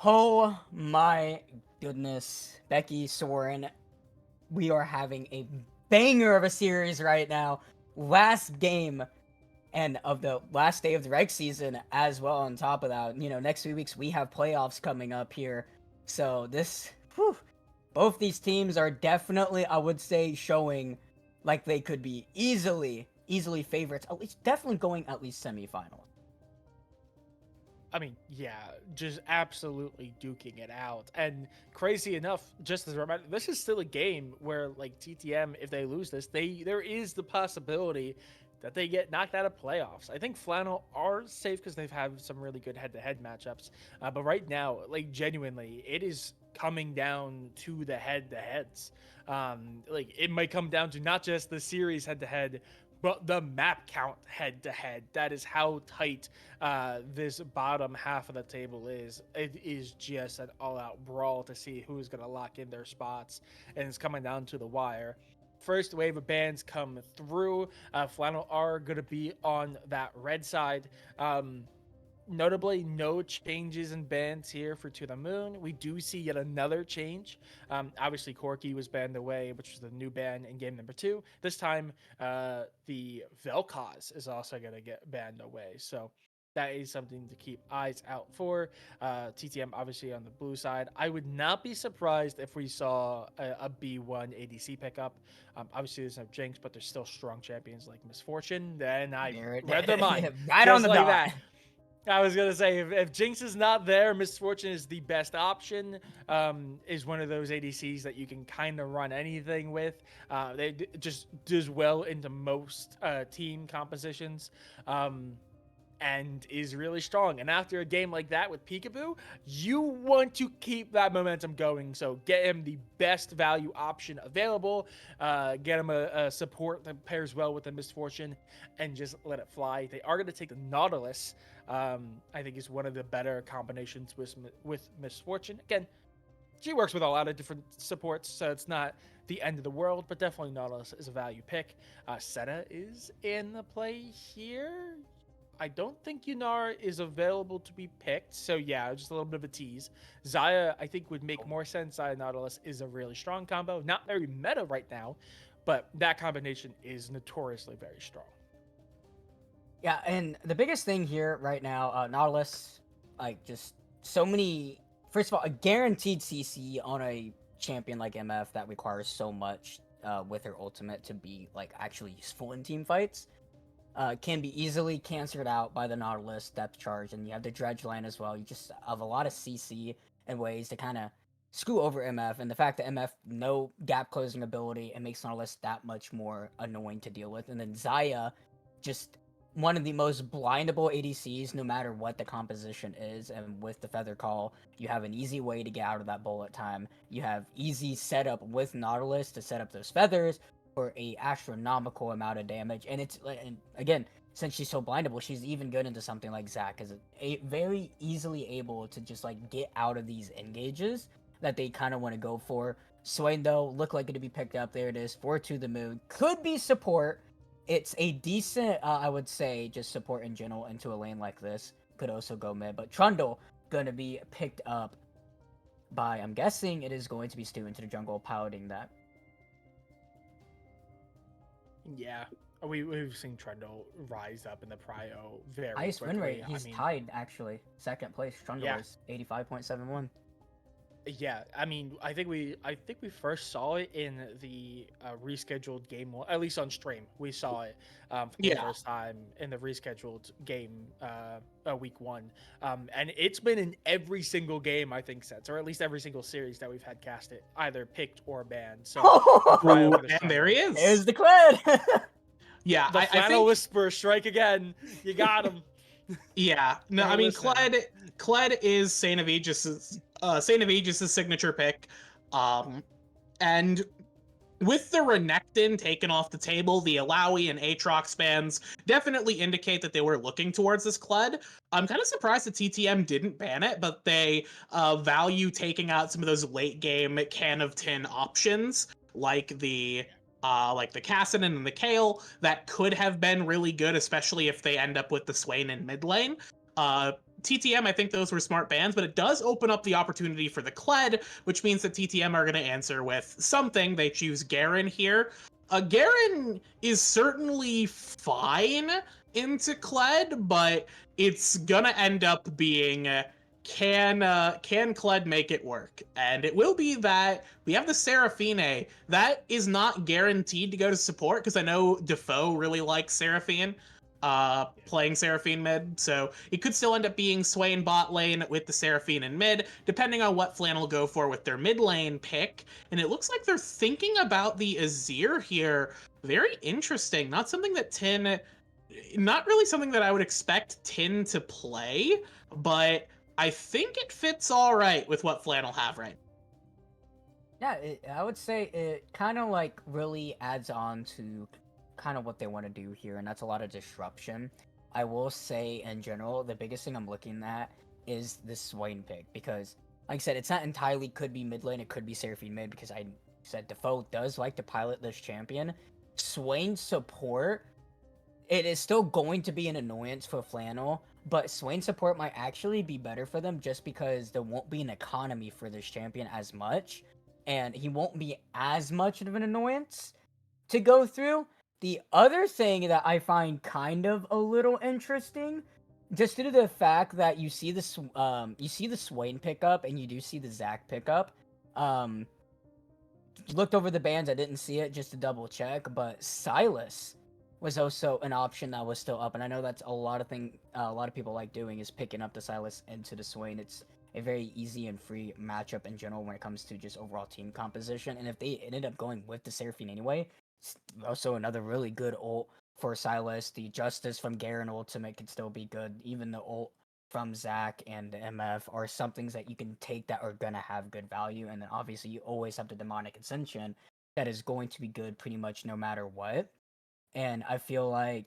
Oh my goodness, Becky, Soren, we are having a banger of a series right now. Last game and of the last day of the reg season as well. On top of that, next 2 weeks we have playoffs coming up here. So both these teams are definitely, I would say, showing like they could be easily favorites. At least definitely going at least semifinals. I mean, yeah, just absolutely duking it out. And crazy enough, just as a reminder, this is still a game where, like, TTM, if they lose this, there is the possibility that they get knocked out of playoffs. I think Flannel are safe because they've had some really good head-to-head matchups. But right now, like, genuinely, it is coming down to the head-to-heads. Like, it might come down to not just the series head-to-head, but the map count head-to-head. That is how tight this bottom half of the table is. It is just an all-out brawl to see who's going to lock in their spots, and it's coming down to the wire. First wave of bans come through. Flannel are going to be on that red side. Notably, no changes in bans here for To The Moon. We do see yet another change. Obviously, Corky was banned away, which was the new ban in game number 2. This time, the Vel'Koz is also going to get banned away. So that is something to keep eyes out for. TTM, obviously, on the blue side. I would not be surprised if we saw a B1 ADC pickup. Obviously, there's no Jinx, but there's still strong champions like Misfortune. Then I read their mind. Right just on the like dot. that. I was gonna say if Jinx is not there, Misfortune is the best option. Is one of those ADCs that you can kind of run anything with. They just does well into most team compositions. And is really strong. And after a game like that with Peekaboo, you want to keep that momentum going. So get him the best value option available. Get him a support that pairs well with the Misfortune, and just let it fly. They are going to take the Nautilus. I think is one of the better combinations with Misfortune. Again, she works with a lot of different supports, so it's not the end of the world, but definitely Nautilus is a value pick. Senna is in the play here. I don't think Yunar is available to be picked, so yeah, just a little bit of a tease. Xayah, I think, would make more sense. Xayah Nautilus is a really strong combo. Not very meta right now, but that combination is notoriously very strong. Yeah, and the biggest thing here right now, Nautilus, like, just so many. First of all, a guaranteed CC on a champion like MF that requires so much with her ultimate to be like actually useful in team fights. Can be easily canceled out by the Nautilus depth charge, and you have the Dredge line as well. You just have a lot of CC and ways to kind of screw over MF, and the fact that MF no gap closing ability, it makes Nautilus that much more annoying to deal with. And then Xayah, just one of the most blindable ADCs, no matter what the composition is. And with the Feather Call, you have an easy way to get out of that bullet time. You have easy setup with Nautilus to set up those feathers for a astronomical amount of damage. And it's, and again, since she's so blindable, she's even good into something like Zac, is very easily able to just like get out of these engages that they kind of want to go for. Swain, though, looked like it to be picked up. There it is for To The Moon. Could be support. It's a decent, I would say, just support in general into a lane like this. Could also go mid, but Trundle gonna be picked up by, I'm guessing it is going to be Stu into the jungle, piloting that. Yeah, we've seen Trundle rise up in the prio very highest quickly. win rate. He's tied, actually. Second place. Trundle is 85.71. Yeah, I mean, I think we first saw it in the rescheduled game, at least on stream. We saw it for the first time in the rescheduled game, week 1, and it's been in every single game I think since, or at least every single series that we've had cast it, either picked or banned. So, and there he is. There's the Kled. Yeah, the Flannel Whisperer strike again. You got him. Yeah, no, Hey, I mean, listen. Kled is Saint of Aegis's signature pick, and with the Renekton taken off the table, the Alawi and Aatrox bans definitely indicate that they were looking towards this Kled. I'm kind of surprised that TTM didn't ban it, but they value taking out some of those late game can of tin options. like the Kassadin and the Kale that could have been really good, especially if they end up with the Swain in mid lane. TTM, I think those were smart bans, but it does open up the opportunity for the Kled, which means that TTM are going to answer with something. They choose Garen here. Garen is certainly fine into Kled, but it's gonna end up being can Kled make it work? And it will be that we have the Seraphine. That is not guaranteed to go to support because I know Defoe really likes Seraphine playing Seraphine mid, so it could still end up being Swain bot lane with the Seraphine in mid, depending on what Flannel go for with their mid lane pick. And it looks like they're thinking about the Azir here. Very interesting. Not something that not really something that I would expect Tin to play, but I think it fits all right with what Flannel have right. Yeah, I would say it kind of like really adds on to kind of what they want to do here, and that's a lot of disruption. I will say in general, the biggest thing I'm looking at is the Swain pick, because like I said, it's not entirely could be mid lane, it could be Seraphine mid, because I said Defoe does like to pilot this champion. Swain support, it is still going to be an annoyance for Flannel, but Swain support might actually be better for them just because there won't be an economy for this champion as much, and he won't be as much of an annoyance to go through. The other thing that I find kind of a little interesting, just due to the fact that you see the Swain pickup and you do see the Zac pickup. Looked over the bans, I didn't see it just to double check, but Silas was also an option that was still up, and I know that's a lot of people like doing is picking up the Silas into the Swain. It's a very easy and free matchup in general when it comes to just overall team composition, and if they ended up going with the Seraphine anyway, it's also another really good ult for Silas. The Justice from Garen ultimate could still be good. Even the ult from Zac and MF are some things that you can take that are gonna have good value, and then obviously you always have the Demonic Ascension that is going to be good pretty much no matter what. And I feel like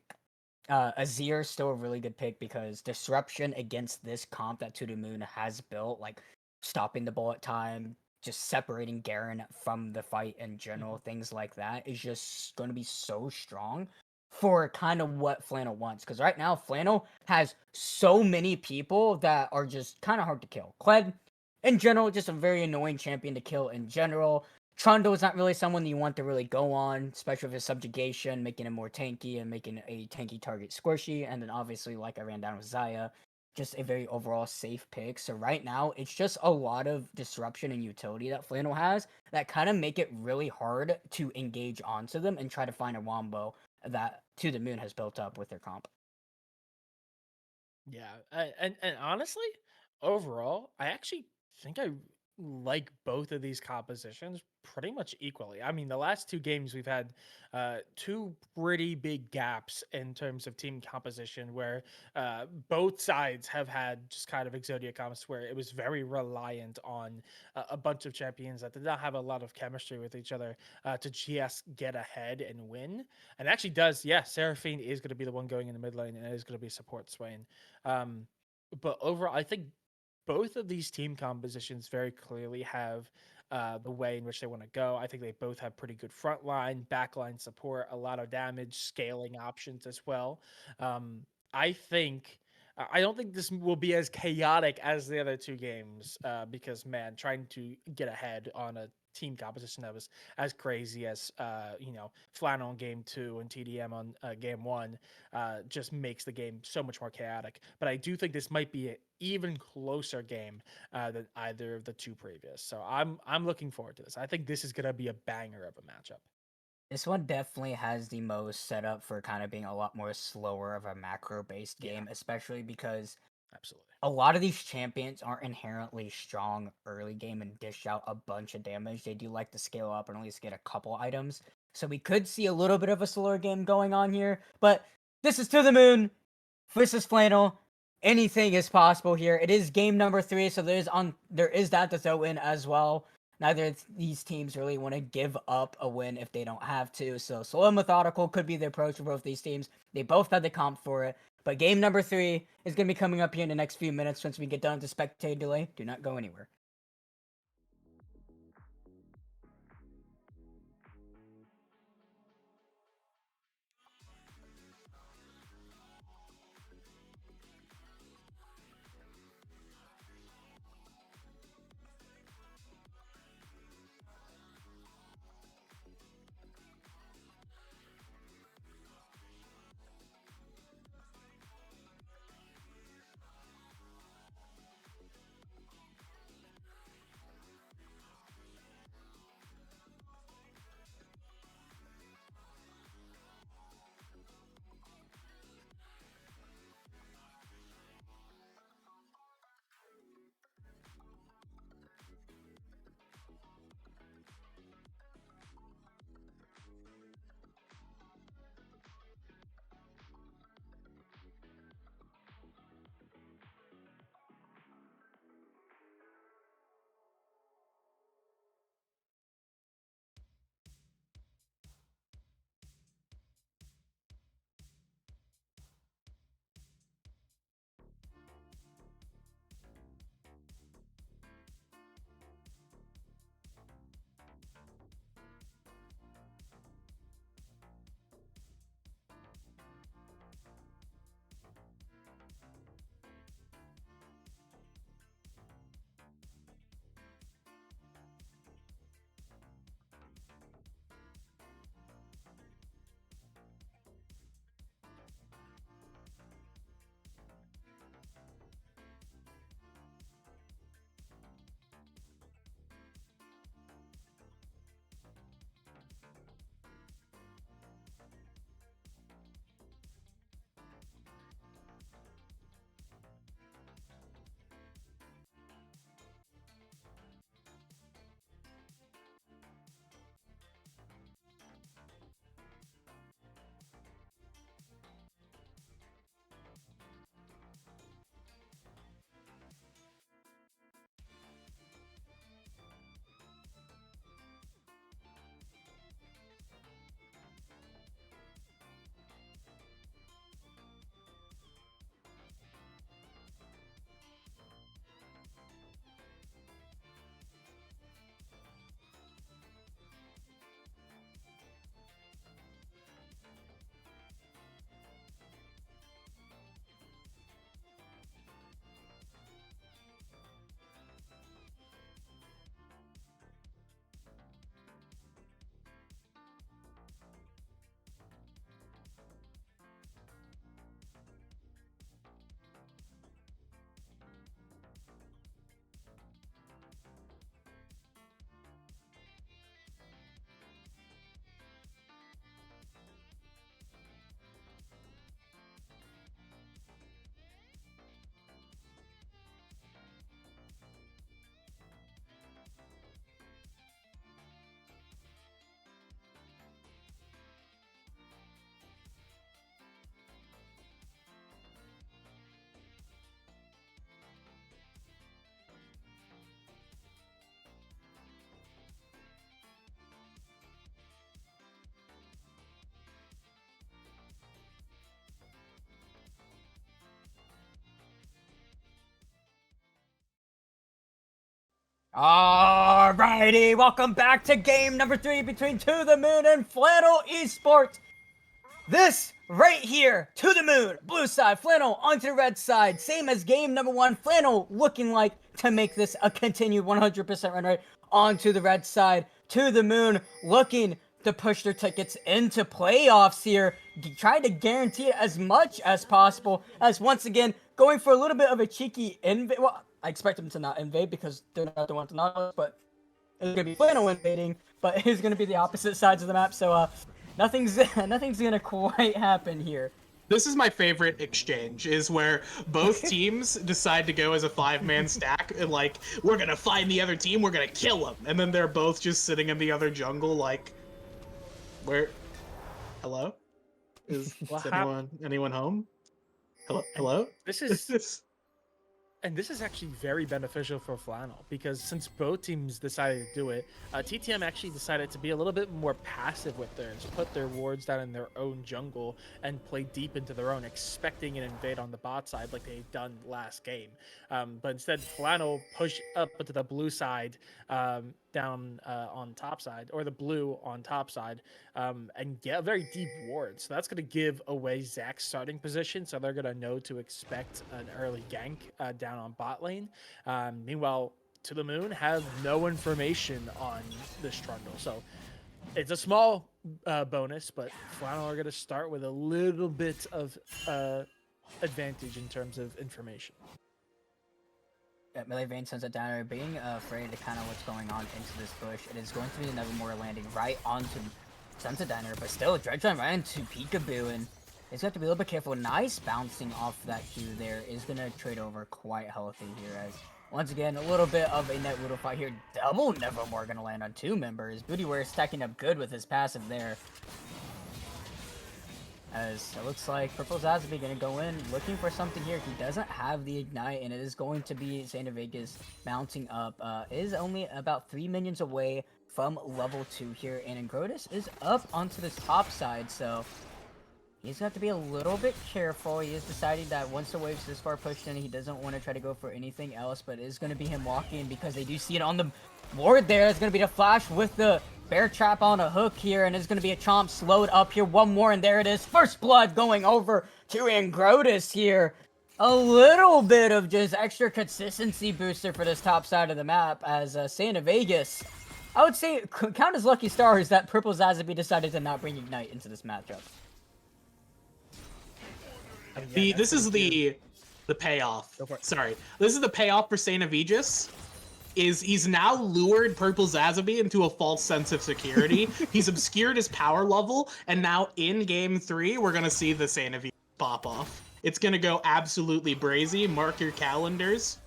Azir is still a really good pick because disruption against this comp that To The Moon has built, like stopping the bullet time, just separating Garen from the fight in general, things like that, is just going to be so strong for kind of what Flannel wants. Because right now, Flannel has so many people that are just kind of hard to kill. Kled, in general, just a very annoying champion to kill in general. Trundle is not really someone you want to really go on, especially with his subjugation, making him more tanky and making a tanky target squishy. And then obviously, like I ran down with Xayah, just a very overall safe pick. So right now, it's just a lot of disruption and utility that Flannel has that kind of make it really hard to engage onto them and try to find a wombo that To The Moon has built up with their comp. Yeah, and honestly, overall, I actually think I like both of these compositions pretty much equally. I mean, the last two games we've had two pretty big gaps in terms of team composition, where both sides have had just kind of Exodia comps where it was very reliant on a bunch of champions that did not have a lot of chemistry with each other to just get ahead and win. And it actually does, yeah, Seraphine is going to be the one going in the mid lane, and it is going to be support Swain. But overall, I think both of these team compositions very clearly have the way in which they want to go. I think they both have pretty good front line, back line support, a lot of damage, scaling options as well. I think. I don't think this will be as chaotic as the other two games because, man, trying to get ahead on a team composition that was as crazy as Flannel on game 2 and TDM on game 1 just makes the game so much more chaotic. But I do think this might be an even closer game than either of the two previous. So I'm looking forward to this. I think this is gonna be a banger of a matchup. This one definitely has the most setup for kind of being a lot more slower of a macro based game, especially because Absolutely. a lot of these champions aren't inherently strong early game and dish out a bunch of damage. They do like to scale up and at least get a couple items. So we could see a little bit of a slower game going on here. But this is To The Moon versus Flannel. Anything is possible here. It is game number 3, so there is that to throw in as well. Neither of these teams really want to give up a win if they don't have to. So slow and methodical could be the approach for both these teams. They both had the comp for it. But game number 3 is going to be coming up here in the next few minutes once we get done with the spectator delay. Do not go anywhere. Alrighty, welcome back to game number 3 between To The Moon and Flannel Esports. This right here, To The Moon, blue side, Flannel onto the red side, same as game number 1, Flannel looking like to make this a continued 100% run rate onto the red side. To The Moon looking to push their tickets into playoffs here, trying to guarantee it as much as possible, as once again, going for a little bit of a cheeky invade. Well, I expect them to not invade because they're not the ones to not, but it's going to be Flannel invading, but it's going to be the opposite sides of the map, so nothing's going to quite happen here. This is my favorite exchange, is where both teams decide to go as a 5-man stack, and like, we're gonna find the other team, we're gonna kill them, and then they're both just sitting in the other jungle like, where, hello? Is anyone home? Hello? This is And this is actually very beneficial for Flannel, because since both teams decided to do it, TTM actually decided to be a little bit more passive with theirs, put their wards down in their own jungle and play deep into their own, expecting an invade on the bot side like they'd done last game. But instead, Flannel pushed up into the blue side, down on top side, or the blue on top side, and get a very deep ward. So that's going to give away Zach's starting position, so they're going to know to expect an early gank down on bot lane. Meanwhile, To The Moon have no information on this Trundle, so it's a small bonus, but Flannel are going to start with a little bit of advantage in terms of information. Yeah, Melee Vein sends it down, being afraid of kind of what's going on into this bush. It is going to be another more landing right onto Sunset Diner, but still, Dredge Line right into Peekaboo, and he's got to be a little bit careful. Nice bouncing off that Q there is going to trade over quite healthy here, as once again, a little bit of a net Woodle fight here. Double Nevermore going to land on 2 members. Bootyware stacking up good with his passive there. As it looks like Purple Zazaby going to go in looking for something here. He doesn't have the Ignite, and it is going to be Santa Vegas mounting up. Is only about 3 minions away from level 2 here, and Ingrodus is up onto this top side, so he's got to be a little bit careful. He is deciding that once the wave's this far pushed in, he doesn't want to try to go for anything else, but it is going to be him walking because they do see it on the board there. It's going to be the flash with the bear trap on a hook here, and it's going to be a chomp slowed up here. One more, and there it is. First blood going over to Ingrodus here. A little bit of just extra consistency booster for this top side of the map, as Santa Vegas, I would say, count as lucky stars that Purple Zazaby decided to not bring Ignite into this matchup. This is the payoff. Sorry. This is the payoff for Saint Avegis. He's now lured Purple Zazaby into a false sense of security. He's obscured his power level, and now in game 3, we're gonna see the Saint Avegis pop off. It's gonna go absolutely brazy. Mark your calendars.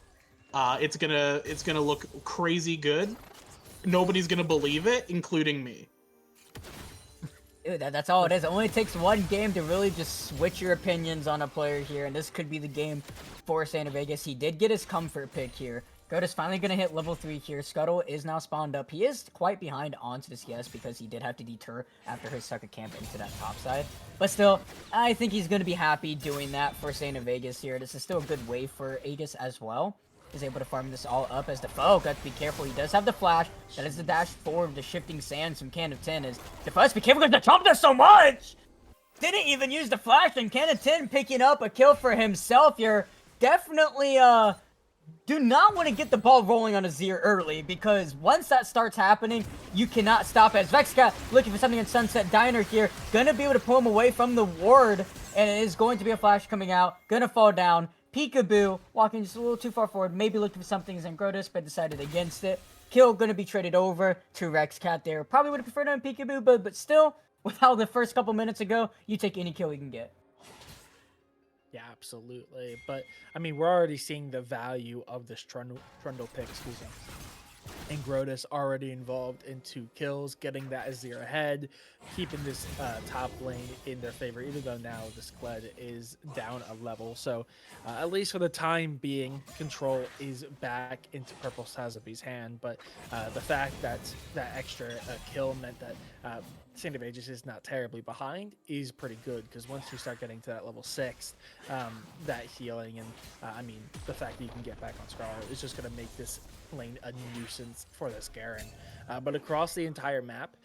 It's gonna look crazy good. Nobody's gonna believe it, including me. Dude, that's all it is. It only takes one game to really just switch your opinions on a player here, and this could be the game for Santa Vegas. He did get his comfort pick here. Goat is finally going to hit level 3 here. Scuttle is now spawned up. He is quite behind onto this CS because he did have to deter after his sucker camp into that top side. But still, I think he's going to be happy doing that for Santa Vegas here. This is still a good way for Aegis as well. He's able to farm this all up as the foe. Got to be careful. He does have the flash. That is the dash forward, the shifting sands from Can of 10. Is the first be careful because the chomp does so much. Didn't even use the flash, and Can of 10 picking up a kill for himself. You're definitely do not want to get the ball rolling on Azir early, because once that starts happening, you cannot stop it. As Vexka looking for something in Sunset Diner here, gonna be able to pull him away from the ward, and it is going to be a flash coming out, gonna fall down. Peekaboo walking just a little too far forward, maybe looking for something as Ingrodus, but decided against it. Kill gonna be traded over to Rexcat there. Probably would have preferred on Peekaboo, but still, with how the first couple minutes ago, you take any kill you can get. Yeah, absolutely. But, I mean, we're already seeing the value of this Trundle pick, excuse me. Ingrodus already involved in 2 kills, getting that Azir ahead, keeping this top lane in their favor, even though now this Kled is down a level. So, at least for the time being, control is back into Purple Zazaby's hand. But the fact that that extra kill meant that Saint Aegis is not terribly behind is pretty good, because once you start getting to that level 6, that healing and I mean the fact that you can get back on Scarlet is just going to make this lane a nuisance for this Garen. But across the entire map,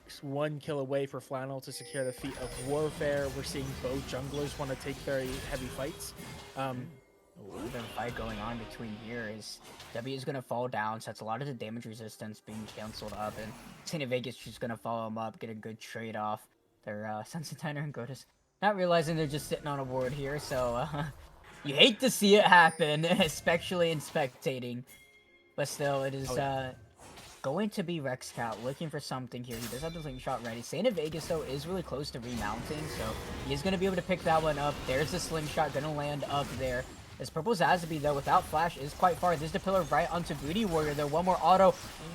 just 1 kill away for Flannel to secure the feat of Warfare. We're seeing both junglers want to take very heavy fights. The fight going on between here is W is going to fall down, so that's a lot of the damage resistance being canceled up, and St. Vegas just going to follow him up, get a good trade off. They're Sensitiner and Gotus not realizing they're just sitting on a ward here, so you hate to see it happen, especially in spectating. But still, it is going to be Rexcat looking for something here. He does have the link shot ready. St. Vegas, though, is really close to remounting, so he is going to be able to pick that one up. There's the slingshot going to land up there. This purple Zazabi, though, without flash, is quite far. There's the pillar right onto Booty Warrior, though. One more auto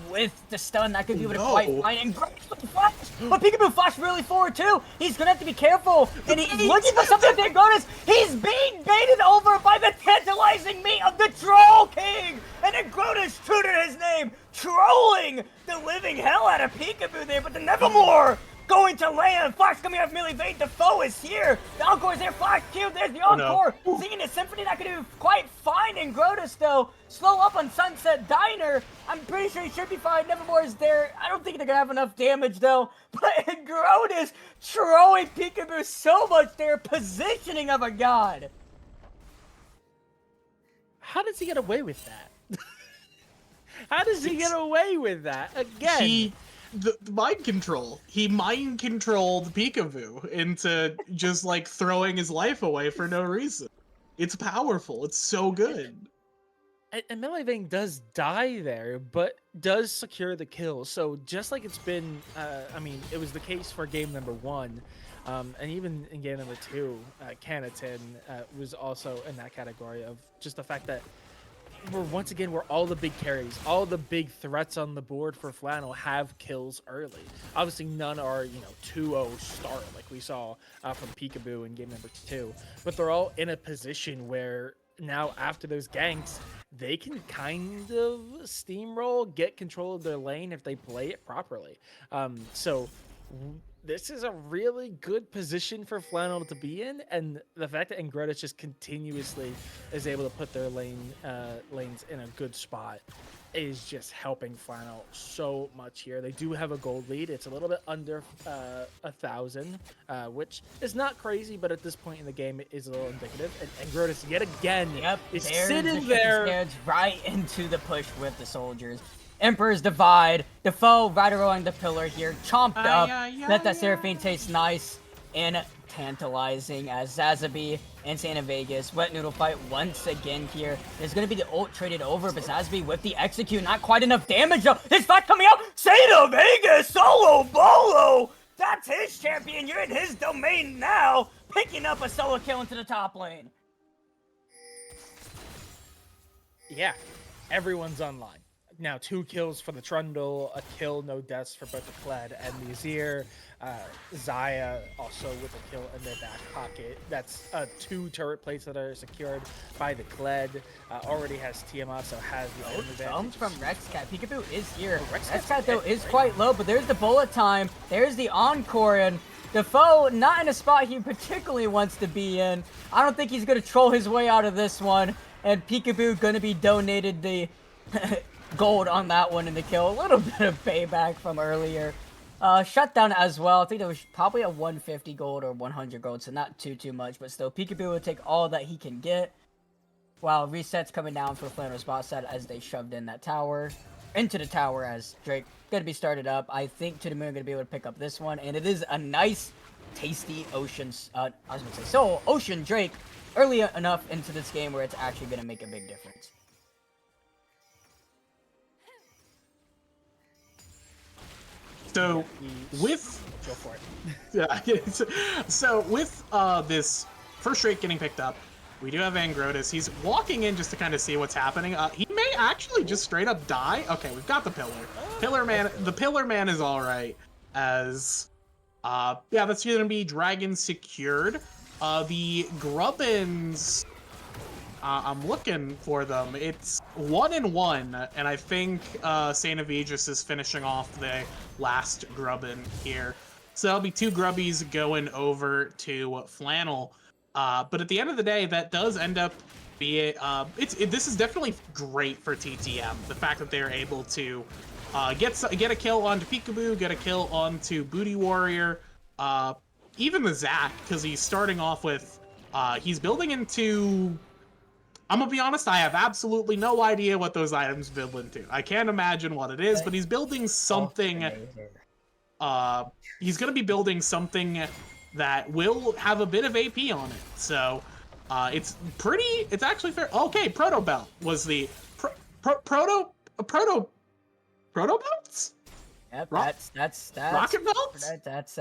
with the stun. That could be able to quite fine. And great with the flash. But Peekaboo flashed really forward, too. He's going to have to be careful. And he's looking for something with Gotus. He's being baited over by the tantalizing meat of the Troll King. And then Grotus, true to his name, trolling the living hell out of Peekaboo there. But the Nevermore going to land. Flash coming out of melee evade. The foe is here. The Encore is there. Flash Q. There's the Encore. Singing a symphony that could do quite fine in Grotus, though. Slow up on Sunset Diner. I'm pretty sure he should be fine. Nevermore is there. I don't think they're going to have enough damage, though. But Grotus trolling Peekaboo so much there. Positioning of a god. How does he get away with that? How does he get away with that? Again. The mind control. He mind controlled Peekaboo into just like throwing his life away for no reason. It's powerful. It's so good. And Melee Vang does die there, but does secure the kill. So just like it's been, I mean, it was the case for game number 1, and even in game number 2, Canatin was also in that category of just the fact that once again, where all the big carries, all the big threats on the board for Flannel have kills early. Obviously, none are, 2-0 start like we saw from Peekaboo in game number 2. But they're all in a position where now after those ganks, they can kind of steamroll, get control of their lane if they play it properly. So this is a really good position for Flannel to be in, and the fact that Ingredients just continuously is able to put their lanes in a good spot is just helping Flannel so much here. They do have a gold lead. It's a little bit under 1,000, which is not crazy, but at this point in the game, it is a little indicative. And Grotus, yet again, is sitting there. Right into the push with the soldiers. Emperor's Divide. The foe right along the pillar here. Chomped up. Let that Seraphine taste nice and tantalizing as Zazabi and Santa Vegas. Wet Noodle fight once again here. There's going to be the ult traded over, but Zazabi with the execute. Not quite enough damage though. This fight coming out. Santa Vegas solo bolo. That's his champion. You're in his domain now. Picking up a solo kill into the top lane. Yeah, everyone's online. Now 2 kills for the Trundle, a kill, no deaths for both the Kled and the Azir. Zaya also with a kill in their back pocket. That's 2 turret plates that are secured by the Kled. Already has Tiamat, so has the own advantage. From Rexcat. Peekaboo is here. Rexcat though is quite low, but there's the bullet time. There's the Encore, and the foe not in a spot he particularly wants to be in. I don't think he's going to troll his way out of this one, and Peekaboo going to be donated the gold on that one in the kill. A little bit of payback from earlier. Shutdown as well. I think there was probably a 150 gold or 100 gold, so not too much, but still Peekaboo will take all that he can get. While resets coming down for Flannel's bot side as they shoved in that tower. Into the tower as Drake gonna be started up. I think To The Moon gonna be able to pick up this one, and it is a nice, tasty Ocean, I was gonna say, so Ocean Drake early enough into this game where it's actually gonna make a big difference. So with Go for it. yeah, so with this first Drake getting picked up, we do have Angrotus. He's walking in just to kind of see what's happening. He may actually just straight up die. Okay, we've got the pillar. Pillar man. The pillar man is all right. As yeah, that's gonna be dragon secured. The Grubbins. I'm looking for them. It's 1-1, and I think Saint Aegis is finishing off the last Grubbin here. So that'll be 2 Grubbies going over to Flannel. But at the end of the day, that does end up Be it, this is definitely great for TTM. The fact that they're able to get a kill onto Peekaboo, get a kill onto Booty Warrior, even the Zac, because he's starting off with, he's building into. I'm gonna be honest, I have absolutely no idea what those items build into. I can't imagine what it is, but he's building something. He's gonna be building something that will have a bit of AP on it. So, it's actually fair. Okay, Proto Belt was the proto belts. Yep, that's Rocket belts. That's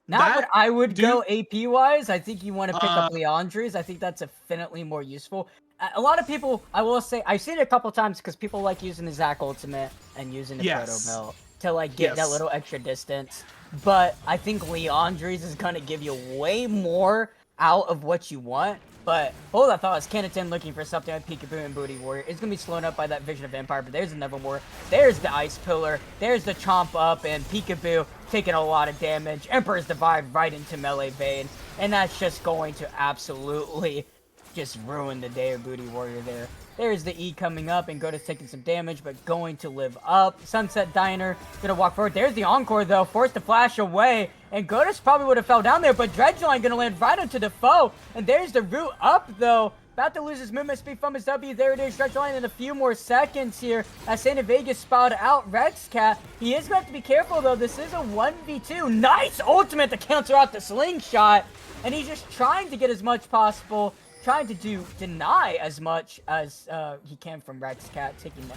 not what I would go AP wise. I think you want to pick up Leandre's. I think that's infinitely more useful. A lot of people, I will say, I've seen it a couple times because people like using the Zac ultimate and using the Proto Belt to like get that little extra distance. But I think Leandre's is gonna give you way more out of what you want. But hold that thought, is Cannon looking for something like Peekaboo and Booty Warrior. It's gonna be slowed up by that Vision of Empire, but there's another more. There's the Ice Pillar. There's the Chomp Up, and Peekaboo taking a lot of damage. Emperor's Divide right into Melee Vein, and that's just going to absolutely just ruin the day of Booty Warrior there. There's the E coming up, and Goda's taking some damage, but going to live up. Sunset Diner gonna walk forward. There's the Encore, though, forced to flash away, and Goda's probably would have fell down there, but Dredgeline gonna land right onto the foe, and there's the root up, though. About to lose his movement speed from his W. There it is, Dredgeline in a few more seconds here as Santa Vegas spotted out Rexcat. He is going to have to be careful, though. This is a 1v2. Nice ultimate to counter out the slingshot, and he's just trying to get as much possible, trying to deny as much as he can from Rexcat, taking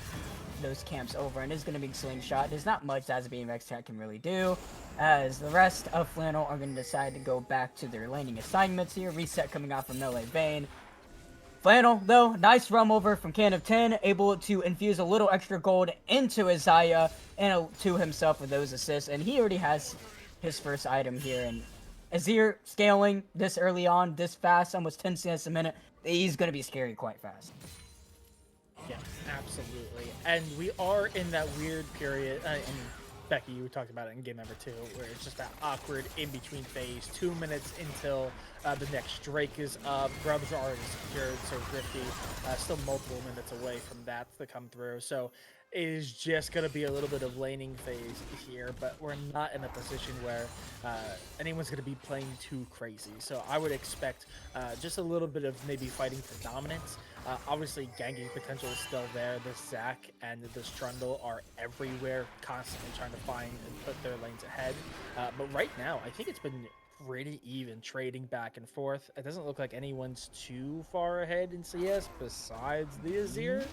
those camps over, and is going to be slingshot. There's not much Zazabi and Rexcat can really do, as the rest of Flannel are going to decide to go back to their laning assignments here. Reset coming off from Melee Vein. Flannel, though, nice roam over from Can of 10, able to infuse a little extra gold into his Zaya and to himself with those assists, and he already has his first item here, and Azir scaling this early on, this fast, almost 10 cents a minute, he's going to be scary quite fast. Yeah, absolutely. And we are in that weird period, and Becky, you talked about it in game number 2, where it's just that awkward in-between phase, 2 minutes until the next Drake is up, Grubs are already secured, so Grifty still multiple minutes away from that to come through. So it is just going to be a little bit of laning phase here, but we're not in a position where anyone's going to be playing too crazy. So I would expect just a little bit of maybe fighting for dominance. Obviously, ganking potential is still there. The Zac and the Trundle are everywhere, constantly trying to find and put their lanes ahead. But right now, I think it's been pretty even, trading back and forth. It doesn't look like anyone's too far ahead in CS besides the Azir.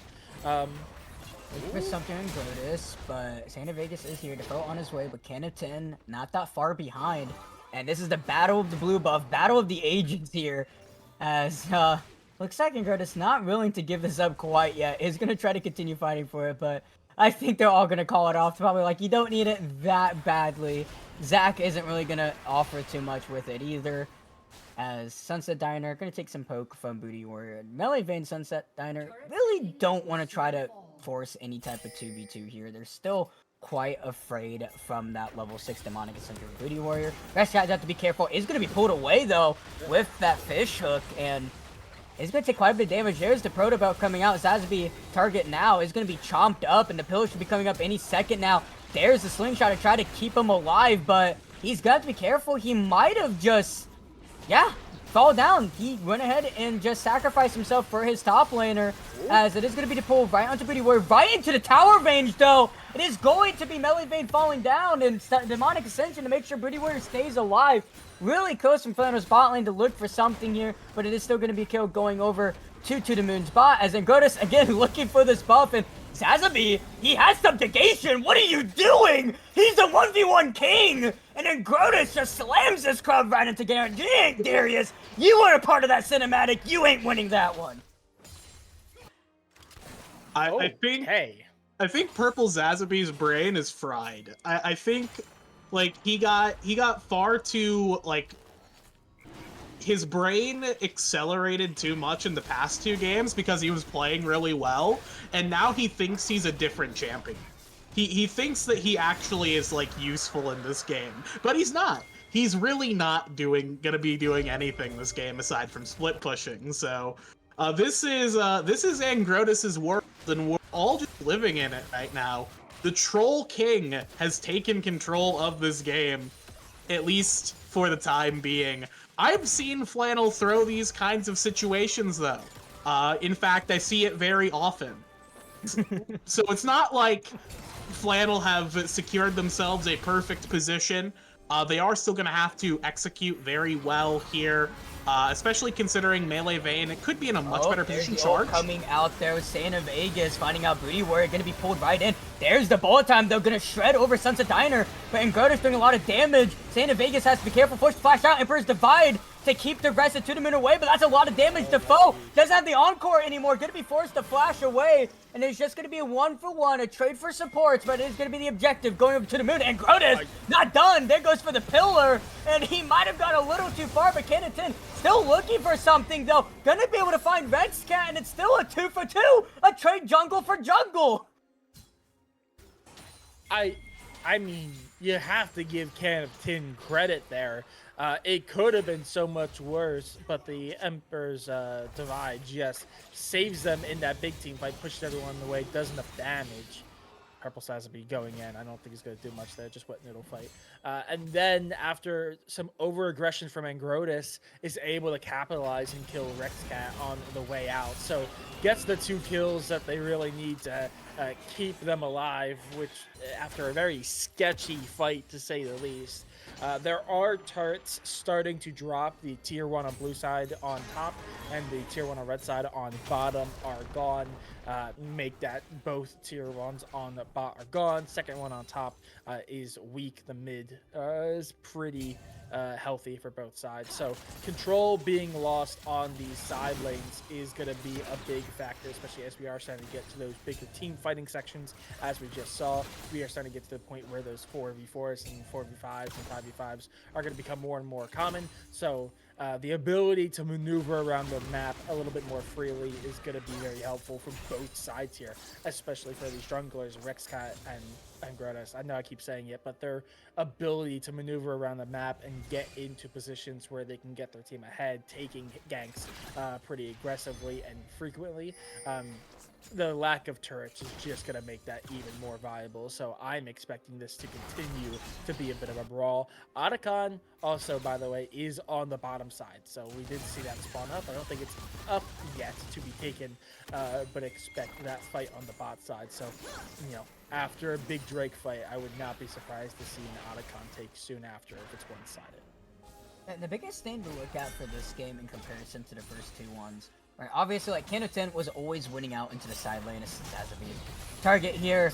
For something in Grotus, but Santa Vegas is here to throw on his way, but Can of 10 not that far behind. And this is the battle of the blue buff, battle of the agents here, as looks like Grotus not willing to give this up quite yet. He's gonna try to continue fighting for it, but I think they're all gonna call it off. Probably like, you don't need it that badly. Zac isn't really gonna offer too much with it either, as Sunset Diner gonna take some poke from Booty Warrior. Melee Vein Sunset Diner really don't want to try to force any type of 2v2 here. They're still quite afraid from that level 6 Demonic Ascender Booty Warrior. Rest guys have to be careful. Is going to be pulled away though with that fish hook, and it's going to take quite a bit of damage. There's the Proto Belt coming out. Zazabi target now is going to be chomped up, and the pillar should be coming up any second now. There's the slingshot to try to keep him alive, but he's got to be careful. He might have just, fall down. He went ahead and just sacrificed himself for his top laner, as it is going to be to pull right onto Booty Warrior, right into the tower range though. It is going to be Melee Vein falling down and Demonic Ascension to make sure Booty Warrior stays alive. Really close from Flannel's bot lane to look for something here, but it is still going to be killed going over to the Moon's bot, as Angrotus again looking for this buff, and Zazabi, he has subjugation. What are you doing? He's a 1v1 king, and then Grotus just slams this crowd right into Garen. Dang, Darius, you were a part of that cinematic. You ain't winning that one. I think Purple Zazabi's brain is fried. I think like he got far too, like, his brain accelerated too much in the past 2 games because he was playing really well, and now he thinks he's a different champion. He thinks that he actually is like useful in this game, but he's not. He's really not gonna be doing anything this game aside from split pushing. So This is Angrotus's world, and we're all just living in it right now. The Troll King has taken control of this game, at least for the time being. I've seen Flannel throw these kinds of situations, though. In fact, I see it very often. So it's not like Flannel have secured themselves a perfect position. They are still going to have to execute very well here, especially considering Melee Vayne. It could be in a much better position. Charge coming out there with Santa Vegas, finding out Booty Warrior going to be pulled right in. There's the bullet time, though, going to shred over Sunset Diner, but Ingrotus doing a lot of damage. Santa Vegas has to be careful, forced to flash out. Emperor's Divide to keep the rest of Tudamun away, but that's a lot of damage. Defoe doesn't have the Encore anymore, going to be forced to flash away, and it's just going to be a 1-for-1, a trade for supports, but it is going to be the objective going over to the moon. And Grotus, not done. There goes for the pillar, and he might have gone a little too far, but Cannon still looking for something, though. Going to be able to find Redscat, and it's still a 2-for-2, a trade jungle for jungle. I mean, you have to give Can of Tin credit there. It could have been so much worse, but the Emperor's Divide just saves them in that big team fight, pushes everyone away, does enough damage. Purple Sazabi going in. I don't think he's going to do much there, just wet noodle fight. And then after some over-aggression from Angrotus, is able to capitalize and kill Rexcat on the way out. So gets the 2 kills that they really need to keep them alive, which after a very sketchy fight, to say the least. There are turrets starting to drop. The tier 1 on blue side on top and the tier 1 on red side on bottom are gone. Make that both tier 1s on the bot are gone. Second one on top is weak. The mid is pretty healthy for both sides. So control being lost on these side lanes is going to be a big factor, especially as we are starting to get to those bigger team fighting sections. As we just saw, we are starting to get to the point where those 4v4s and 4v5s and 5v5s are going to become more and more common. So the ability to maneuver around the map a little bit more freely is going to be very helpful for both sides here, especially for these junglers, Rexcat and Grotus. I know I keep saying it, but their ability to maneuver around the map and get into positions where they can get their team ahead, taking ganks pretty aggressively and frequently. The lack of turrets is just going to make that even more viable, so I'm expecting this to continue to be a bit of a brawl. Otacon also, by the way, is on the bottom side, so we did see that spawn up. I don't think it's up yet to be taken, but expect that fight on the bot side. So, you know, after a big Drake fight, I would not be surprised to see an Otacon take soon after if it's one-sided. And the biggest thing to look at for this game in comparison to the first 2 ones, right, obviously, like, Cannon was always winning out into the side lane as Sazabi. Target here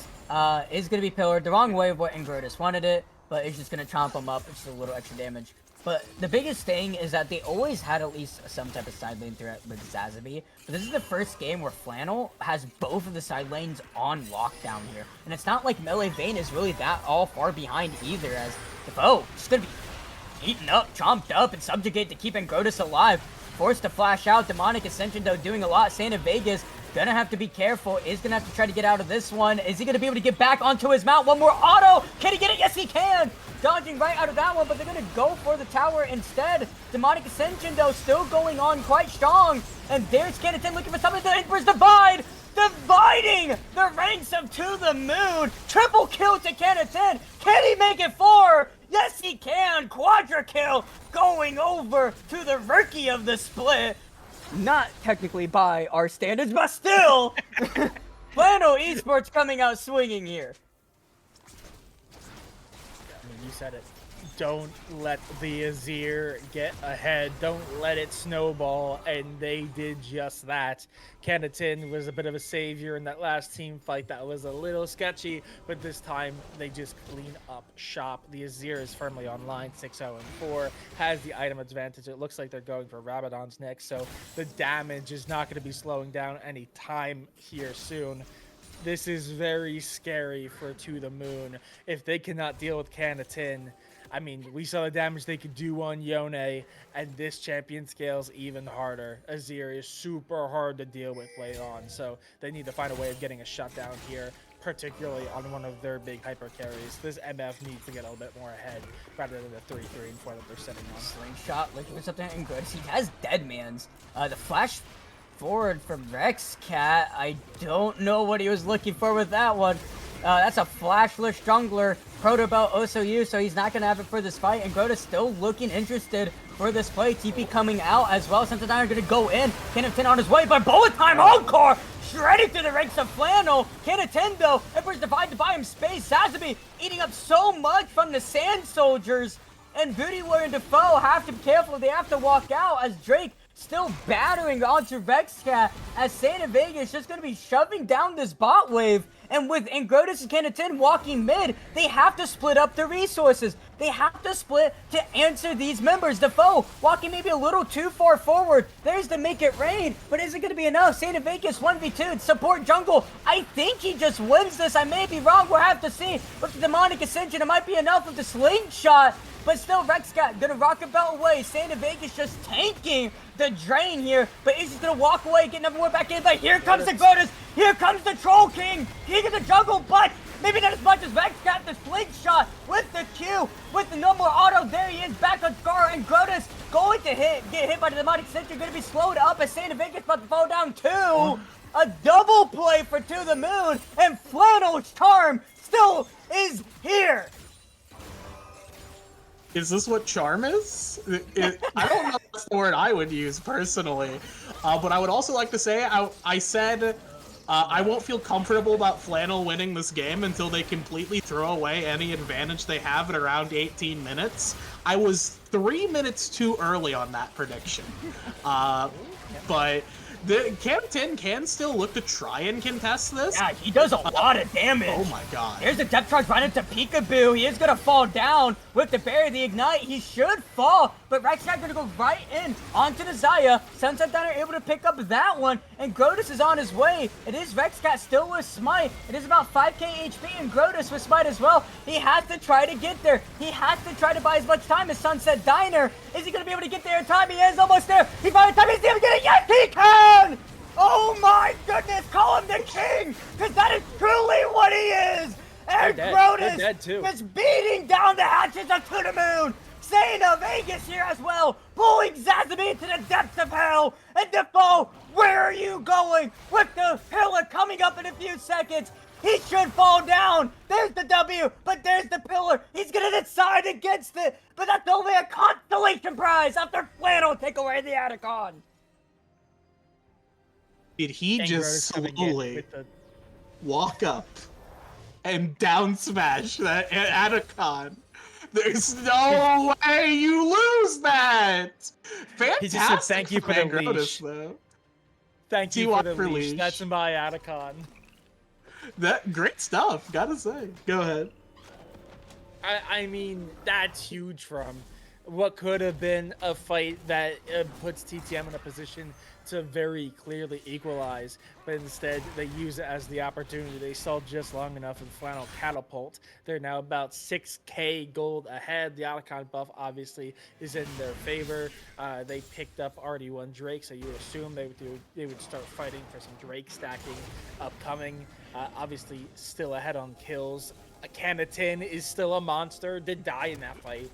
is going to be pillared the wrong way of what Ingrotus wanted it, but it's just going to chomp him up. It's just a little extra damage. But the biggest thing is that they always had at least some type of side lane threat with Sazabi. But this is the first game where Flannel has both of the side lanes on lockdown here. And it's not like Melee Vayne is really that all far behind either, as Defoe just going to be eaten up, chomped up, and subjugate to keep Angrotus alive. Forced to flash out. Demonic Ascension, though, doing a lot. Santa Vegas gonna have to be careful. Is gonna have to try to get out of this one. Is he gonna be able to get back onto his mount? One more auto. Can he get it? Yes, he can. Dodging right out of that one, but they're gonna go for the tower instead. Demonic Ascension, though, still going on quite strong. And there's Cannon looking for something. The Emperor's Divide. Dividing the ranks of To The Moon. Triple kill to Cannon. Can he make it 4? Yes, he can. Quadra kill going over to the rookie of the split. Not technically by our standards, but still. Flannel Esports coming out swinging here. I mean, you said it. Don't let the Azir get ahead. Don't let it snowball, and they did just that. Cannon was a bit of a savior in that last team fight that was a little sketchy, but this time they just clean up shop. The Azir is firmly online, 6-0-4, has the item advantage. It looks like they're going for Rabadon's next, so the damage is not going to be slowing down any time here soon. This is very scary for To The Moon. If they cannot deal with Cannon, I mean, we saw the damage they could do on Yone, and this champion scales even harder. Azir is super hard to deal with later on, so they need to find a way of getting a shutdown here, particularly on one of their big hyper carries. This MF needs to get a little bit more ahead rather than the 3-3 and 4 that they're setting on. Slingshot looking for something and good. He has Deadman's. The flash straightforward from Rexcat. I don't know what he was looking for with that one. That's a flashless jungler. Protobelt also used, so he's not going to have it for this fight. And Grota's still looking interested for this play. TP coming out as well. Sentinel are going to go in. Cannon on his way, but bullet time Encore! Shredded through the ranks of Flannel. Cannon though, Emperor's Divide to buy him space. Sazabi eating up so much from the Sand Soldiers. And Booty Warrior and Defoe have to be careful. They have to walk out as Drake still battering onto Rexcat as Santa Vegas just going to be shoving down this bot wave. And with Ingrotus and Cannon walking mid, they have to split up the resources. They have to split to answer these members. Defoe walking maybe a little too far forward. There's the make it rain, but is it going to be enough? Santa Vegas 1v2 support jungle. I think he just wins this. I may be wrong. We'll have to see. With the Demonic Ascension, it might be enough with the slingshot. But still, Rexcat gonna rocket belt away. Santa Vegas just tanking the drain here. But is he gonna walk away, get number one back in? But here comes the Grotus. Here comes the Troll King. King of the jungle, but maybe not as much as Rexcat. The slingshot with the Q, with the no more auto. There he is, back on Scar, and Grotus going to get hit by the Demonic Ascension. Gonna be slowed up as Santa Vegas about to fall down too. A double play for To The Moon, and Flannel's charm still is here. Is this what charm is? I don't know if that's the word I would use personally. But I would also like to say, I said I won't feel comfortable about Flannel winning this game until they completely throw away any advantage they have at around 18 minutes. I was 3 minutes too early on that prediction. But the Captain can still look to try and contest this. Yeah, he does a lot of damage. Oh my god. There's the depth charge right into Peekaboo. He is going to fall down with the Barrier, the Ignite. He should fall, but Rexcat going to go right in onto the Xayah. Sunset Diner able to pick up that one, and Grotus is on his way. It is Rexcat still with Smite. It is about 5k HP, and Grotus with Smite as well. He has to try to get there. He has to try to buy as much time as Sunset Diner. Is he going to be able to get there in time? He is almost there. He finally time. He's going to get it. Yes, he can! Oh my goodness, call him the king, because that is truly what he is. And Grotus is beating down the hatches of To The Moon. Santa Vegas here as well, pulling Sazabi into the depths of hell. And Defoe, where are you going? With the pillar coming up in a few seconds, he should fall down. There's the W, but there's the pillar. He's going to decide against it, but that's only a constellation prize after Flannel take away the Atacon. Did he just slowly walk up and down smash that Atacon? There's no way you lose that! Fantastic. He just said thank you for the leash. Though. Thank you for the leash. That's my Atacon. That great stuff, gotta say. Go ahead. I mean, that's huge from what could have been a fight that puts TTM in a position to very clearly equalize, but instead they use it as the opportunity. They stalled just long enough and Flannel catapult. They're now about 6k gold ahead. The Atacon buff obviously is in their favor. They picked up already one Drake, so you would assume they would start fighting for some Drake stacking upcoming. Obviously still ahead on kills. Canatin is still a monster, did die in that fight,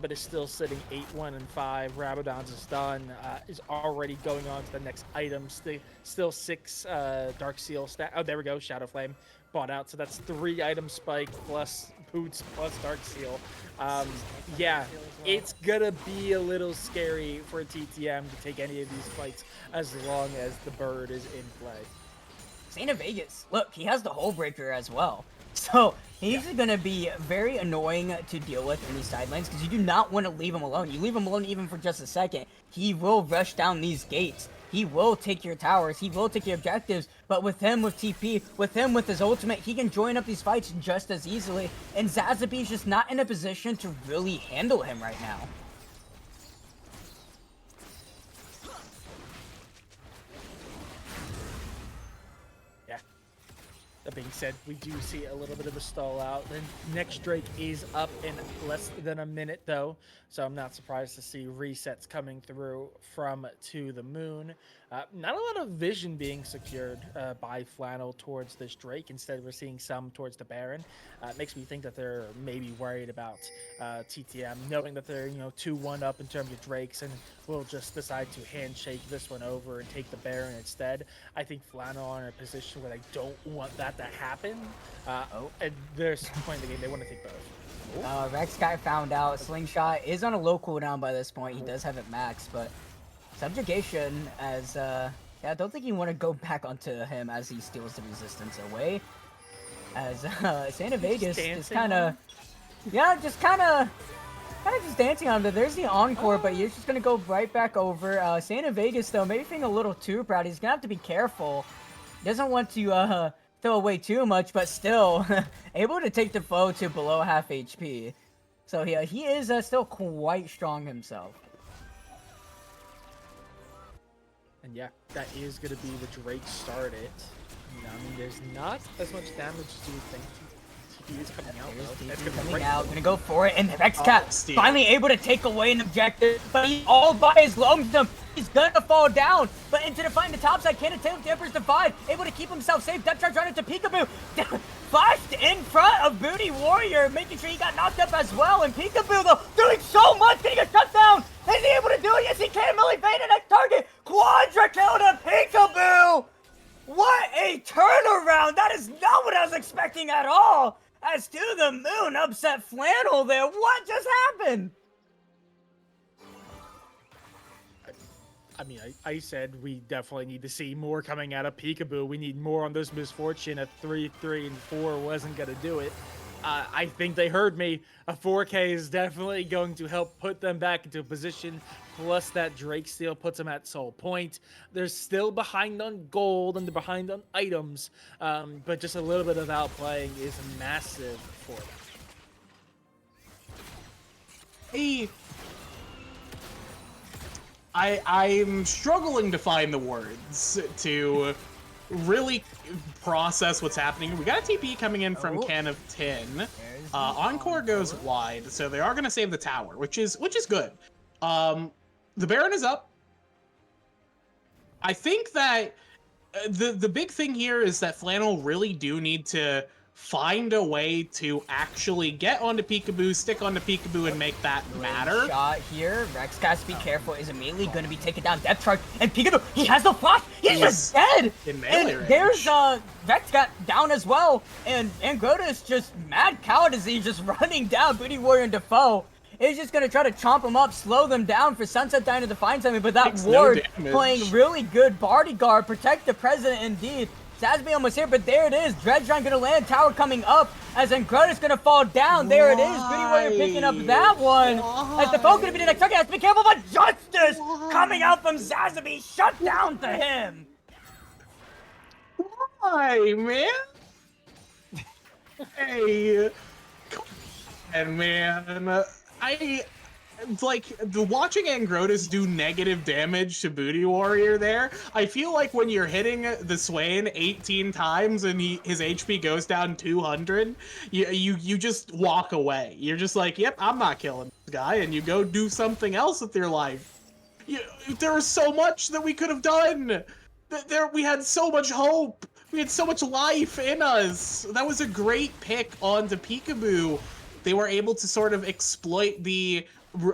but is still sitting 8-1-5. Rabadon's is done, is already going on to the next item. Still 6 Dark Seal stack. Oh, there we go, Shadow Flame bought out. So that's 3 item spike plus Boots plus Dark Seal. Yeah, it's gonna be a little scary for TTM to take any of these fights as long as the bird is in play. Santa Vegas, look, he has the Hull Breaker as well. So he's going to be very annoying to deal with in these side lanes because you do not want to leave him alone. You leave him alone even for just a second, he will rush down these gates. He will take your towers. He will take your objectives. But with him with TP, with him with his ultimate, he can join up these fights just as easily. And Sazabi is just not in a position to really handle him right now. That being said, we do see a little bit of a stall out. The next Drake is up in less than a minute, though, so I'm not surprised to see resets coming through from To The Moon. Not a lot of vision being secured by Flannel towards this Drake. Instead, we're seeing some towards the Baron. It makes me think that they're maybe worried about TTM, knowing that they're 2-1 up in terms of Drakes, and will just decide to handshake this one over and take the Baron instead. I think Flannel are in a position where they don't want that to happen. At this point in the game, they want to take both. Rex got found out. Slingshot is on a low cooldown by this point. He does have it maxed, but subjugation as yeah, I don't think you want to go back onto him as he steals the resistance away. As Santa Vegas is kind of, yeah, just kind of just dancing on it. There's the encore, but he's just gonna go right back over. Santa Vegas though, maybe feeling a little too proud. He's gonna have to be careful. He doesn't want to throw away too much, but still able to take the foe to below half HP. So yeah, he is still quite strong himself. And yeah, that is going to be the Drake start it. I mean, there's not as much damage as you would think. TP is coming out, though. That's coming out, gonna go for it, and the X-Cat finally able to take away an objective, but he's all by his lonesome. He's gonna fall down, but into the top side, can't attempt the Emperor's Divide, able to keep himself safe. Depth charge running to Peekaboo, flashed in front of Booty Warrior, making sure he got knocked up as well, and Peekaboo, though, doing so much, getting a shutdown. Is he able to do it? Yes, he can. Millie Vane, next target, quadra kill to Peekaboo. What a turnaround! That is not what I was expecting at all! As To The Moon upset Flannel there, what just happened? I mean, I said we definitely need to see more coming out of Peekaboo. We need more on this Misfortune. A 3, 3, and 4 wasn't going to do it. I think they heard me. A 4K is definitely going to help put them back into a position. Plus that Drake steal puts them at soul point. They're still behind on gold and they're behind on items. But just a little bit of outplaying is massive for them. I'm struggling to find the words to really process what's happening. We got a TP coming in from Can of Tin. Encore goes wide, so they are going to save the tower, which is good. The Baron is up. I think that the big thing here is that Flannel really do need to find a way to actually get onto Peekaboo, stick onto Peekaboo, and make that matter. Shot here. Rex has to be careful. Is immediately going to be taken down. Depth charge. And Peekaboo, he has no flash. He's just dead. In melee range. There's Rex got down as well. And Grotus just mad cow disease just running down Booty Warrior and Defoe. Is just going to try to chomp them up, slow them down for Sunset Diner to find something. But that ward playing really good bodyguard, protect the president indeed. Sasby almost here, but there it is. Dredgeon gonna land, tower coming up, as Engroda's gonna fall down. There it is. Booty Warrior picking up that one. As the foe gonna be the next target, has to be careful, but Justice coming out from Sazabi, shut down to him. Why, man? Hey, come on, man. It's like watching Angrotus do negative damage to Booty Warrior there. I feel like when you're hitting the Swain 18 times and his HP goes down 200, you just walk away. You're just like, yep, I'm not killing this guy, and you go do something else with your life. There was so much that we could have done. We had so much hope. We had so much life in us. That was a great pick onto Peekaboo. They were able to sort of exploit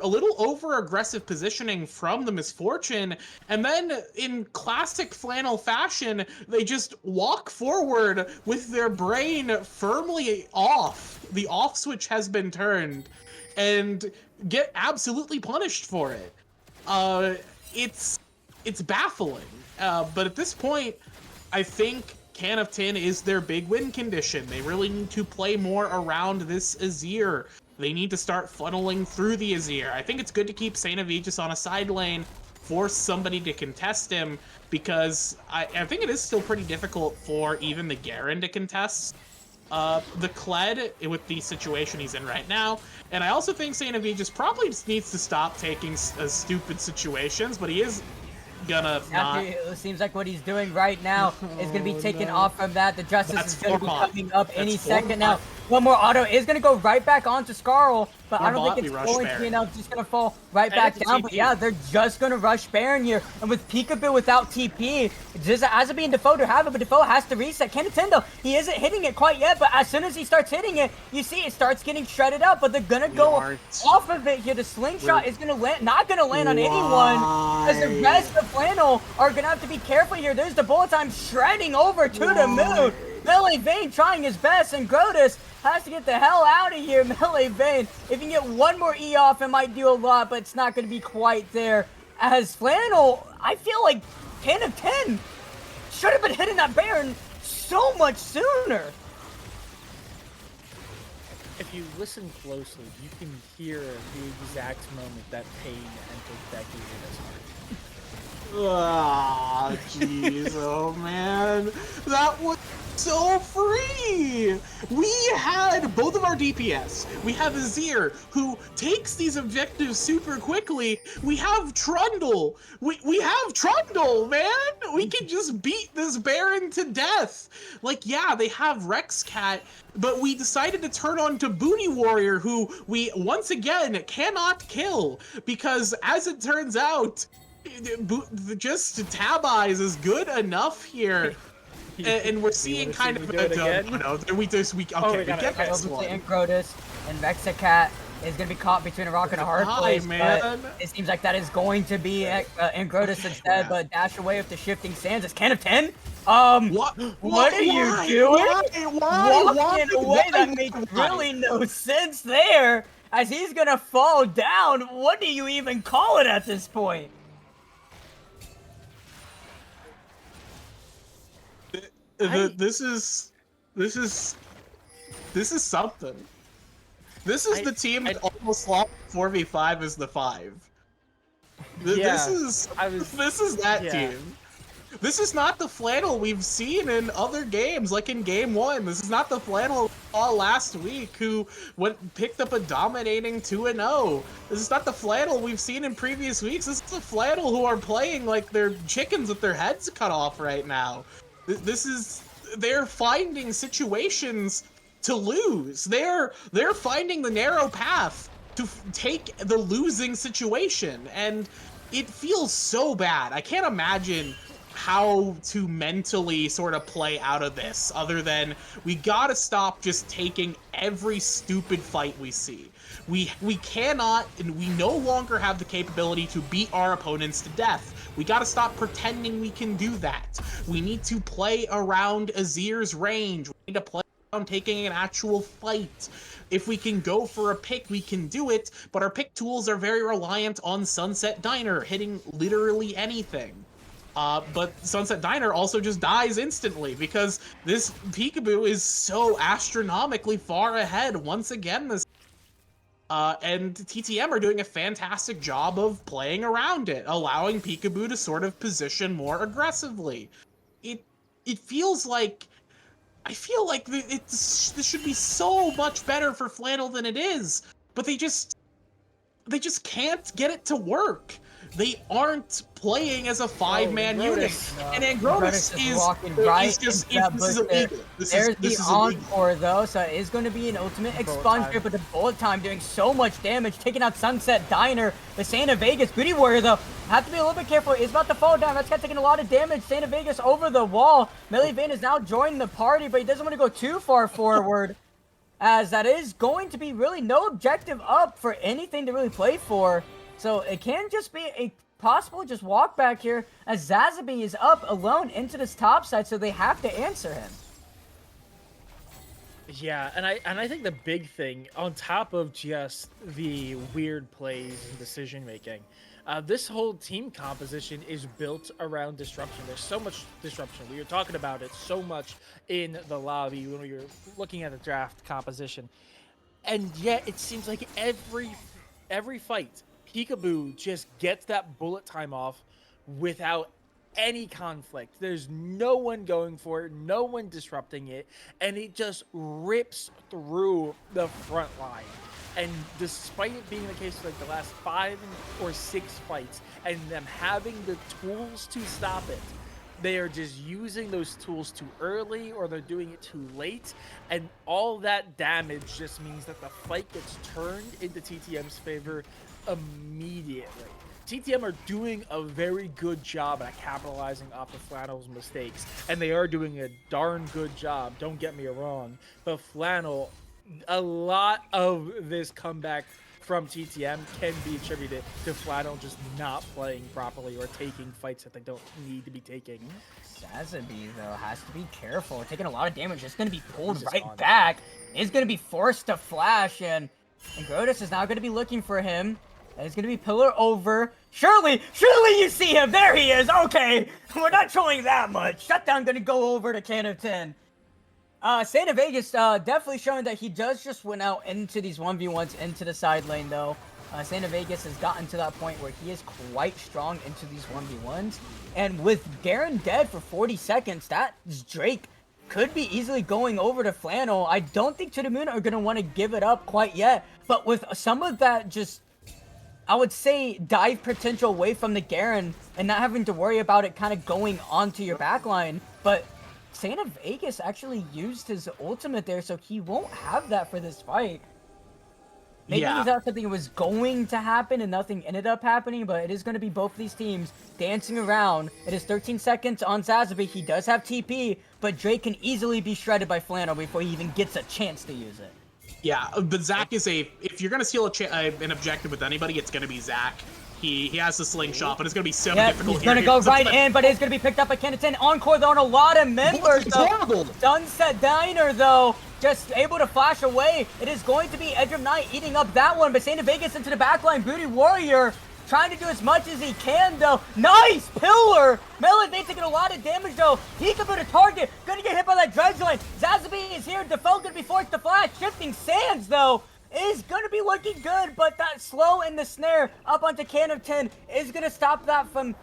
a little over-aggressive positioning from the Misfortune, and then in classic Flannel fashion, they just walk forward with their brain firmly off. The off switch has been turned, and get absolutely punished for it. It's baffling, but at this point, I think Can of Tin is their big win condition. They really need to play more around this Azir. They need to start funneling through the Azir. I think it's good to keep Saint Avegis on a side lane, force somebody to contest him, because I think it is still pretty difficult for even the Garen to contest the Kled with the situation he's in right now. And I also think Saint Avegis probably just needs to stop taking stupid situations, but he is gonna not. It seems like what he's doing right now is going to be taken off from that. The Justice is going to be coming up any second now. One more auto is going to go right back onto Skarl, but I don't think it's going to be enough. Just going to fall right back down. But yeah, they're just going to rush Baron here. And with Peekaboo without TP, just Azabi and Defoe to have it, but Defoe has to reset. Nintendo, he isn't hitting it quite yet, but as soon as he starts hitting it, you see it starts getting shredded up. But they're going to go off of it here. The slingshot is going to land, not going to land on anyone, because the rest of Flannel are going to have to be careful here. There's the bullet time shredding over to the moon. Melee Vayne trying his best, and Grotus has to get the hell out of here. Melee Vayne, if you can get one more E off, it might do a lot, but it's not going to be quite there. As Flannel, I feel like 10 of 10 should have been hitting that Baron so much sooner. If you listen closely, you can hear the exact moment that pain entered Becky in his heart. Ah, jeez, oh man, that was so free. We had both of our DPS. We have Azir, who takes these objectives super quickly. We have Trundle. We have Trundle, man. We can just beat this Baron to death. Like, yeah, they have Rexcat, but we decided to turn on to Booty Warrior, who we once again cannot kill, because as it turns out, just Tab Eyes is good enough here. And we're seeing kind of we get this one. And Grotus and Rexacat is going to be caught between a rock and a hard place. Man. But it seems like that is going to be Grotus instead, but dash away with the shifting sands. It's 10 of 10. What are you doing? Why? In a way that makes really no sense there, as he's going to fall down. What do you even call it at this point? This is something. This is the team that almost lost 4v5 as the 5. This is that team. This is not the Flannel we've seen in other games, like in Game 1. This is not the Flannel we saw last week, who picked up a dominating 2-0. This is not the Flannel we've seen in previous weeks. This is the Flannel who are playing like they're chickens with their heads cut off right now. They're finding situations to lose. They're finding the narrow path to take the losing situation, and it feels so bad. I can't imagine how to mentally sort of play out of this, other than we gotta stop just taking every stupid fight we see. We cannot, and we no longer have the capability to beat our opponents to death. We gotta stop pretending we can do that. We need to play around Azir's range. We need to play around taking an actual fight. If we can go for a pick, we can do it, but our pick tools are very reliant on Sunset Diner, hitting literally anything. But Sunset Diner also just dies instantly, because this Peekaboo is so astronomically far ahead once again this and TTM are doing a fantastic job of playing around it, allowing Peekaboo to sort of position more aggressively. It feels like, I feel like this should be so much better for Flannel than it is, but they just can't get it to work. They aren't playing as a 5-man unit, and Angrotus is walking right just this is illegal. There's the encore though, so it is going to be an ultimate expunge, but the bullet time doing so much damage, taking out Sunset Diner. The Santa Vegas Booty Warrior though, have to be a little bit careful. He's about to fall down. That's taking a lot of damage. Santa Vegas over the wall. Melee Vayne is now joining the party, but he doesn't want to go too far forward, as that is going to be really no objective up for anything to really play for. So it can just be a possible just walk back here, as Zazabi is up alone into this top side, so they have to answer him. Yeah, and I think the big thing, on top of just the weird plays and decision making, this whole team composition is built around disruption. There's so much disruption. We were talking about it so much in the lobby when we were looking at the draft composition, and yet it seems like every fight, Peekaboo just gets that bullet time off without any conflict. There's no one going for it, no one disrupting it, and it just rips through the front line. And despite it being the case for like the last 5 or 6 fights, and them having the tools to stop it, they are just using those tools too early, or they're doing it too late, and all that damage just means that the fight gets turned into TTM's favor immediately. TTM are doing a very good job at capitalizing off of Flannel's mistakes, and they are doing a darn good job, don't get me wrong, but Flannel, a lot of this comeback from TTM can be attributed to Flannel just not playing properly or taking fights that they don't need to be taking. Sazabi, though, has to be careful. Taking a lot of damage. It's going to be pulled right back. He's going to be forced to flash, and Grotus is now going to be looking for him. And it's going to be pillar over. Surely you see him. There he is. Okay, we're not trolling that much. Shutdown going to go over to Can of 10. Santa Vegas definitely showing that he does just win out into these 1v1s into the side lane, though. Santa Vegas has gotten to that point where he is quite strong into these 1v1s. And with Garen dead for 40 seconds, that Drake could be easily going over to Flannel. I don't think To The Moon are going to want to give it up quite yet. But with some of that just, I would say, dive potential away from the Garen and not having to worry about it kind of going onto your backline. But Santa Vegas actually used his ultimate there, so he won't have that for this fight. Maybe he thought something was going to happen and nothing ended up happening, but it is going to be both of these teams dancing around. It is 13 seconds on Sazabi. He does have TP, but Drake can easily be shredded by Flannel before he even gets a chance to use it. Yeah, but Zach is if you're going to steal an objective with anybody, it's going to be Zach. He has the slingshot, but it's going to be so difficult. He's going to go right in, but it's going to be picked up by Kennington. Encore, though, on a lot of members. Horrible. Sunset Diner, though, just able to flash away. It is going to be Edge of Night eating up that one, but Santa Vegas into the backline. Booty Warrior trying to do as much as he can, though. Nice pillar. Melee taking a lot of damage, though. He could put a target. Going to get hit by that dredge line. Zazabi is here. Defoe going to be forced to flash. Shifting Sands, though, is going to be looking good, but that slow in the snare up onto Can of 10 is going to stop that from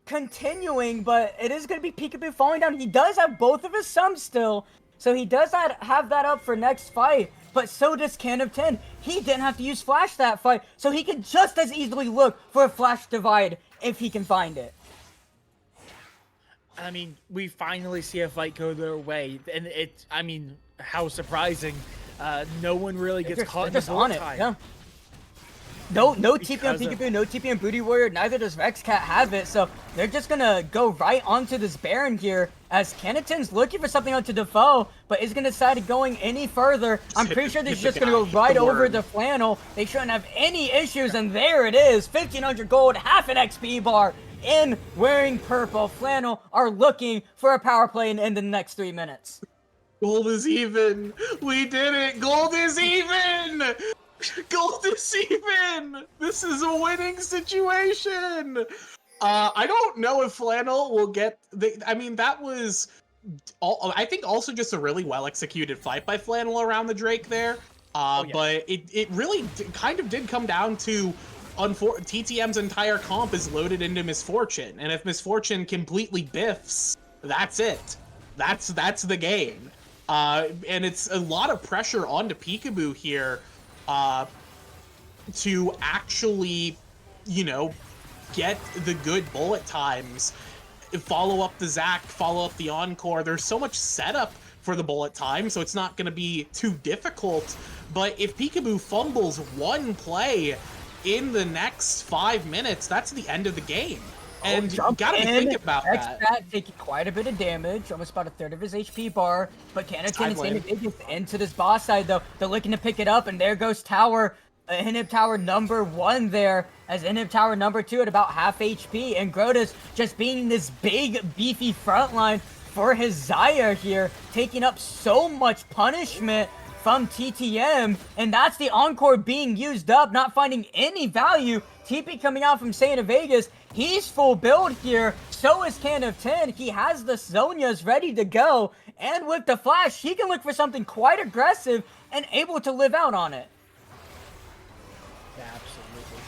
continuing, but it is going to be Peekaboo falling down. He does have both of his sums still, so he does have that up for next fight, but so does Can of 10. He didn't have to use Flash that fight, so he can just as easily look for a Flash divide if he can find it. I mean, we finally see a fight go their way, and how surprising. No one really gets caught in the bullet time. Yeah. No TP on Peekaboo, no TP on Booty Warrior, neither does Rexcat have it, so they're just gonna go right onto this Baron here, as Kenneton's looking for something onto Defoe, but is gonna decide going any further. I'm pretty sure this is just gonna go right over the Flannel. They shouldn't have any issues, and there it is, 1,500 gold, half an XP bar, in wearing purple. Flannel are looking for a power play in the next 3 minutes. Gold is even. We did it. Gold is even. Gold is even. This is a winning situation. I don't know if Flannel will get that was I think also just a really well executed fight by Flannel around the Drake there. But it really kind of did come down to TTM's entire comp is loaded into Misfortune, and if Misfortune completely biffs, that's it. That's the game. And it's a lot of pressure onto Peekaboo here to actually, get the good bullet times, follow up the Zac, follow up the Encore. There's so much setup for the bullet time, so it's not going to be too difficult. But if Peekaboo fumbles one play in the next 5 minutes, that's the end of the game. And you gotta think about that. Rexcat taking quite a bit of damage, almost about a third of his HP bar. But Kennington and Santa Vegas into this boss side, though. They're looking to pick it up, and there goes Tower. Inhib Tower number 1 there, as Inhib Tower number 2 at about half HP. And Grotus just being this big, beefy frontline for his Zaya here, taking up so much punishment from TTM, and that's the Encore being used up, not finding any value. TP coming out from Santa Vegas. He's full build here. So is Can of 10. He has the Zonias ready to go. And with the Flash, he can look for something quite aggressive and able to live out on it.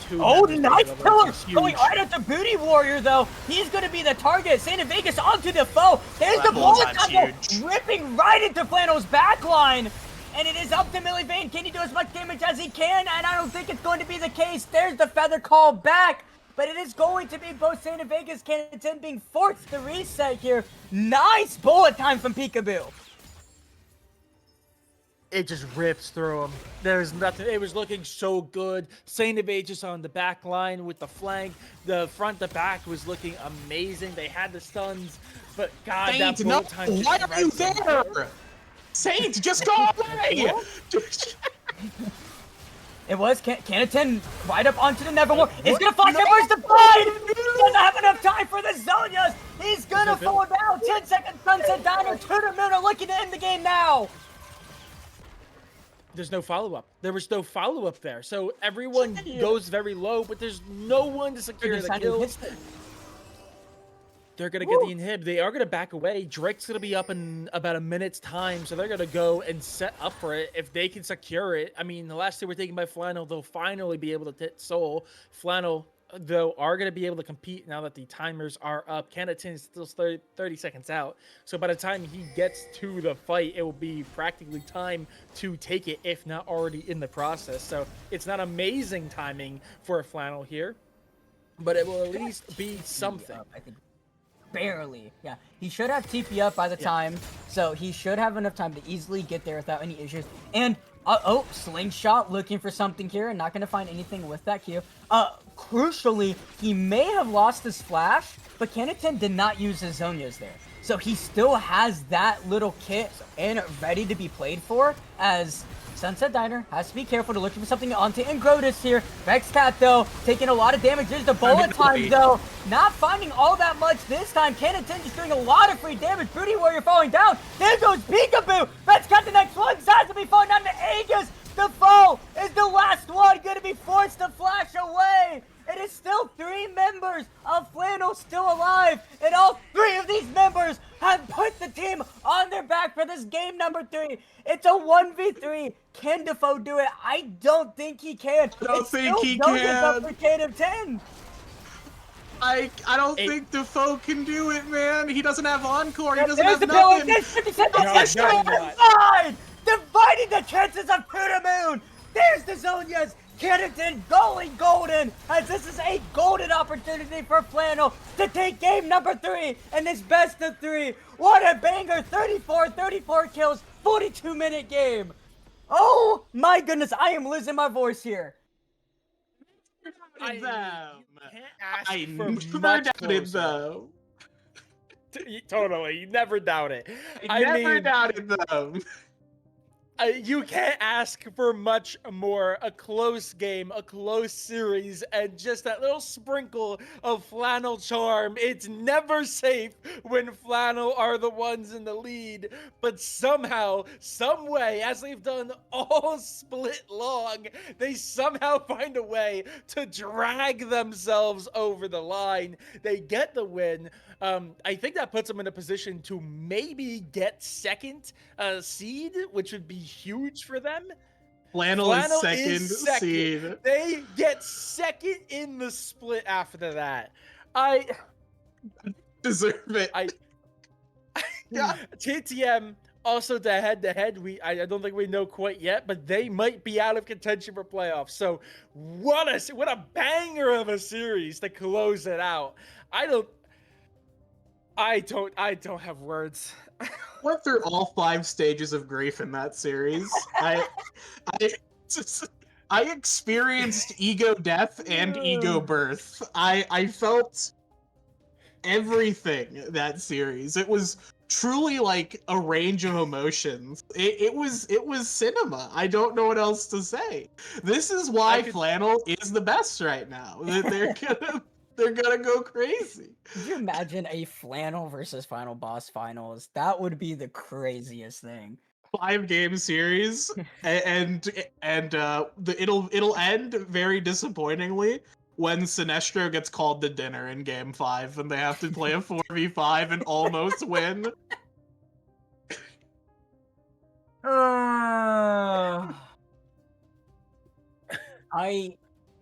Absolutely. Nice pillar! Going right at the Booty Warrior, though. He's going to be the target. Santa Vegas onto the foe. There's the bullet combo, ripping right into Flannel's backline. and it is up to Millivane. Can he do as much damage as he can? And I don't think it's going to be the case. There's the feather call back, but it is going to be both Saint and Vegas Cannon being forced to reset here. Nice bullet time from Peekaboo. It just rips through him. There's nothing. It was looking so good. Saint of Aegis on the back line with the flank. The front to back was looking amazing. They had the stuns, but God, Saint, that no, bullet time just why are you rips them. there? Saint, just go away! It was Cannon right up onto the Nevermore. He's gonna flash where's the fight? He doesn't have enough time for the Zonias. He's gonna fall down. 10 seconds. Sunset Diner to the moon are looking to end the game now. There's no follow-up. There was no follow-up there. So everyone goes very low, but there's no one to secure the kills. They're going to get the inhib. They are going to back away. Drake's going to be up in about a minute's time, so they're going to go and set up for it. If they can secure it, I mean, the last two were taken by Flannel. They'll finally be able to hit Soul. Flannel, though, are going to be able to compete now that the timers are up. Canada is still 30 seconds out. So by the time he gets to the fight, it will be practically time to take it, if not already in the process. So it's not amazing timing for Flannel here, but it will at least be something. I think barely. Yeah, he should have TP up by the time, so he should have enough time to easily get there without any issues. And oh, Slingshot looking for something here and not going to find anything with that Q. Crucially, he may have lost his flash, but Cannon did not use his Zonias there. So he still has that little kit and ready to be played for, as Sunset Diner has to be careful to look for something onto Ingrotus here. Vexcat, though, taking a lot of damage. There's the bullet time, though. Not finding all that much this time. Cannon just doing a lot of free damage. Booty Warrior falling down. There goes Peekaboo. Vexcat the next one. Zaz will be falling down to Aegis. The foe is the last one going to be forced to flash away. It is still 3 members of Flannel still alive, and all 3 of these members have put the team on their back for this game number 3. It's a 1v3. Can Defoe do it? I don't think he can. I don't think he can. For KD10. I don't think Defoe can do it, man. He doesn't have Encore. He doesn't There's have the nothing. nothing. There's 50% dividing the chances of Moon. There's the Zonias. Cannon going golden, as this is a golden opportunity for Flannel to take game number 3 in this best of 3. What a banger! 34 kills, 42-minute game. Oh my goodness, I am losing my voice here. I never doubted them. Totally, you never doubt it. I never doubted them. You can't ask for much more. A close game, a close series, and just that little sprinkle of Flannel charm. It's never safe when Flannel are the ones in the lead, but somehow, some way, as they've done all split long, they somehow find a way to drag themselves over the line. They get the win. I think that puts them in a position to maybe get second seed, which would be huge for them. Flannel is second seed. They get second in the split after that. I deserve it. Yeah. TTM also the head-to-head. I don't think we know quite yet, but they might be out of contention for playoffs. So what a banger of a series to close it out. I don't have words. Went through all 5 stages of grief in that series. I experienced ego death and ego birth. I felt everything that series. It was truly like a range of emotions. It was cinema. I don't know what else to say. This is why Flannel is the best right now. They're gonna go crazy. Could you imagine a Flannel versus Final Boss finals? That would be the craziest thing. 5-game series, and it'll end very disappointingly when Sinestro gets called to dinner in game 5 and they have to play a 4v5 and almost win.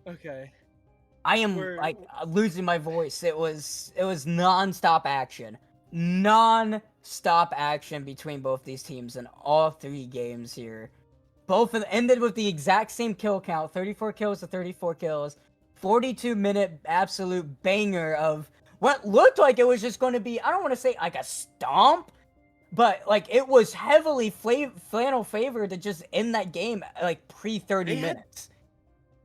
Okay. I am like losing my voice. It was non-stop action. Non-stop action between both these teams in all 3 games here. both of them ended with the exact same kill count, 34 kills to 34 kills. 42-minute absolute banger of what looked like it was just going to be, I don't want to say like a stomp, but like it was heavily Flannel favored to just end that game like pre 30 minutes.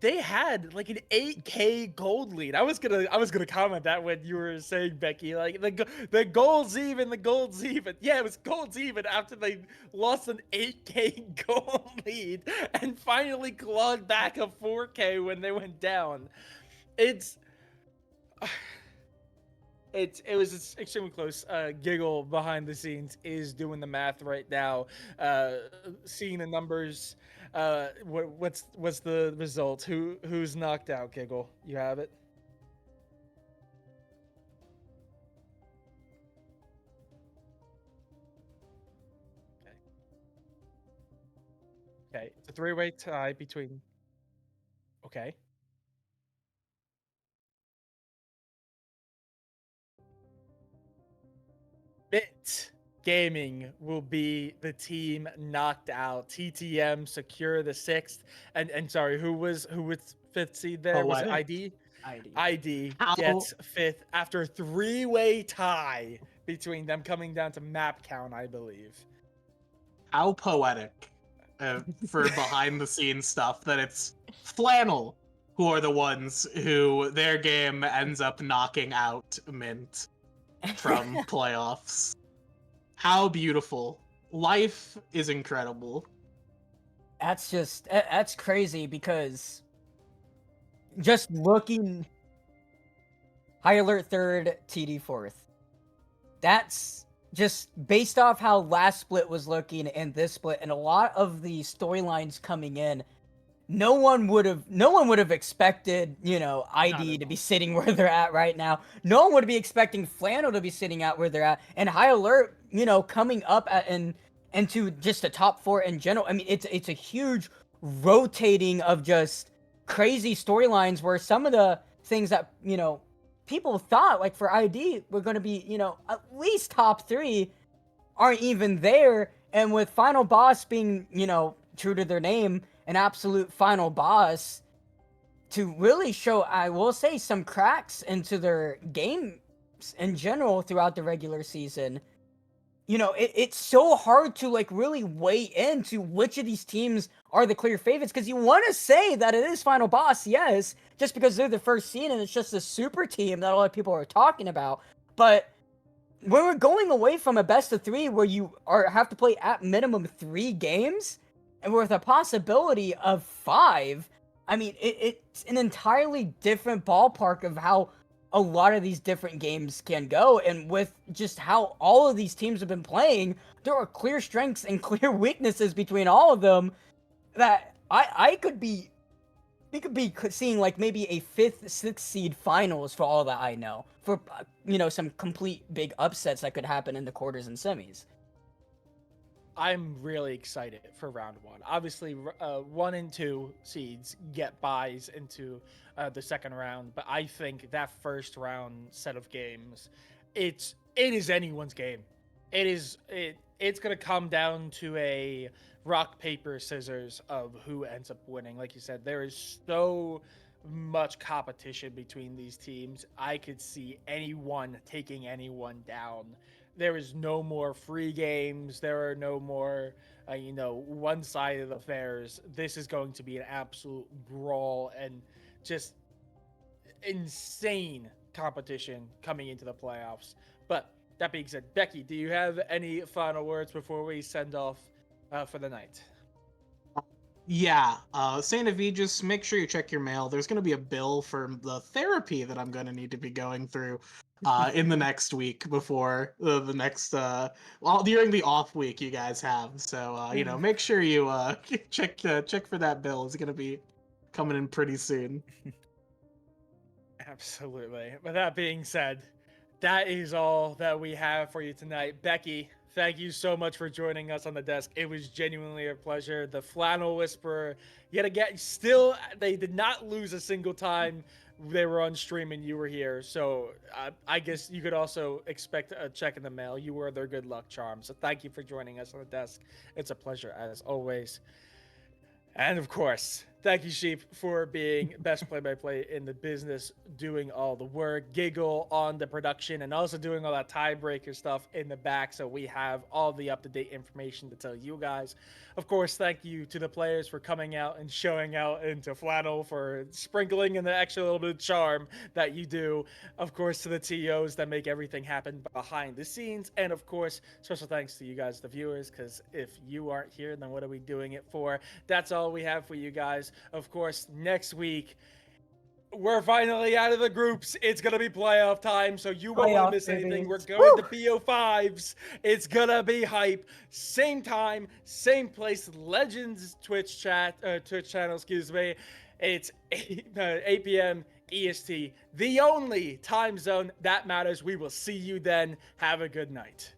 They had like an 8K gold lead. I was gonna comment that when you were saying, Becky, like the gold's even, the gold's even. Yeah, it was gold's even after they lost an 8K gold lead and finally clawed back a 4K when they went down. It was extremely close. Giggle behind the scenes is doing the math right now, seeing the numbers. What's the result? Who's knocked out? Giggle, you have it. Okay, it's a three-way tie between. Okay. Bit Gaming will be the team knocked out. TTM secure the 6th, and sorry, who was 5th seed there? Was it ID? ID gets 5th after a 3-way tie between them, coming down to map count, I believe. How poetic for behind the scenes stuff that it's Flannel who are the ones who their game ends up knocking out Mint from playoffs. How beautiful. Life is incredible. That's crazy because just looking High Alert 3rd, TD 4th. That's just based off how last split was looking and this split and a lot of the storylines coming in. No one would have expected, ID to be sitting where they're at right now. No one would be expecting Flannel to be sitting out where they're at, and High Alert, coming up into just the top 4 in general. I mean, it's a huge rotating of just crazy storylines where some of the things that people thought like for ID were going to be at least top 3 aren't even there, and with Final Boss being true to their name, an absolute final boss, to really show, I will say, some cracks into their games in general throughout the regular season. It's so hard to like really weigh into which of these teams are the clear favorites, because you want to say that it is Final Boss, yes, just because they're the first seed and it's just a super team that a lot of people are talking about. But when we're going away from a best of 3 where you have to play at minimum 3 games, and with a possibility of 5, I mean, it's an entirely different ballpark of how a lot of these different games can go. And with just how all of these teams have been playing, there are clear strengths and clear weaknesses between all of them that we could be seeing like maybe a 5th, 6th seed finals for all that I know. For, some complete big upsets that could happen in the quarters and semis. I'm really excited for round 1. Obviously, 1 and 2 seeds get buys into the second round, but I think that first round set of games, it is anyone's game. It's gonna come down to a rock paper scissors of who ends up winning. Like you said, there is so much competition between these teams. I could see anyone taking anyone down. There is no more free games. There are no more, one-sided affairs. This is going to be an absolute brawl and just insane competition coming into the playoffs. But that being said, Becky, do you have any final words before we send off for the night? Yeah, Saint Avi, just make sure you check your mail. There's going to be a bill for the therapy that I'm going to need to be going through in the next week before the next, during the off week you guys have. So, make sure you check for that bill. It's going to be coming in pretty soon. Absolutely. With that being said, that is all that we have for you tonight. Becky, thank you so much for joining us on the desk. It was genuinely a pleasure. The Flannel Whisperer, yet again, still, they did not lose a single time they were on stream and you were here. So I guess you could also expect a check in the mail. You were their good luck charm. So thank you for joining us on the desk. It's a pleasure as always. And of course, thank you, Sheep, for being best play-by-play in the business, doing all the work, Giggle on the production, and also doing all that tiebreaker stuff in the back, so we have all the up-to-date information to tell you guys. Of course, thank you to the players for coming out and showing out into Flannel, for sprinkling in the extra little bit of charm that you do. Of course, to the TOs that make everything happen behind the scenes, and of course, special thanks to you guys, the viewers, because if you aren't here, then what are we doing it for? That's all we have for you guys. Of course, next week, we're finally out of the groups. It's going to be playoff time, so you won't want to miss anything. We're going to BO5s. It's going to be hype. Same time, same place. Legends Twitch channel, excuse me. It's 8 p.m. EST, the only time zone that matters. We will see you then. Have a good night.